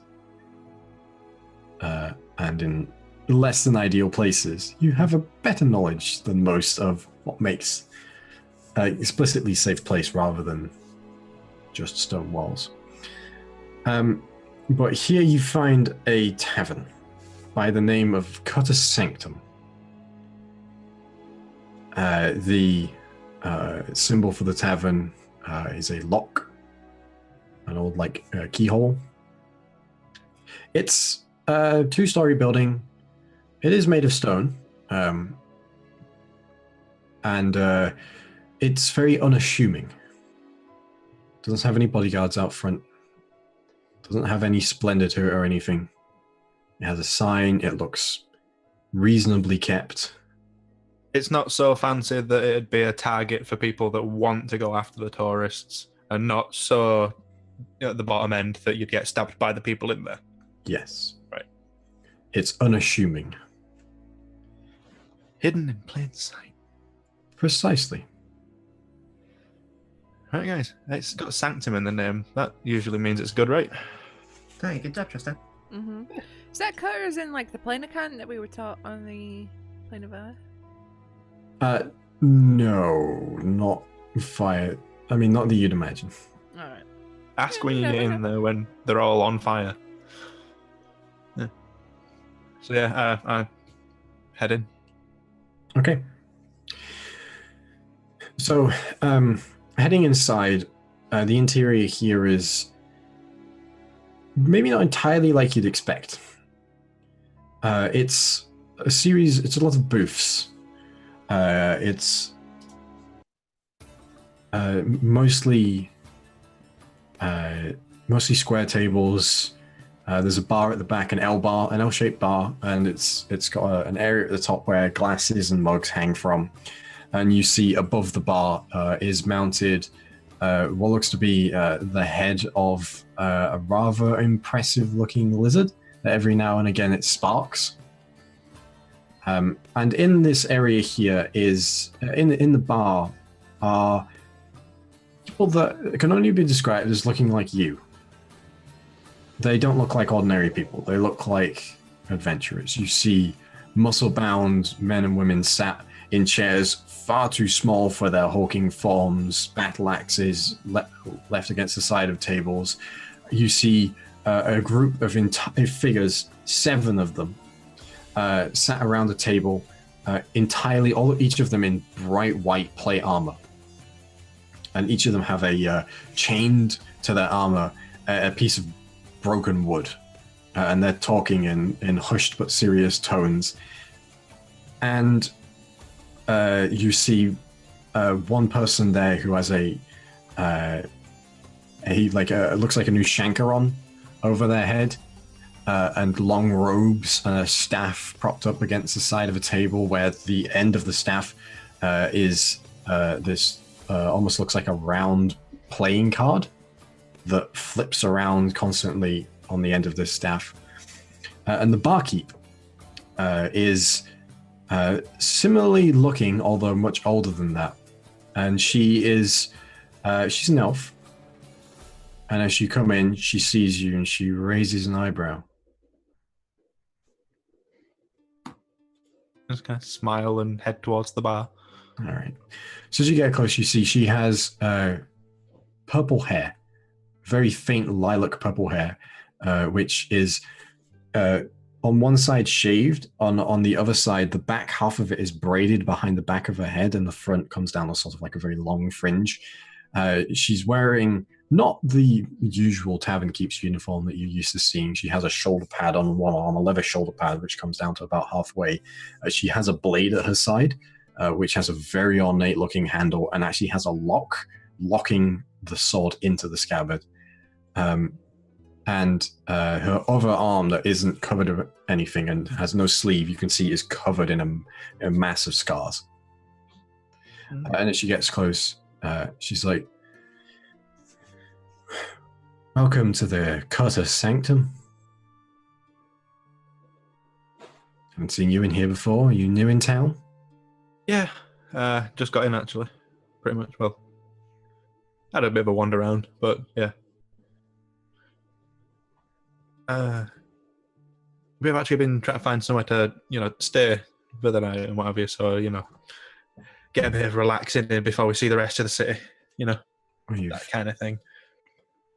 and in less than ideal places, you have a better knowledge than most of what makes an explicitly safe place rather than just stone walls. But here you find a tavern by the name of Cutter's Sanctum. The symbol for the tavern is a lock, an old keyhole. It's a 2-story building. It is made of stone, and it's very unassuming. Doesn't have any bodyguards out front. Doesn't have any splendor to it or anything. It has a sign. It looks reasonably kept. It's not so fancy that it'd be a target for people that want to go after the tourists, and not so at the bottom end that you'd get stabbed by the people in there. Yes. Right. It's unassuming. Hidden in plain sight. Precisely. Right, guys. It's got Sanctum in the name. That usually means it's good, right? Hey, good job, Tristan. Mm-hmm. Is that Cutters in like the plane account that we were taught on the plane of Earth? No, not fire. I mean, not that you'd imagine. All right. Ask Yeah, when you never get in know. there when they're all on fire. Yeah. So yeah, I head in. Okay. So, heading inside, the interior here is maybe not entirely like you'd expect. It's a lot of booths. It's mostly square tables. There's a bar at the back, an L-shaped bar, and it's got an area at the top where glasses and mugs hang from. And you see above the bar is mounted what looks to be the head of a rather impressive-looking lizard that every now and again it sparks. And in this area here is in the bar are people that can only be described as looking like you. They don't look like ordinary people. They look like adventurers. You see muscle-bound men and women sat in chairs far too small for their hulking forms, battle axes left against the side of tables. You see a group of figures, 7 of them, sat around a table, each of them in bright white plate armor. And each of them have chained to their armor a piece of broken wood, and they're talking in hushed but serious tones. And you see one person there who has it looks like a new shanker on over their head, and long robes and a staff propped up against the side of a table, where the end of the staff is this almost looks like a round playing card that flips around constantly on the end of this staff. And the barkeep is similarly looking, although much older than that. And she's an elf. And as you come in, she sees you and she raises an eyebrow. Just kind of smile and head towards the bar. All right. So as you get close, you see she has purple hair, very faint lilac purple hair, which is on one side shaved, on the other side, the back half of it is braided behind the back of her head, and the front comes down a sort of like a very long fringe. She's wearing not the usual tavern keep's uniform that you're used to seeing. She has a shoulder pad on one arm, a leather shoulder pad, which comes down to about halfway. She has a blade at her side, which has a very ornate looking handle, and actually has a lock locking the sword into the scabbard. And her other arm that isn't covered with anything and has no sleeve, you can see is covered in a mass of scars. And as she gets close, she's like, "Welcome to the Cutter Sanctum. Haven't seen you in here before. Are you new in town?" Yeah, just got in actually, pretty much. Well, had a bit of a wander around, but yeah. We've actually been trying to find somewhere to, stay for the night and what have you, so, get a bit of relaxing in before we see the rest of the city, that kind of thing.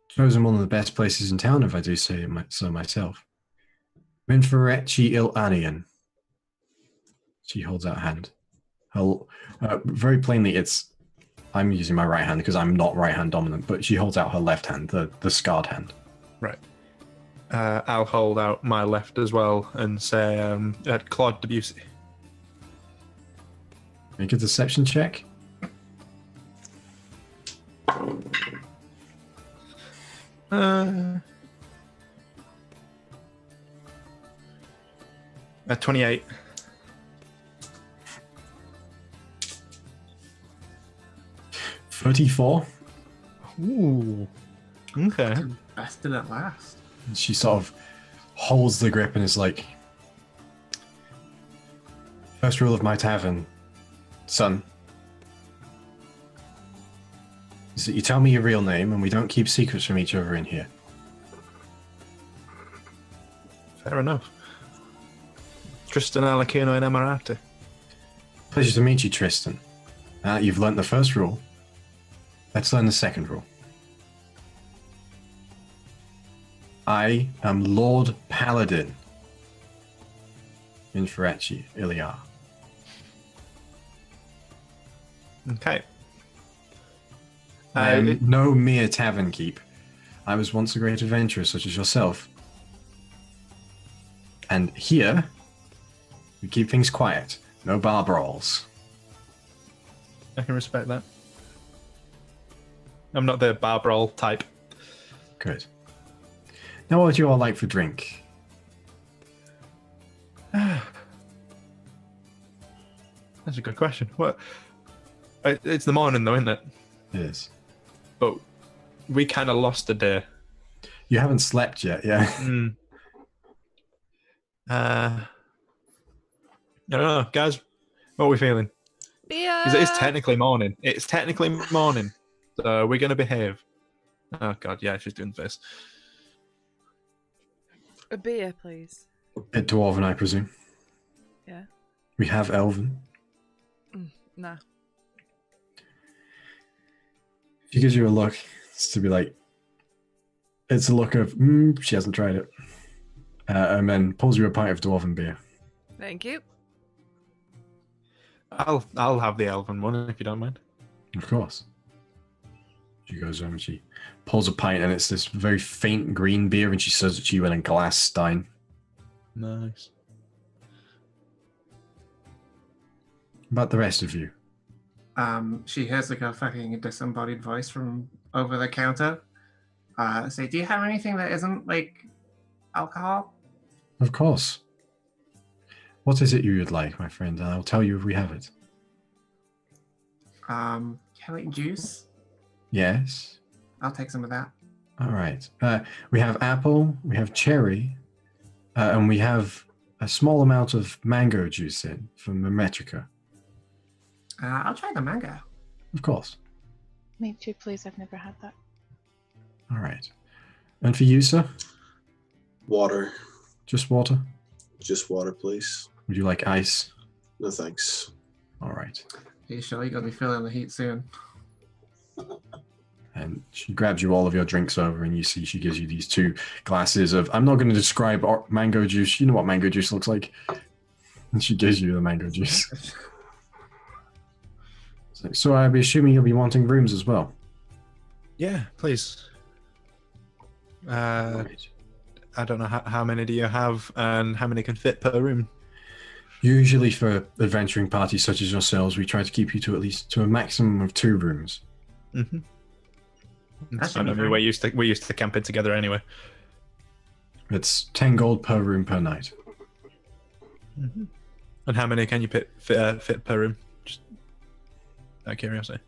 Chosen one of the best places in town, if I do say so myself. Minferechi il Anian. She holds out a hand. Very plainly, I'm using my right hand because I'm not right hand dominant, but she holds out her left hand, the scarred hand. Right. I'll hold out my left as well and say, Claude Debussy. Make a deception check. At 28. $34. Ooh. Okay. Bested at last. She sort of holds the grip and is like, "First rule of my tavern, son, is that you tell me your real name and we don't keep secrets from each other in here." Fair enough. Tristan Alakino and Emirati. Pleasure to meet you, Tristan. Now that you've learnt the first rule, let's learn the second rule. I am Lord Paladin Minferechi Iliar. Okay. I am no mere tavern keep. I was once a great adventurer such as yourself. And here, we keep things quiet. No bar brawls. I can respect that. I'm not the bar brawl type. Good. Now, what would you all like for drink? That's a good question. What? It's the morning, though, isn't it? It is. But we kind of lost a day. You haven't slept yet, yeah? I don't know, guys. What are we feeling? Beer! Because it is technically morning. It's technically morning. So we're going to behave. Oh, God, yeah, she's doing this. A beer, please. A dwarven, I presume. Yeah. We have elven. Nah. She gives you a look. It's to be like, it's a look of, she hasn't tried it. And then pulls you a pint of dwarven beer. Thank you. I'll have the elven one if you don't mind. Of course. She goes over and she pulls a pint, and it's this very faint green beer, and she serves it to you in a glass stein. Nice. About the rest of you. She hears like a fucking disembodied voice from over the counter. Say, do you have anything that isn't like alcohol? Of course. What is it you would like, my friend? And I'll tell you if we have it. Can I like juice? Yes. I'll take some of that. All right. We have apple, we have cherry, and we have a small amount of mango juice in from Memetrica. I'll try the mango. Of course. Me too, please. I've never had that. All right. And for you, sir? Water. Just water? Just water, please. Would you like ice? No thanks. All right. Are you sure you're gonna be feeling the heat soon? And she grabs you all of your drinks over, and you see she gives you these 2 glasses of, I'm not going to describe mango juice. You know what mango juice looks like. And she gives you the mango juice. So I'll be assuming you'll be wanting rooms as well. Yeah, please. Right. I don't know how many do you have, and how many can fit per room? Usually for adventuring parties such as yourselves, we try to keep you to a maximum of 2 rooms. Mm-hmm. That's I know fine. we're used to camping together anyway. It's 10 gold per room per night. Mm-hmm. And how many can you fit per room? Just out of curiosity.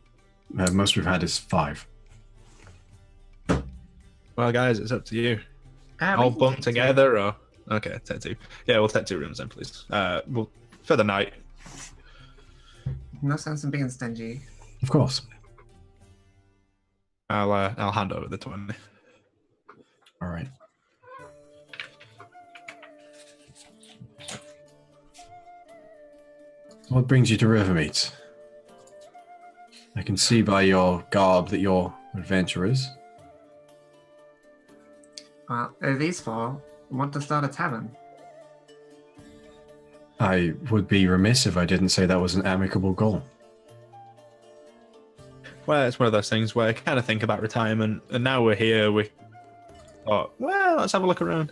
Most we've had is 5. Well, guys, it's up to you. We All can bunk take two. together, or okay, take 2. Yeah, we'll take 2 rooms then, please. We'll for the night. No sense in being stingy. Of course. I'll hand over the 20. All right. What brings you to Rivermeet? I can see by your garb that you're adventurers. Well, these 4 want to start a tavern. I would be remiss if I didn't say that was an amicable goal. Well, it's one of those things where I kind of think about retirement, and now we're here. We thought, well, let's have a look around.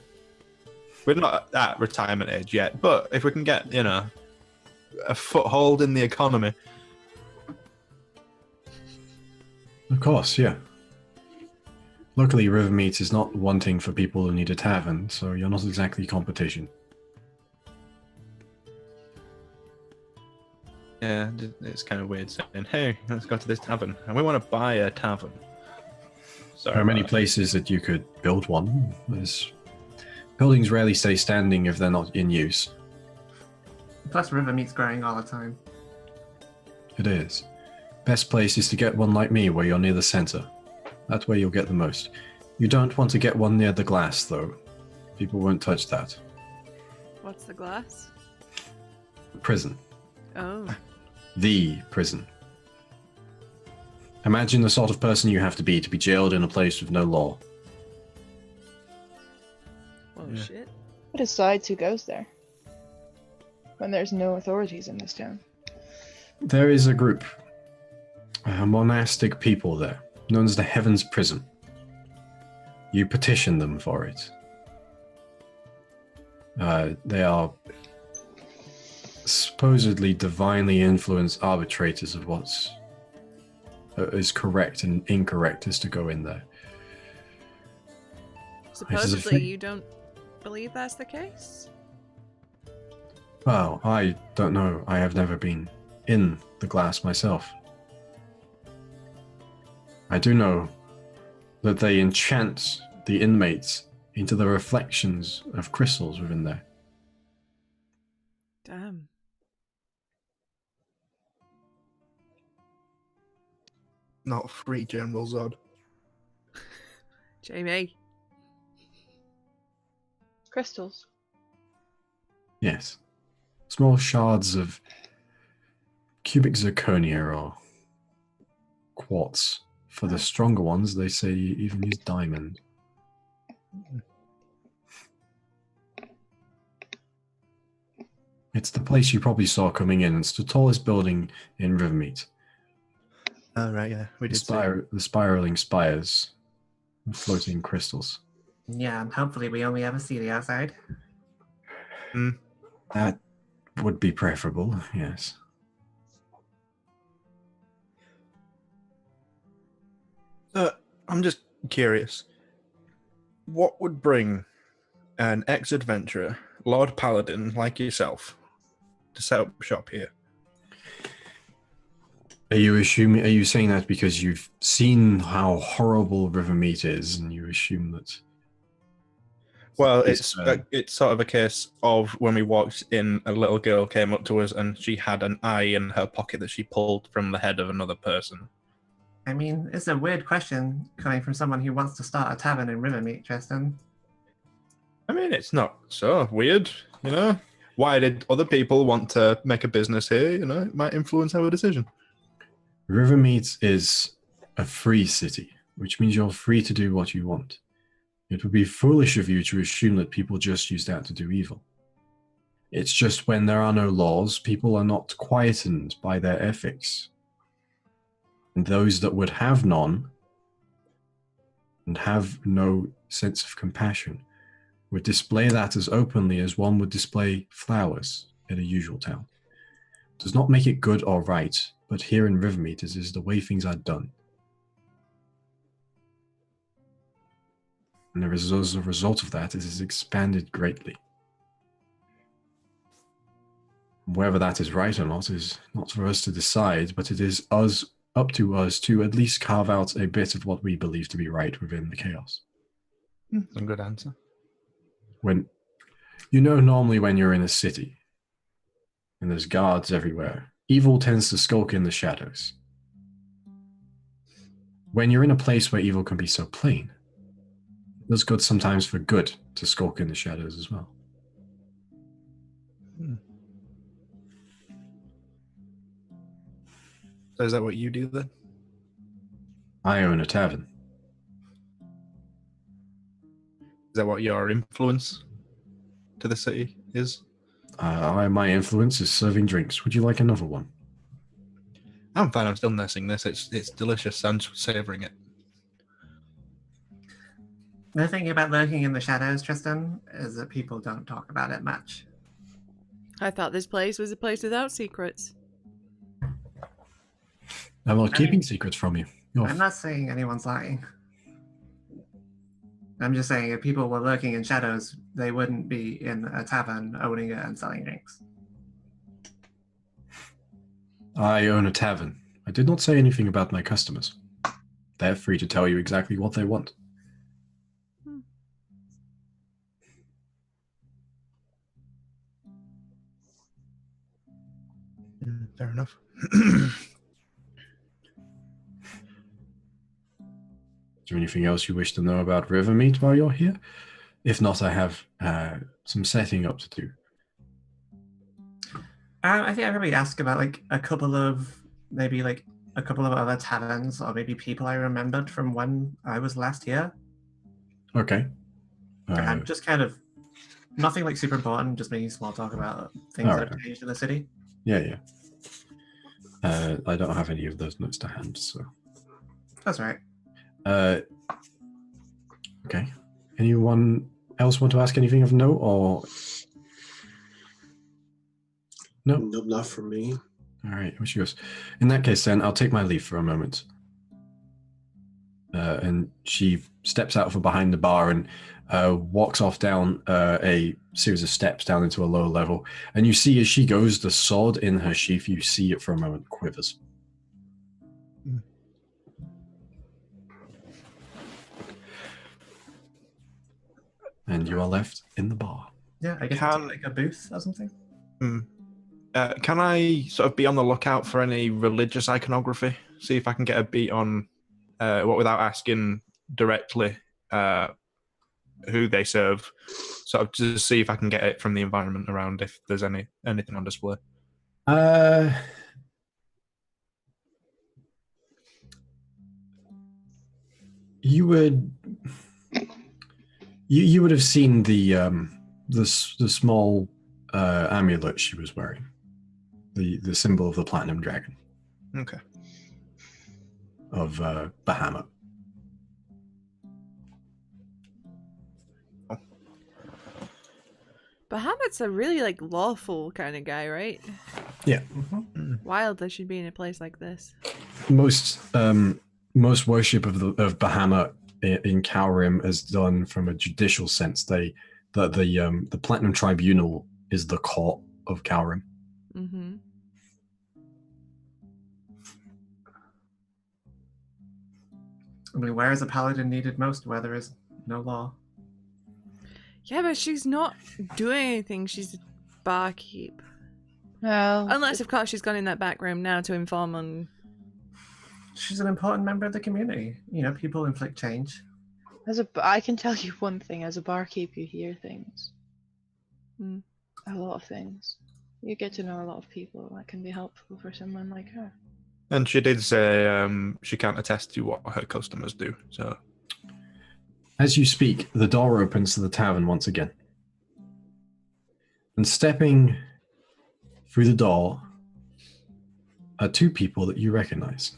We're not at retirement age yet, but if we can get, a foothold in the economy. Of course, yeah. Luckily, Rivermeet is not wanting for people who need a tavern, so you're not exactly competition. Yeah, it's kind of weird saying, hey, let's go to this tavern. And we want to buy a tavern. So, There are many places that you could build one. Buildings rarely stay standing if they're not in use. Plus, Rivermeet's growing all the time. It is. Best place is to get one like me, where you're near the center. That's where you'll get the most. You don't want to get one near the glass, though. People won't touch that. What's the glass? Prison. Oh. The prison. Imagine the sort of person you have to be jailed in a place with no law. Well, Yeah. shit. Who decides who goes there? When there's no authorities in this town. There is a group, monastic people there, known as the Heaven's Prison. You petition them for it. They are supposedly divinely influenced arbitrators of what's is correct and incorrect is to go in there. Supposedly, you don't believe that's the case? Well, I don't know. I have never been in the glass myself. I do know that they enchant the inmates into the reflections of crystals within there. Damn. Not free, General Zod. Jamie. Crystals. Yes. Small shards of cubic zirconia or quartz. For the stronger ones, they say you even use diamond. It's the place you probably saw coming in. It's the tallest building in Rivermeet. Oh, right, yeah. We did see. The spiraling spires, the floating crystals. Yeah, and hopefully we only ever see the outside. That would be preferable, yes. I'm just curious. What would bring an ex-adventurer, Lord Paladin like yourself, to set up shop here? Are you saying that because you've seen how horrible Rivermeet is, and you assume that? Well, it's sort of a case of when we walked in, a little girl came up to us and she had an eye in her pocket that she pulled from the head of another person. I mean, it's a weird question coming from someone who wants to start a tavern in Rivermeet, Tristan. I mean, it's not so weird, you know? Why did other people want to make a business here? You know, it might influence our decision. Rivermeet is a free city, which means you're free to do what you want. It would be foolish of you to assume that people just use that to do evil. It's just when there are no laws, people are not quietened by their ethics. And those that would have none and have no sense of compassion would display that as openly as one would display flowers in a usual town. It does not make it good or right, but here in Rivermeet, this is the way things are done. And as a result of that, it has expanded greatly. Whether that is right or not is not for us to decide, but it is up to us to at least carve out a bit of what we believe to be right within the chaos. That's a good answer. Normally when you're in a city and there's guards everywhere, evil tends to skulk in the shadows. When you're in a place where evil can be so plain, it does good sometimes for good to skulk in the shadows as well. So is that what you do then? I own a tavern. Is that what your influence to the city is? My influence is serving drinks. Would you like another one? I'm fine. I'm still nursing this. It's delicious. I'm savoring it. The thing about lurking in the shadows, Tristan, is that people don't talk about it much. I thought this place was a place without secrets. I'm not keeping secrets from you. I'm not saying anyone's lying. I'm just saying if people were lurking in shadows, they wouldn't be in a tavern owning it and selling drinks. I own a tavern. I did not say anything about my customers. They're free to tell you exactly what they want. Fair enough. Is there anything else you wish to know about Rivermeet while you're here? If not, I have some setting up to do. I think I probably ask about a couple of other taverns or maybe people I remembered from when I was last here. Okay. Just kind of nothing super important, just making small talk about things that have changed in the city. Yeah. I don't have any of those notes to hand, so. That's right. Okay. Anyone else want to ask anything of note, or no? Nope, not for me. All right, wish yours. In that case, then I'll take my leave for a moment. And she steps out from behind the bar and walks off down a series of steps down into a lower level. And you see as she goes, the sword in her sheath, you see it for a moment quivers. And you are left in the bar. Yeah, I guess it's a booth or something. Can I sort of be on the lookout for any religious iconography? See if I can get a beat on without asking directly who they serve. Sort of to see if I can get it from the environment around if there's anything on display. You would have seen the small amulet she was wearing, the symbol of the platinum dragon. Okay. of Bahamut. Bahamut's a really like lawful kind of guy, right? Yeah. Wild that she'd be in a place like this. Most worship of Bahamut in Calrim is done from a judicial sense. The Platinum Tribunal is the court of Calrim. Mm-hmm. I mean, where is a paladin needed most where there is no law? Yeah, but she's not doing anything. She's a barkeep. Well, Unless, of course, she's gone in that back room now to inform on... She's an important member of the community. You know, people inflict change. I can tell you one thing. As a barkeep, you hear things. Mm. A lot of things. You get to know a lot of people. That can be helpful for someone like her. And she did say she can't attest to what her customers do. So, as you speak, the door opens to the tavern once again. And stepping through the door are two people that you recognize.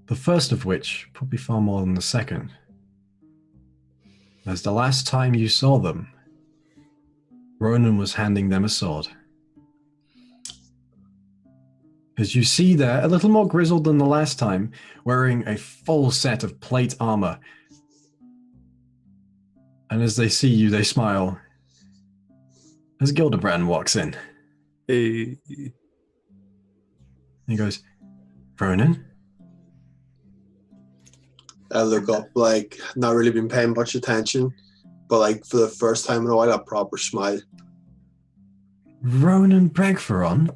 The first of which, probably far more than the second, as the last time you saw them, Ronan was handing them a sword. As you see there, a little more grizzled than the last time, wearing a full set of plate armor. And as they see you, they smile. As Gildebrand walks in. hey. He goes, Ronan? I look up, like, not really been paying much attention, but, like, for the first time in a while, a proper smile. Ronan Bregferon?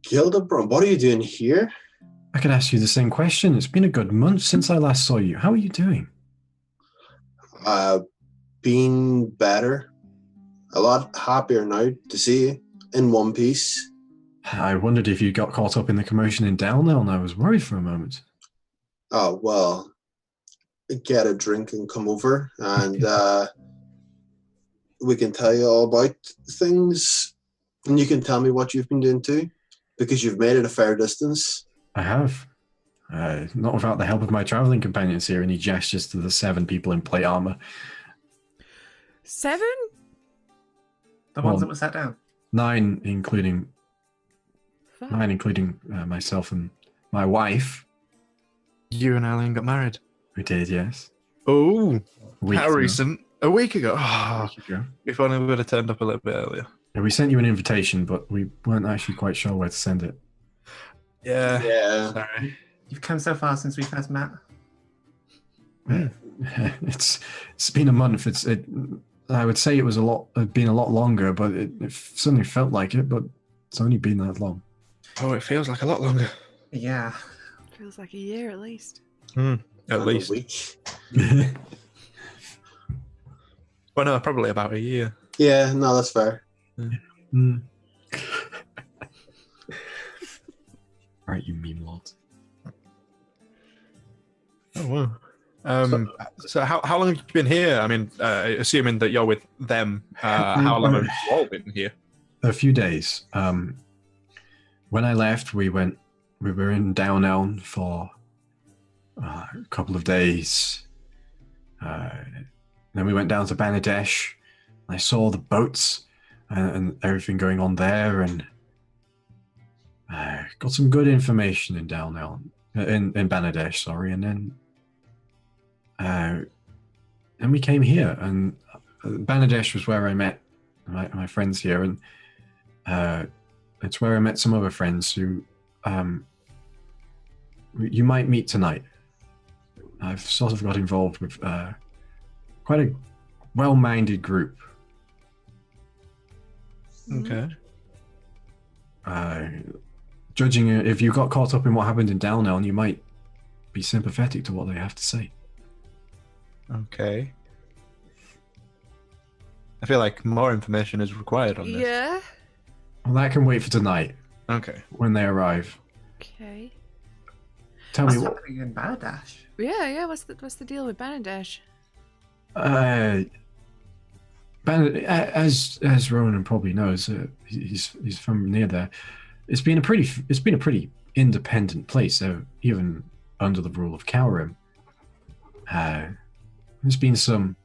Gildebrand, what are you doing here? I could ask you the same question. It's been a good month since I last saw you. How are you doing? Been better. A lot happier now to see you in one piece. I wondered if you got caught up in the commotion in Downell, and I was worried for a moment. Oh, well, get a drink and come over, and we can tell you all about things, and you can tell me what you've been doing too, because you've made it a fair distance. I have. Not without the help of my traveling companions here, and he gestures to the 7 people in plate armor. 7? The ones that were sat down. 9, including Fuck. Myself and my wife. You and Eileen got married. We did, yes. Oh, Week how ago. recent? A week ago. Oh, Week ago. if only we would have turned up a little bit earlier. Yeah, we sent you an invitation, but we weren't actually quite sure where to send it. Yeah. Sorry. You've come so far since we first met. It's been a month. I would say it'd been a lot longer, but it suddenly felt like it. But it's only been that long. Oh, it feels like a lot longer. Yeah. Feels like a year at least. At And least. a week. Well, no, probably about a year. Yeah, no, that's fair. Mm. Right, you meme lord. Oh, wow. So how long have you been here? I mean, assuming that you're with them, how long have you all been here? A few days. When I left, we were in Downelm for a couple of days. Then we went down to Bangladesh. I saw the boats and everything going on there, and got some good information in Downelm, in Bangladesh. Sorry, and then we came here, and Bangladesh was where I met my friends here, and it's where I met some other friends who you might meet tonight. I've sort of got involved with quite a well-minded group. Okay. Judging if you got caught up in what happened in Downell, you might be sympathetic to what they have to say. Okay. I feel like more information is required on this. Yeah. Well, that can wait for tonight Okay. when they arrive. Okay. Tell me What's what. happening in Bangladesh? Yeah. What's the deal with Bangladesh? As Ronan probably knows, he's from near there. it's been a pretty independent place. So even under the rule of Cowrim, there's been some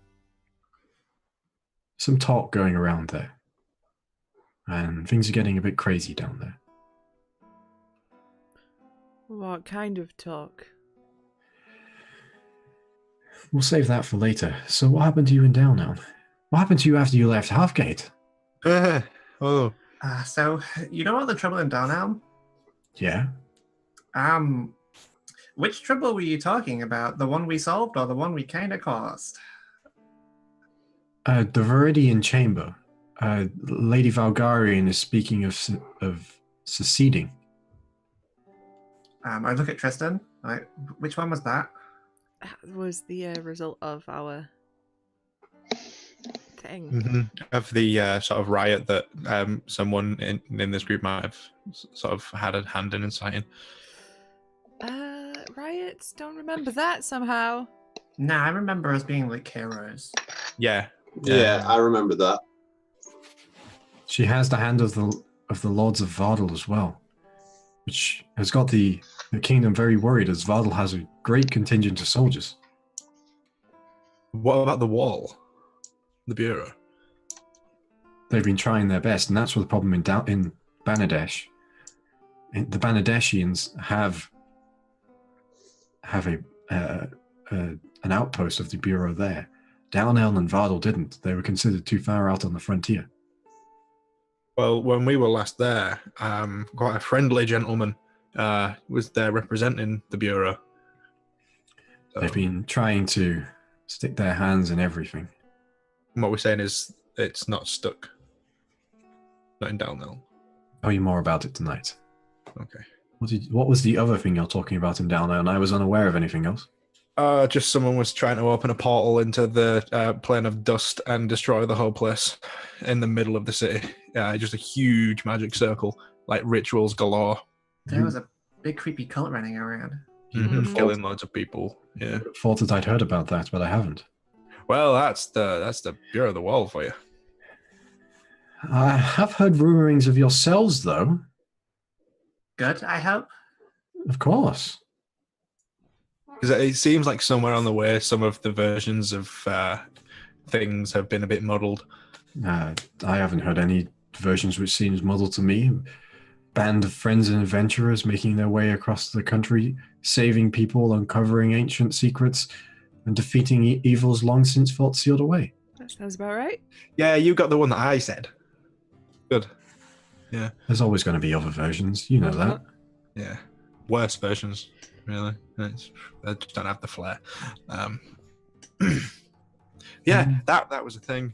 talk going around there, and things are getting a bit crazy down there. What kind of talk? We'll save that for later. So what happened to you in Downtown? What happened to you after you left Halfgate? Oh. So, you know what the trouble in Downelm? Yeah. Which trouble were you talking about? The one we solved or the one we kind of caused? The Viridian Chamber. Lady Valgarian is speaking of seceding. I look at Tristan. Which one was that? That was the result of our thing. Mm-hmm. Of the sort of riot that someone in this group might have sort of had a hand in inciting. Riots? Don't remember that somehow. Nah, I remember us being like heroes. Yeah. Yeah, I remember that. She has the hand of the Lords of Vardal as well, which has got the kingdom very worried, as Vardal has a great contingent of soldiers. What about the wall? The bureau? They've been trying their best, and that's what the problem in Bangladesh. The Bangladeshians have an outpost of the bureau there. Downelm and Vardal didn't. They were considered too far out on the frontier. Well, when we were last there, quite a friendly gentleman was there representing the bureau. So, They've been trying to stick their hands in everything. what we're saying is it's not stuck. Not in Downelm. Tell you more about it tonight. Okay. What was the other thing you're talking about in Downelm? I was unaware of anything else. Just someone was trying to open a portal into the plane of dust and destroy the whole place in the middle of the city. Just a huge magic circle, like rituals galore. There was a big creepy cult running around. Mhm. Killing loads of people. Yeah. Thought that I'd heard about that, but I haven't. Well, that's the Bureau of the Wall for you. I have heard rumorings of yourselves, though. Good, I hope. Of course. Because it seems like somewhere on the way, some of the versions of things have been a bit muddled. I haven't heard any versions which seems muddled to me. Band of friends and adventurers making their way across the country, saving people, uncovering ancient secrets, and defeating evils long since thought sealed away. That sounds about right. Yeah, you got the one that I said. Good. Yeah. There's always going to be other versions, you know that. Yeah. Worse versions, really. They just don't have the flair. Yeah, that was a thing.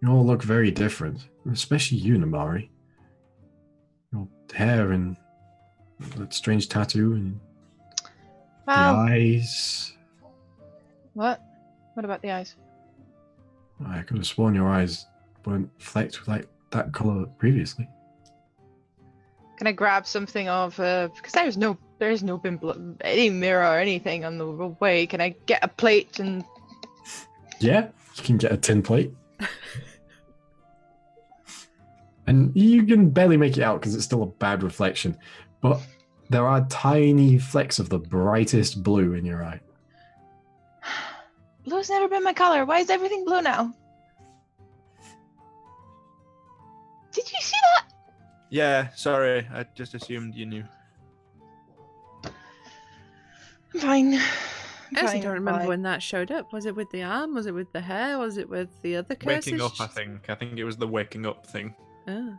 You all look very different, especially you, Namari. Your hair and that strange tattoo and Wow. the eyes. What? What about the eyes? I could have sworn your eyes weren't flecked like that color previously. Can I grab something of because there's no been any mirror or anything on the way. Can I get a plate and Yeah, you can get a tin plate. And you can barely make it out because it's still a bad reflection. But there are tiny flecks of the brightest blue in your eye. Blue's never been my color. Why is everything blue now? Did you see that? Yeah, sorry. I just assumed you knew. I'm fine. I actually Fine, don't remember fine. when that showed up. Was it with the arm? Was it with the hair? Was it with the other curses? Waking up, I think. I think it was the waking up thing. Oh.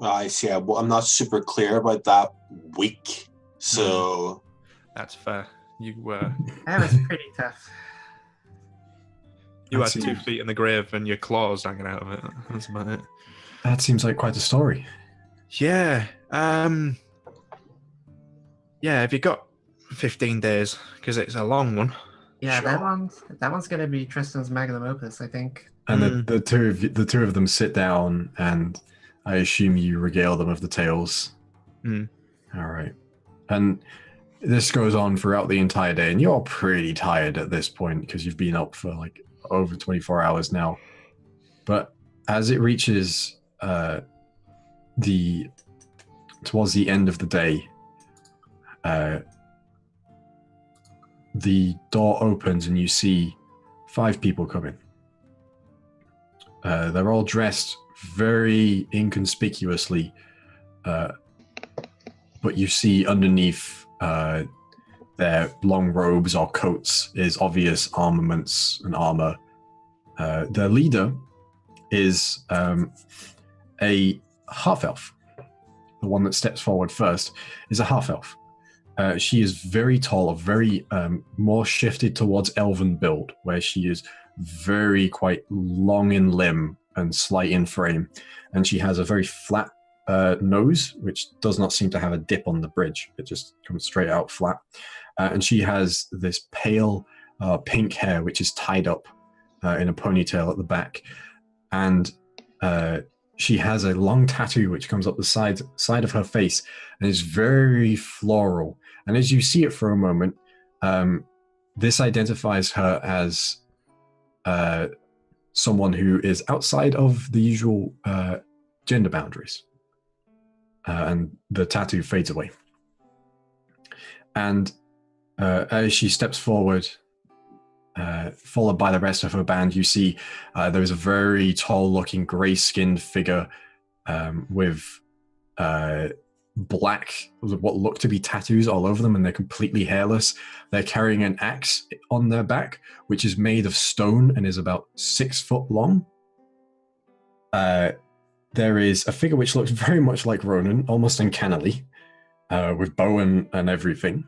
I see. I'm not super clear about that week. So That's fair. You That was pretty tough. had That's 2 it. feet in the grave and your claws hanging out of it. That's about it. That seems like quite a story. Yeah. Yeah, have you got 15 days? Because it's a long one. Yeah, Sure. that one's gonna be Tristan's magnum opus, I think. And the two of them sit down, and I assume you regale them of the tales. Mm. All right. And this goes on throughout the entire day, and you're pretty tired at this point because you've been up for like over 24 hours now. But as it reaches the towards the end of the day, the door opens and you see 5 people coming. They're all dressed very inconspicuously, but you see underneath their long robes or coats is obvious armaments and armor. Their leader is a half-elf. The one that steps forward first is a half-elf. She is very tall, very more shifted towards elven build, where she is very quite long in limb and slight in frame, and she has a very flat nose, which does not seem to have a dip on the bridge. It just comes straight out flat. And she has this pale pink hair, which is tied up in a ponytail at the back. And she has a long tattoo which comes up the side of her face and is very floral. And as you see it for a moment, this identifies her as someone who is outside of the usual gender boundaries. And the tattoo fades away. And as she steps forward, followed by the rest of her band, you see there is a very tall-looking, grey-skinned figure with black, what look to be tattoos all over them, and they're completely hairless. They're carrying an axe on their back, which is made of stone and is about 6 foot long. There is a figure which looks very much like Ronan, almost uncannily, with bow and everything.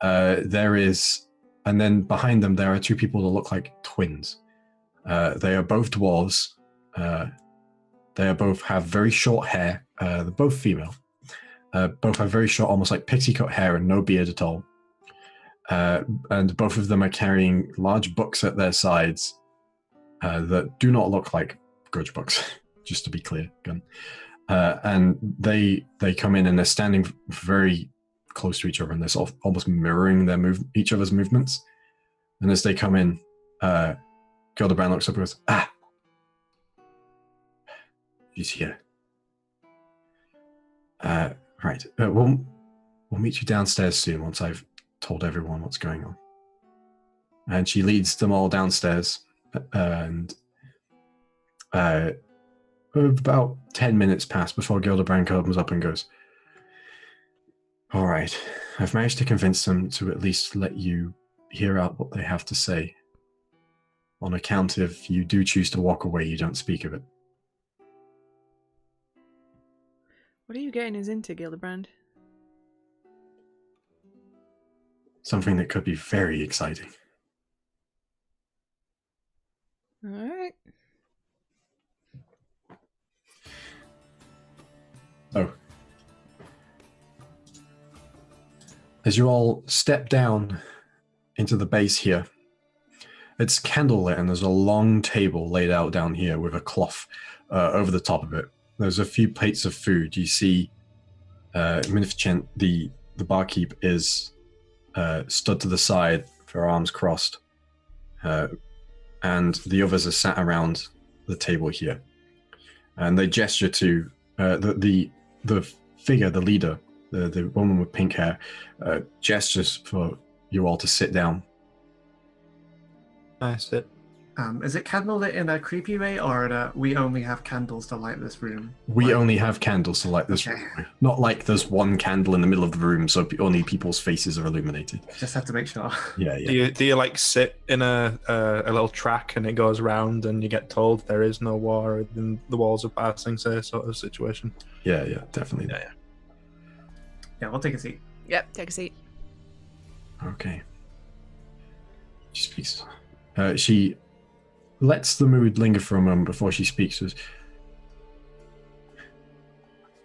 And then behind them, there are 2 people that look like twins. They are both dwarves. They both have very short hair. They're both female. Both have very short, almost like pixie cut hair and no beard at all. And both of them are carrying large books at their sides that do not look like grudge books, just to be clear. And they come in and they're standing very close to each other, and they're sort of almost mirroring each other's movements. And as they come in, Gildebrand looks up and goes, she's here. Right. We'll meet you downstairs soon once I've told everyone what's going on. And she leads them all downstairs, and about 10 minutes pass before Gildebrand comes up and goes, all right, I've managed to convince them to at least let you hear out what they have to say. On account if you do choose to walk away, you don't speak of it. What are you getting us into, Gildebrand? Something that could be very exciting. All right. Oh. As you all step down into the base here, it's candlelit and there's a long table laid out down here with a cloth over the top of it. There's a few plates of food. You see Minifchent, the barkeep, is stood to the side with her arms crossed. And the others are sat around the table here. And they gesture to the figure, the leader, the woman with pink hair, gestures for you all to sit down. I sit. Is it candlelit in a creepy way, or we only have candles to light this room? We only have candles to light this room. Not like there's one candle in the middle of the room, so only people's faces are illuminated. Just have to make sure. Yeah, yeah. Do you like sit in a little track and it goes round and you get told there is no war and the walls are passing, say, sort of situation? Yeah, definitely. Yeah, we'll take a seat. Yep, take a seat. Okay. She speaks. She lets the mood linger for a moment before she speaks.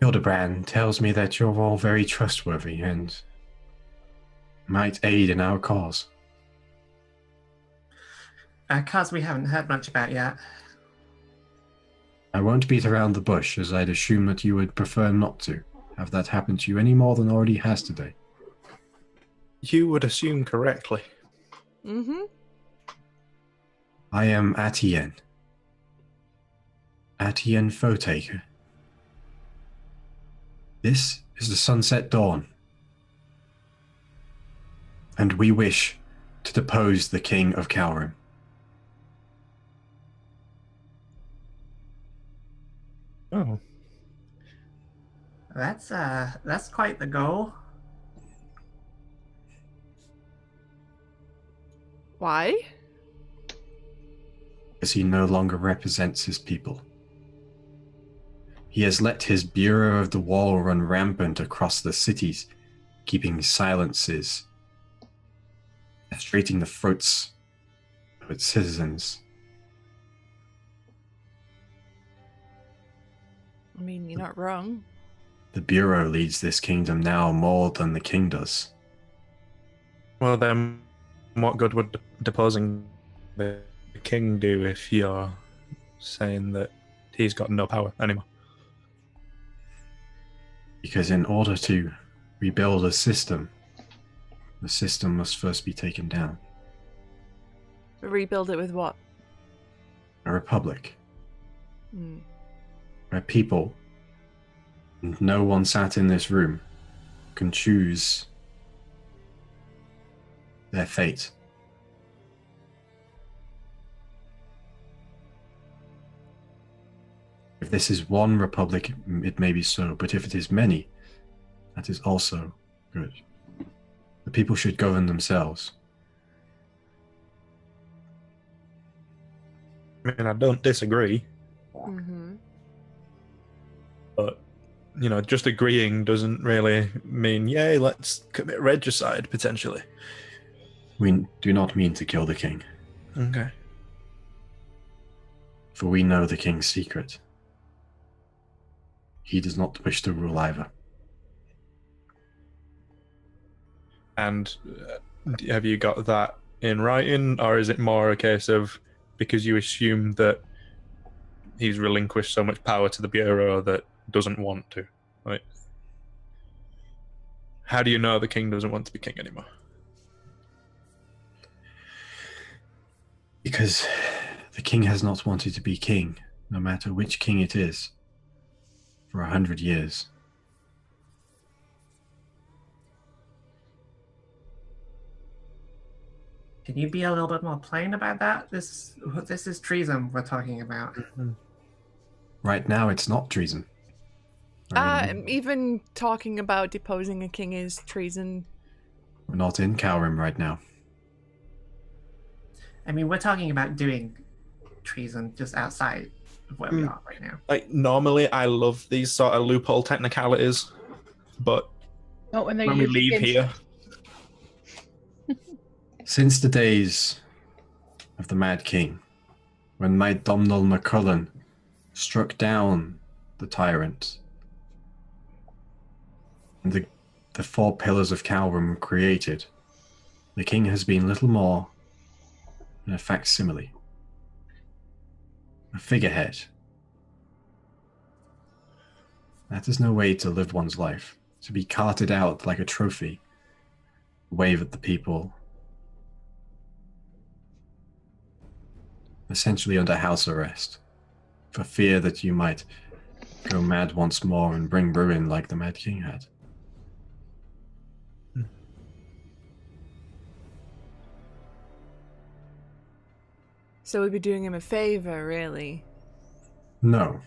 Hildebrand tells me that you're all very trustworthy and might aid in our cause. A cause we haven't heard much about yet. I won't beat around the bush, as I'd assume that you would prefer not to have that happen to you any more than already has today. You would assume correctly. Mm-hmm. I am Atien. Atien Fotaker. This is the sunset dawn, and we wish to depose the King of Calrim. Oh. That's quite the goal. Why? As he no longer represents his people. He has let his Bureau of the Wall run rampant across the cities, keeping silences, castrating the throats of its citizens. I mean, you're not wrong. The Bureau leads this kingdom now more than the king does. Well, then, what good would deposing the king do if you're saying that he's got no power anymore? Because in order to rebuild a system, the system must first be taken down. Rebuild it with what? A republic, Hmm. where people, and no one sat in this room, can choose their fate. If this is one republic, it may be so, but if it is many, that is also good. The people should govern themselves. I mean, I don't disagree, Mm-hmm. but, just agreeing doesn't really mean, yay, let's commit regicide, potentially. We do not mean to kill the king, Okay. for we know the king's secret. He does not wish to rule either. And have you got that in writing, or is it more a case of because you assume that he's relinquished so much power to the Bureau that doesn't want to? Right? How do you know the king doesn't want to be king anymore? Because the king has not wanted to be king, no matter which king it is, for 100 years. Can you be a little bit more plain about that? This is treason we're talking about. Right now, it's not treason. Even talking about deposing a king is treason. We're not in Calrim right now. I mean, we're talking about doing treason just outside of where we are right now. Like, normally I love these sort of loophole technicalities, but Not when they're when we used leave against here, Since the days of the Mad King, when Knight Domhnall MacCullen struck down the tyrant, and the four pillars of Calrim were created, the king has been little more than a facsimile, a figurehead. That is no way to live one's life, to be carted out like a trophy, wave at the people, essentially under house arrest, for fear that you might go mad once more and bring ruin like the Mad King had. So we'd be doing him a favor, really. No.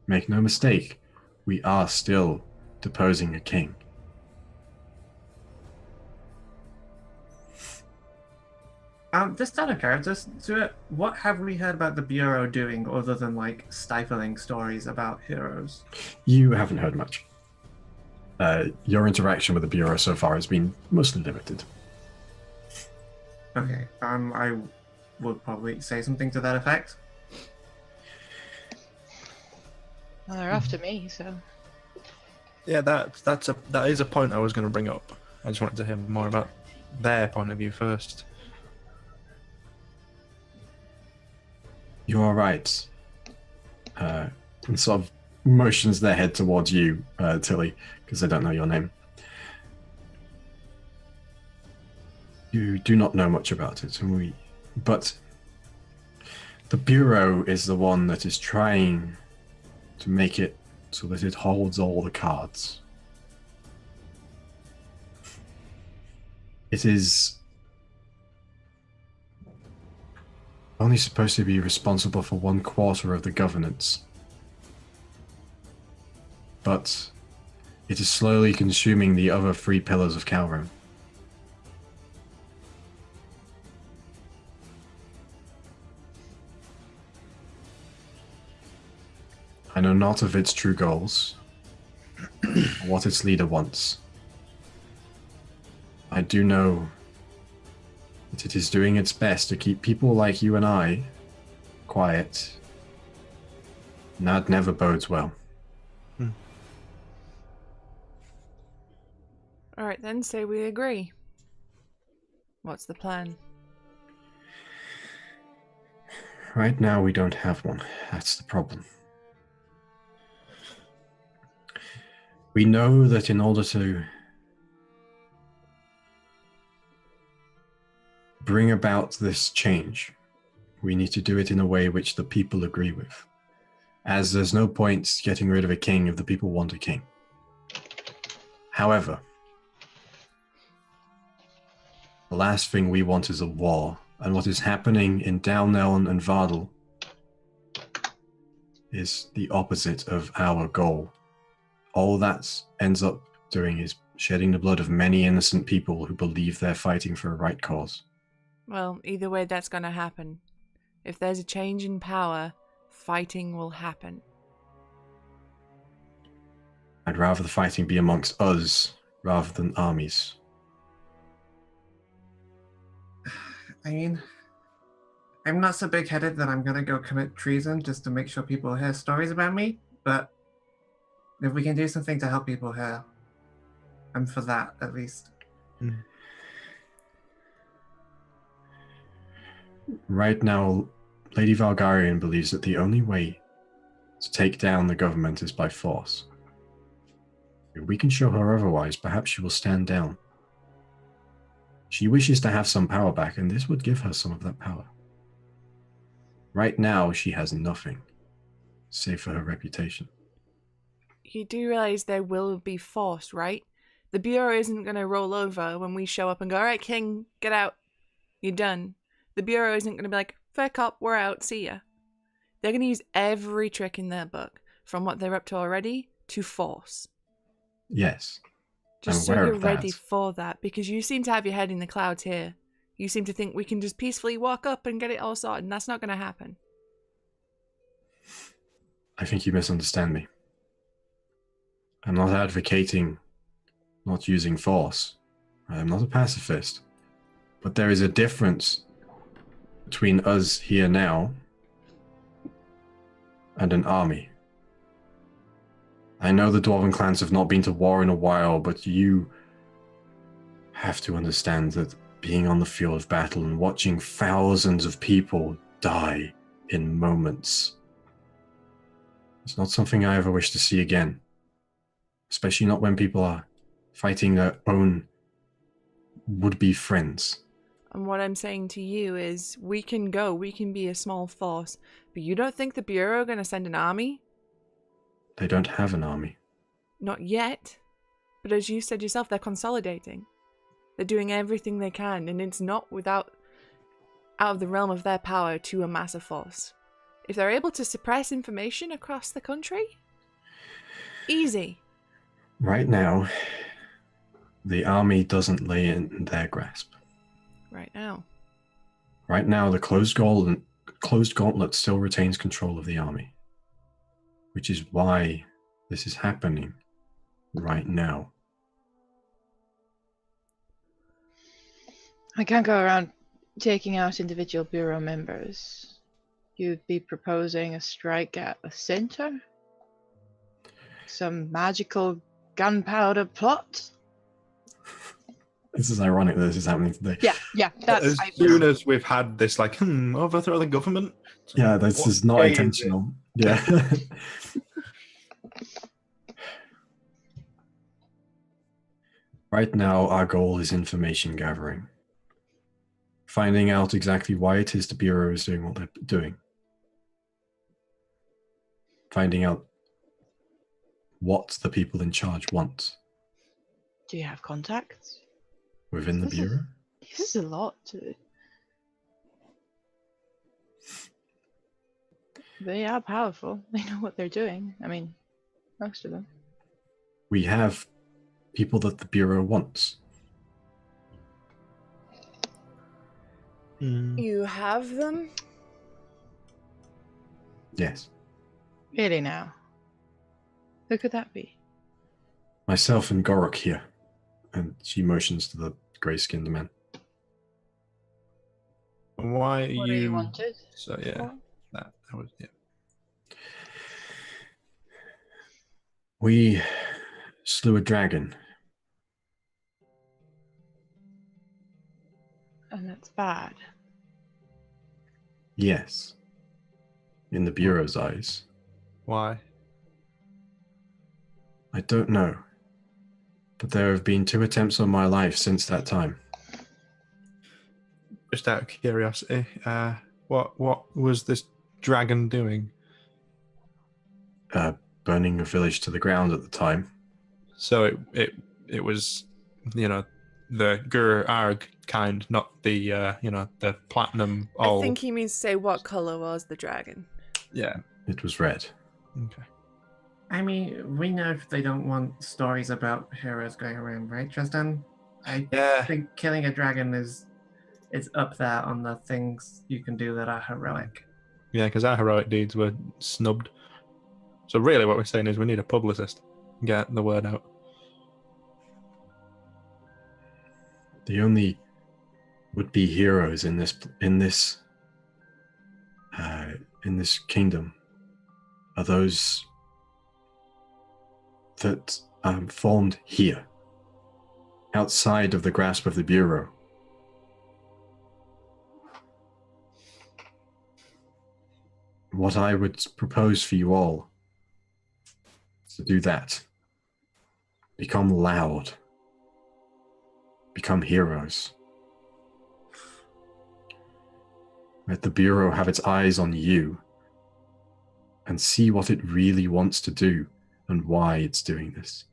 Make no mistake, we are still deposing a king. Just out of character, Stuart, what have we heard about the Bureau doing other than like stifling stories about heroes? You haven't heard much. Your interaction with the Bureau so far has been mostly limited. Okay, I would probably say something to that effect. Well, they're after me, so. yeah, that is a point I was going to bring up. I just wanted to hear more about their point of view first. You are right. And sort of motions their head towards you, Tilly, because they don't know your name. You do not know much about it, but the Bureau is the one that is trying to make it so that it holds all the cards. It is only supposed to be responsible for 1/4 of the governance. But it is slowly consuming the other 3 pillars of Calrim. I know not of its true goals, or what its leader wants. I do know that it is doing its best to keep people like you and I quiet, and that never bodes well. Alright then, so we agree. What's the plan? Right now we don't have one. That's the problem. We know that in order to bring about this change, we need to do it in a way which the people agree with. As there's no point getting rid of a king if the people want a king. However, the last thing we want is a war, and what is happening in Downeln and Vardel is the opposite of our goal. All that ends up doing is shedding the blood of many innocent people who believe they're fighting for a right cause. Well, either way, that's going to happen. If there's a change in power, fighting will happen. I'd rather the fighting be amongst us rather than armies. I mean, I'm not so big-headed that I'm gonna go commit treason just to make sure people hear stories about me, but if we can do something to help people hear, I'm for that, at least. Right now, Lady Valgarian believes that the only way to take down the government is by force. If we can show her otherwise, perhaps she will stand down. She wishes to have some power back, and this would give her some of that power. Right now, she has nothing, save for her reputation. You do realize there will be force, right? The Bureau isn't going to roll over when we show up and go, alright, King, get out. You're done. The Bureau isn't going to be like, fair cop, we're out, see ya. They're going to use every trick in their book, from what they're up to already, to force. Yes. Just I'm so aware you're of ready that. for that, because you seem to have your head in the clouds here. You seem to think we can just peacefully walk up and get it all sorted, and that's not going to happen. I think you misunderstand me. I'm not advocating not using force. I'm not a pacifist. But there is a difference between us here now and an army. I know the Dwarven clans have not been to war in a while, but you have to understand that being on the field of battle and watching thousands of people die in moments is not something I ever wish to see again. Especially not when people are fighting their own would-be friends. And what I'm saying to you is, we can be a small force, but you don't think the Bureau are going to send an army? They don't have an army. Not yet. But as you said yourself, they're consolidating. They're doing everything they can, and it's not out of the realm of their power to amass a force. If they're able to suppress information across the country, easy. Right now, the army doesn't lay in their grasp. Right now. Right now, the closed gauntlet still retains control of the army. Which is why this is happening right now. I can't go around taking out individual Bureau members. You'd be proposing a strike at the center? Some magical gunpowder plot? This is ironic that this is happening today. Yeah, that's... As soon as we've had this, like, overthrow the government. Yeah, this is not intentional. Yeah. Right now, our goal is information gathering. Finding out exactly why it is the Bureau is doing what they're doing. Finding out what the people in charge want Do you have contacts? within the This is- Bureau. This is a lot. They are powerful. They know what they're doing. I mean, most of them. We have people that the Bureau wants. You have them? Yes. Really now? Who could that be? Myself and Gorok here. And she motions to the grey-skinned man. Why What are you wanted? So yeah, for? that was yeah. We slew a dragon. And that's bad. Yes. In the Bureau's eyes. Why? I don't know. But there have been 2 attempts on my life since that time. Just out of curiosity, what was this dragon doing? Burning a village to the ground at the time. So it was, the Gur Arg kind, not the the platinum. I think he means to say what colour was the dragon. Yeah. It was red. Okay. I mean, we know if they don't want stories about heroes going around, right, Tristan? I think killing a dragon is up there on the things you can do that are heroic. Yeah, because our heroic deeds were snubbed. So really, what we're saying is we need a publicist. Get the word out. The only would-be heroes in this kingdom are those that formed here, outside of the grasp of the Bureau. What I would propose for you all is to do that. Become loud. Become heroes. Let the Bureau have its eyes on you and see what it really wants to do and why it's doing this.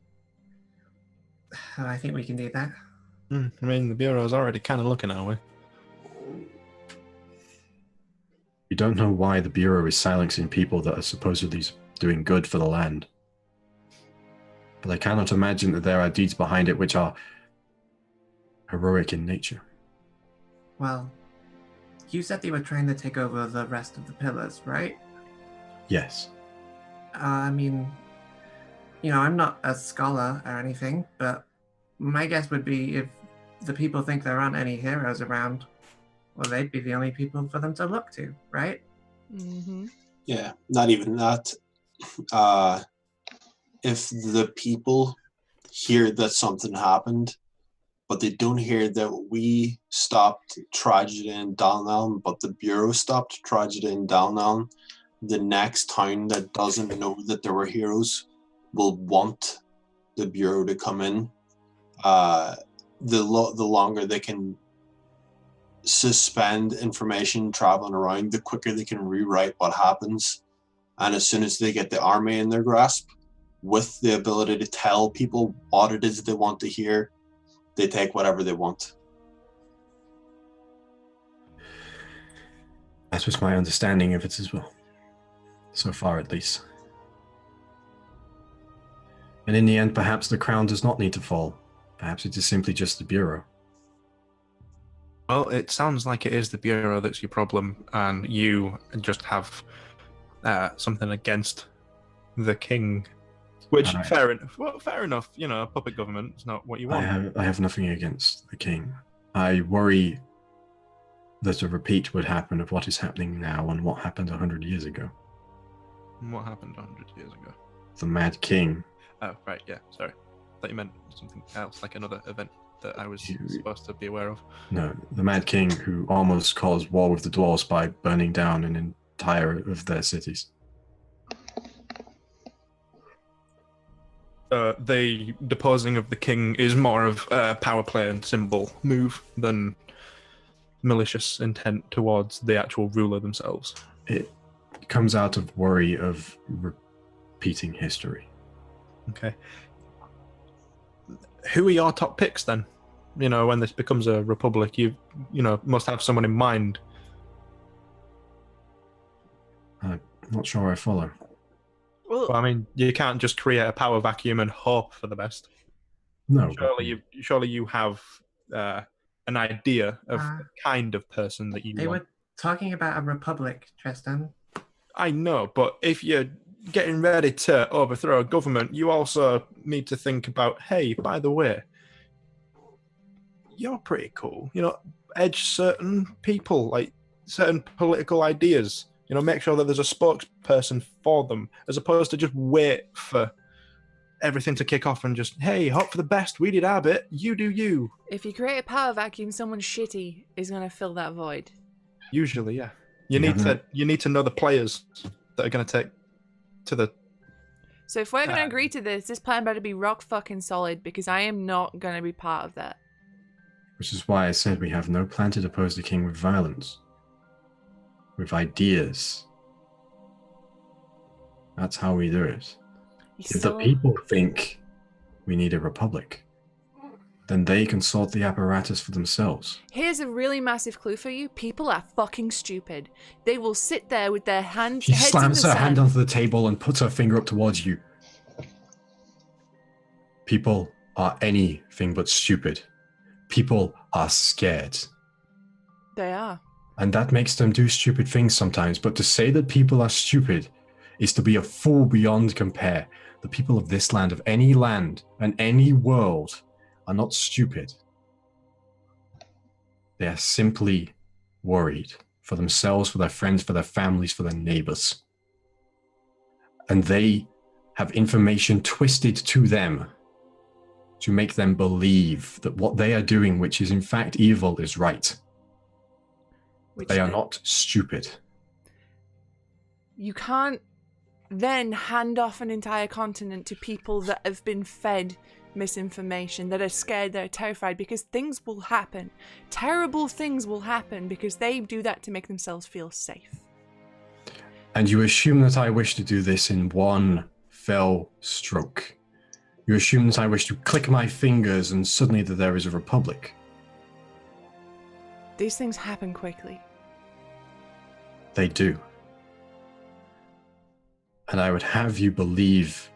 I think we can do that. I mean, the Bureau's already kind of looking our way. You don't know why the Bureau is silencing people that are supposedly doing good for the land. But I cannot imagine that there are deeds behind it which are heroic in nature. Well, you said they were trying to take over the rest of the pillars, right? Yes. I mean, I'm not a scholar or anything, but my guess would be if the people think there aren't any heroes around, well, they'd be the only people for them to look to, right? Mm-hmm. Yeah, not even that. If the people hear that something happened, but they don't hear that we stopped tragedy in Dalnelm, but the Bureau stopped tragedy in Dalnelm, the next town that doesn't know that there were heroes will want the Bureau to come in. The longer they can suspend information traveling around, the quicker they can rewrite what happens. And as soon as they get the army in their grasp, with the ability to tell people what it is they want to hear, they take whatever they want. That was my understanding of it as well. So far, at least. And in the end, perhaps the crown does not need to fall. Perhaps it is simply just the Bureau. Well, it sounds like it is the Bureau that's your problem, and you just have something against the king. Which, fair enough. Well, fair enough. A puppet government is not what you want. I have nothing against the king. I worry that a repeat would happen of what is happening now and what happened 100 years ago. What happened 100 years ago? The Mad King. Oh, right, yeah, sorry. I thought you meant something else, like another event that I was supposed to be aware of. No, the Mad King who almost caused war with the dwarves by burning down an entire of their cities. The deposing of the king is more of a power play and symbol move than malicious intent towards the actual ruler themselves. It comes out of worry of repeating history. Okay. Who are your top picks then? You know, when this becomes a republic, you must have someone in mind. I'm not sure I follow. Well, I mean, you can't just create a power vacuum and hope for the best. No. Surely you have an idea of the kind of person that you They want. were talking about a republic, Tristan. I know, but if you're getting ready to overthrow a government, you also need to think about, hey, by the way, you're pretty cool. You know, edge certain people, like certain political ideas. You know, make sure that there's a spokesperson for them, as opposed to just wait for everything to kick off and just, hey, hope for the best. We did our bit. You do you. If you create a power vacuum, someone shitty is going to fill that void. Usually, yeah. You need to know the players that are going to take to the. So if we're going to agree to this plan better be rock fucking solid, because I am not going to be part of that. Which is why I said we have no plan to depose the king with violence. With ideas. That's how we do it. If the people think we need a republic, then they can sort the apparatus for themselves. Here's a really massive clue for you. People are fucking stupid. They will sit there with their hands. She slams her hand onto the table and puts her finger up towards you. People are anything but stupid. People are scared. They are. And that makes them do stupid things sometimes. But to say that people are stupid is to be a fool beyond compare. The people of this land, of any land and any world, are not stupid. They are simply worried for themselves, for their friends, for their families, for their neighbors. And they have information twisted to them to make them believe that what they are doing, which is in fact evil, is right. They are not stupid. You can't then hand off an entire continent to people that have been fed misinformation, that are scared, that are terrified, because things will happen. Terrible things will happen because they do that to make themselves feel safe. And you assume that I wish to do this in one fell stroke. You assume that I wish to click my fingers and suddenly that there is a republic. These things happen quickly. They do. And I would have you believe,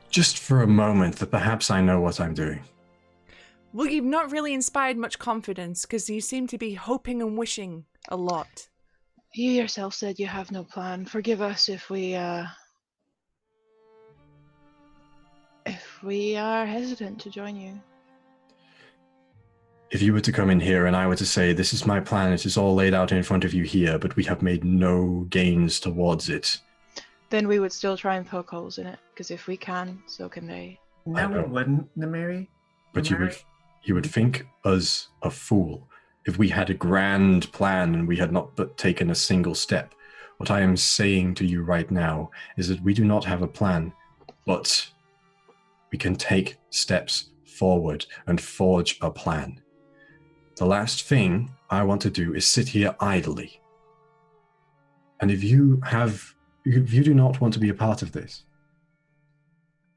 just for a moment, that perhaps I know what I'm doing. Well, you've not really inspired much confidence, because you seem to be hoping and wishing a lot. You yourself said you have no plan. Forgive us if we are hesitant to join you. If you were to come in here and I were to say, this is my plan, it is all laid out in front of you here, but we have made no gains towards it. Then we would still try and poke holes in it, because if we can, so can they. No, we wouldn't, Namiri. But you would think us a fool if we had a grand plan and we had not but taken a single step. What I am saying to you right now is that we do not have a plan, but we can take steps forward and forge a plan. The last thing I want to do is sit here idly. And if you do not want to be a part of this,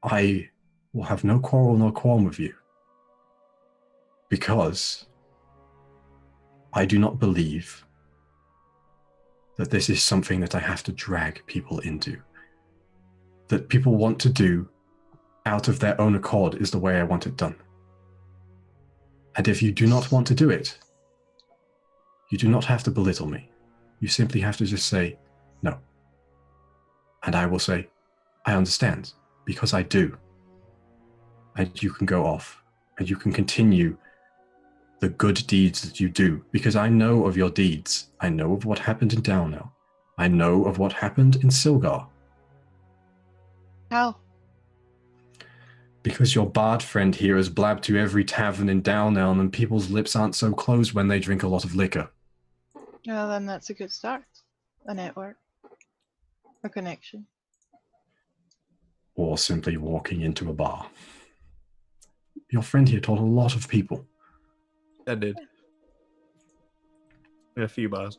I will have no quarrel nor qualm with you. Because I do not believe that this is something that I have to drag people into. That people want to do out of their own accord is the way I want it done. And if you do not want to do it, you do not have to belittle me. You simply have to just say, no. And I will say, I understand, because I do. And you can go off, and you can continue the good deeds that you do, because I know of your deeds. I know of what happened in Downell. I know of what happened in Silgar. How? Because your bard friend here has blabbed to every tavern in Downell, and people's lips aren't so closed when they drink a lot of liquor. Well, then that's a good start. A network. A connection. Or simply walking into a bar. Your friend here told a lot of people. I did. In a few bars.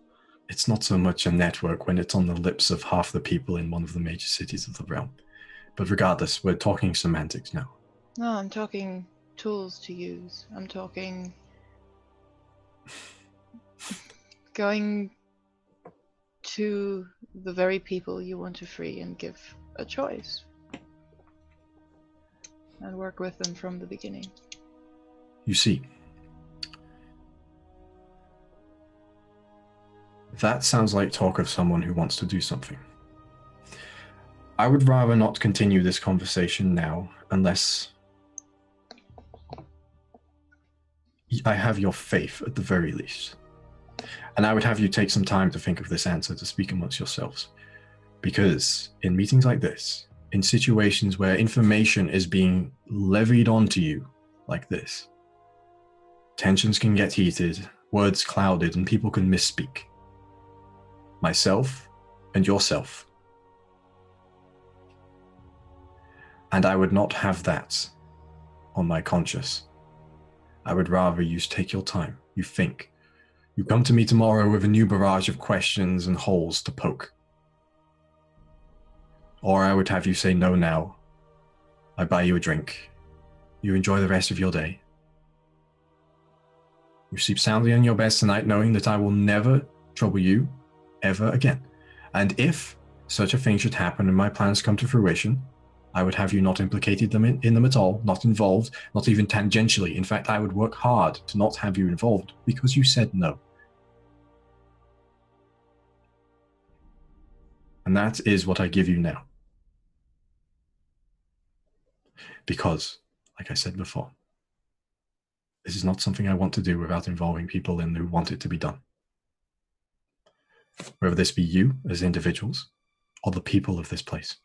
It's not so much a network when it's on the lips of half the people in one of the major cities of the realm. But regardless, we're talking semantics now. No, I'm talking tools to use. I'm talking going to the very people you want to free and give a choice. And work with them from the beginning. You see, that sounds like talk of someone who wants to do something. I would rather not continue this conversation now unless I have your faith at the very least. And I would have you take some time to think of this answer to speak amongst yourselves. Because in meetings like this, in situations where information is being levied onto you like this, tensions can get heated, words clouded, and people can misspeak. Myself and yourself. And I would not have that on my conscience. I would rather you take your time, you think. You come to me tomorrow with a new barrage of questions and holes to poke. Or I would have you say no now. I buy you a drink. You enjoy the rest of your day. You sleep soundly on your bed tonight knowing that I will never trouble you ever again. And if such a thing should happen and my plans come to fruition, I would have you not implicated them in them at all, not involved, not even tangentially. In fact, I would work hard to not have you involved because you said no. And that is what I give you now. Because, like I said before, this is not something I want to do without involving people in who want it to be done. Whether this be you as individuals or the people of this place.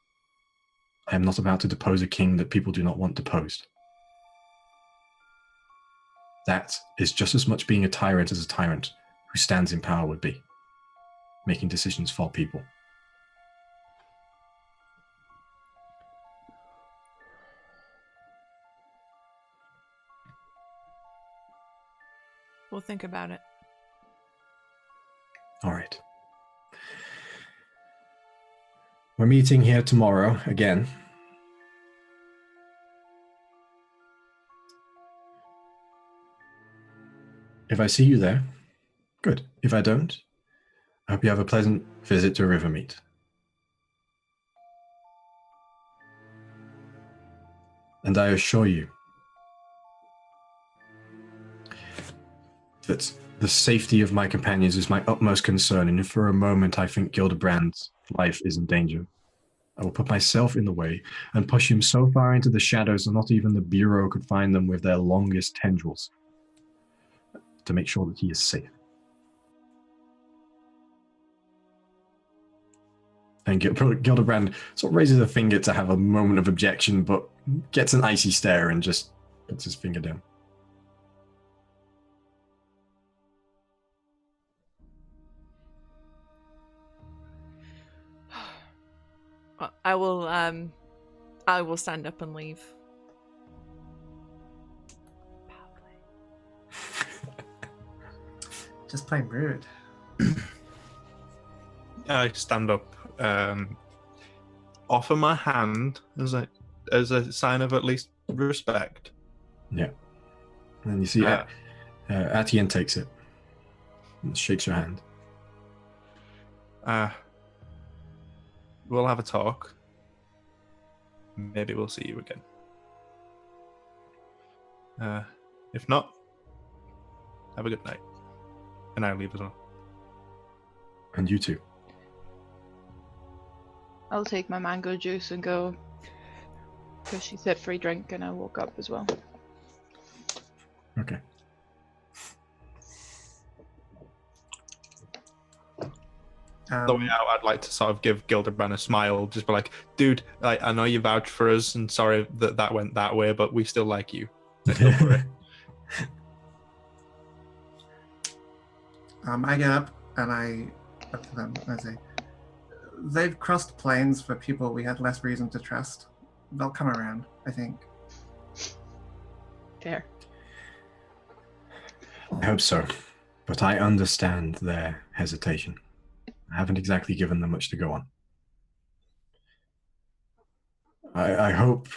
I am not about to depose a king that people do not want deposed. That is just as much being a tyrant as a tyrant who stands in power would be, making decisions for people. We'll think about it. All right. We're meeting here tomorrow again. If I see you there, good. If I don't, I hope you have a pleasant visit to Rivermeet. And I assure you that the safety of my companions is my utmost concern, and if for a moment I think Gildebrand's life is in danger, I will put myself in the way and push him so far into the shadows that not even the Bureau could find them with their longest tendrils to make sure that he is safe. And Gildebrand sort of raises a finger to have a moment of objection, but gets an icy stare and just puts his finger down. I will stand up and leave. Just plain rude. I stand up, offer my hand as a sign of at least respect. Yeah. And you see Atienne takes it and shakes your hand. We'll have a talk. Maybe we'll see you again. If not, have a good night. And I'll leave as well. And you too. I'll take my mango juice and go, because she said free drink, and I woke up as well. Okay. The way out, I'd like to sort of give Gildebrand a smile, just be like, dude, I know you vouched for us, and sorry that went that way, but we still like you. Don't worry. I get up and I look to them and I say, they've crossed planes for people we had less reason to trust. They'll come around, I think. Fair. I hope so, but I understand their hesitation. I haven't exactly given them much to go on. I hope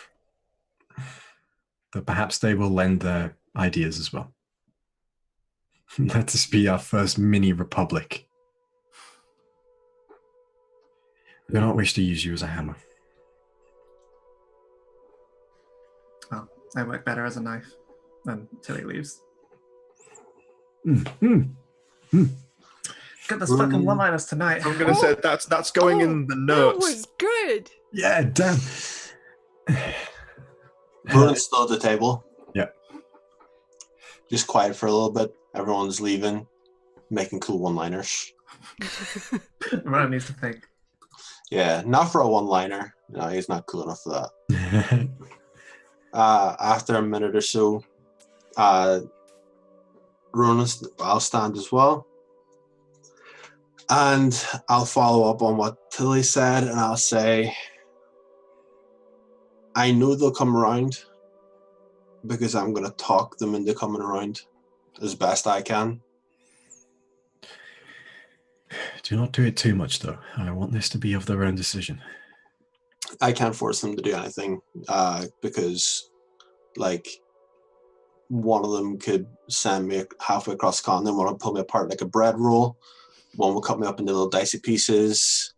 that perhaps they will lend their ideas as well. Let this be our first mini republic. I do not wish to use you as a hammer. Well, I work better as a knife. Then Tilly leaves. Got this fucking one-liners tonight. I'm gonna say that's going in the notes. That was good. Yeah, damn. Rowan's still at the table. Yep. Just quiet for a little bit. Everyone's leaving, making cool one-liners. Rowan needs to think. Yeah, not for a one-liner. No, he's not cool enough for that. After a minute or so, Ronan, I'll stand as well. And I'll follow up on what Tilly said, and I'll say, I know they'll come around because I'm going to talk them into coming around as best I can. Do not do it too much, though. I want this to be of their own decision. I can't force them to do anything because, like, one of them could send me halfway across the continent, one would pull me apart like a bread roll, one will cut me up into little dicey pieces,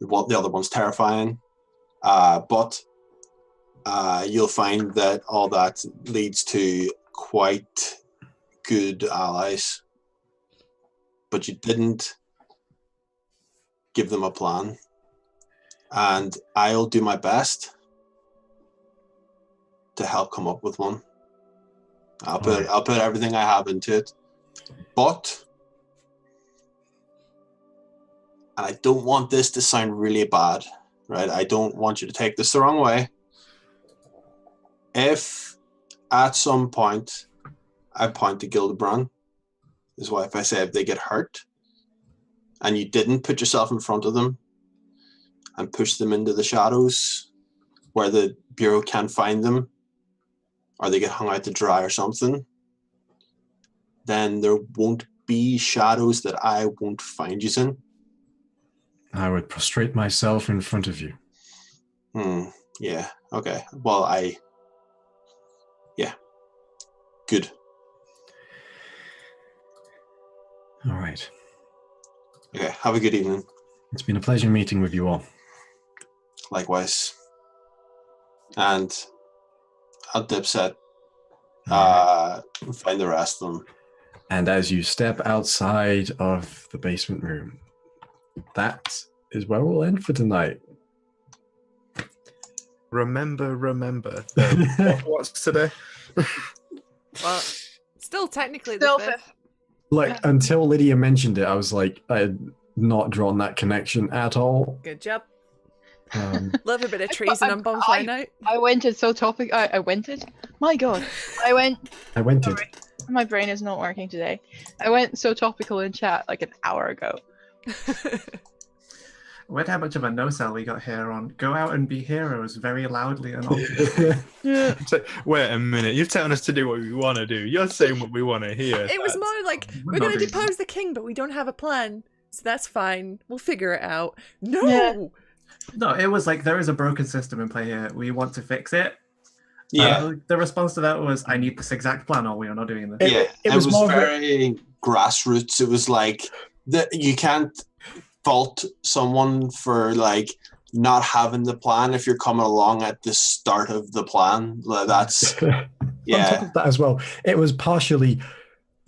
the other one's terrifying. But you'll find that all that leads to quite good allies. But you didn't give them a plan. And I'll do my best to help come up with one. I'll put everything I have into it. But, and I don't want this to sound really bad, right? I don't want you to take this the wrong way. If at some point I point to Gildebrand, his wife, I say if they get hurt and you didn't put yourself in front of them and push them into the shadows where the Bureau can't find them, or they get hung out to dry or something, then there won't be shadows that I won't find you in. I would prostrate myself in front of you. Yeah, okay. Well, yeah. Good. All right. Okay, have a good evening. It's been a pleasure meeting with you all. Likewise. And I'll dipset. Find the rest of them. And as you step outside of the basement room, that is where we'll end for tonight. Remember. What's today? Well, still technically Still the fifth. Like, until Lydia mentioned it, I was like, I had not drawn that connection at all. Good job. Love a bit of treason I- on bonfire night. I went it so topic. I went it. My God, I went. Sorry, my brain is not working today. I went so topical in chat like an hour ago. Wait, how much of a no-sell we got here on go out and be heroes very loudly and often. Yeah. Wait a minute, you're telling us to do what we want to do. You're saying what we want to hear. It was more like, We're we're not going to doing depose the king, but we don't have a plan. So that's fine. We'll figure it out. No! Yeah. No, it was like, there is a broken system in play here. We want to fix it. Yeah. The response to that was, I need this exact plan or we are not doing this. It was more very grassroots. It was like you can't fault someone for like not having the plan if you're coming along at the start of the plan. That's On top of that as well, it was partially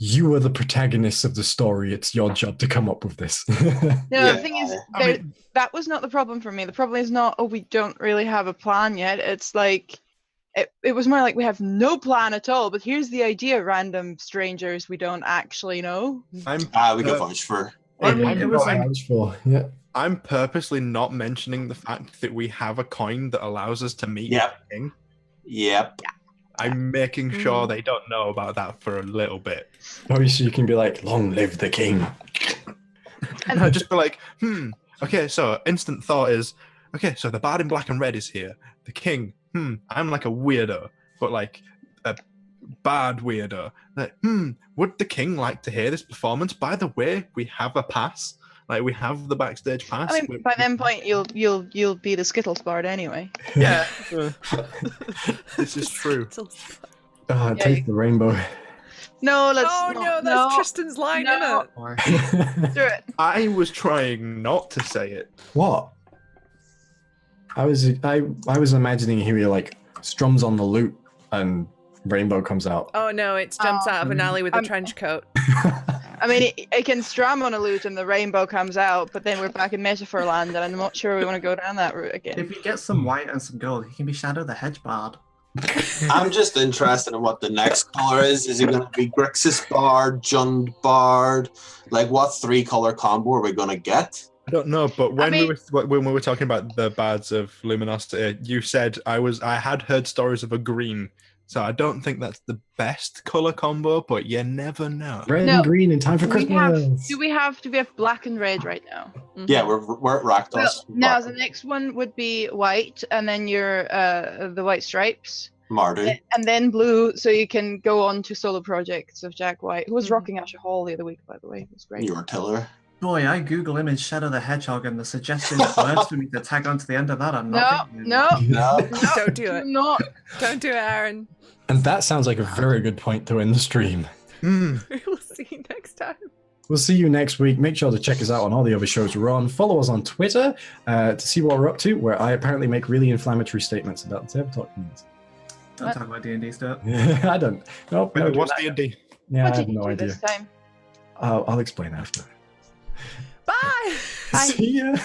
you are the protagonists of the story. It's your job to come up with this. No, the thing is, I mean- that was not the problem for me. The problem is not, oh, we don't really have a plan yet. It's like, it was more like we have no plan at all, but here's the idea, random strangers we don't actually know. we can vouch for. It was like, Yeah. I'm purposely not mentioning the fact that we have a coin that allows us to meet Yep. the king. Yep. I'm making sure they don't know about that for a little bit. Obviously, you can be like, long live the king. And I'd just be like, okay, so instant thought is, okay, so the bard in black and red is here. The king, I'm like a weirdo, but like a bad weirdo. Like, would the king like to hear this performance? By the way, we have a pass. Like we have the backstage pass. I mean, by that point, you'll be the Skittles Bard anyway. Yeah. This is true. Oh, taste the rainbow. No, let's. Oh not, no, that's Tristan's line, no. innit? Do it. I was trying not to say it. What? I was imagining he like strums on the lute and rainbow comes out. Oh no, it jumps out of an alley with a trench coat. I mean, it can strum on a lute and the rainbow comes out, but then we're back in Metaphor land, and I'm not sure we want to go down that route again. If we get some white and some gold, he can be Shadow the Hedge Bard. I'm just interested in what the next color is. Is it going to be Grixis Bard, Jund Bard? Like, what 3-color combo are we going to get? I don't know, but when we were talking about the bards of Luminosity, you said I had heard stories of a green. So I don't think that's the best color combo, but you never know. Red and green in time for Christmas. Do we have black and red right now? Mm-hmm. Yeah, we're at Rakdos. Well, now the next one would be white, and then your the white stripes. Mardu. And then blue, so you can go on to solo projects of Jack White, who was rocking Asher Hall the other week, by the way. It was great. Your tiller. Boy, I Google image Shadow the Hedgehog, and the suggested words for me to tag onto the end of that are No, not. Don't do it. Not. Don't do it, Aaron. And that sounds like a very good point to end the stream. We'll see you next time. We'll see you next week. Make sure to check us out on all the other shows we're on. Follow us on Twitter to see what we're up to, where I apparently make really inflammatory statements about the tabletop community. Don't talk about D&D stuff. I don't. Nope. Wait, what's D&D? Yeah, What I have did you no do idea. this time? I'll explain after. Bye. See ya.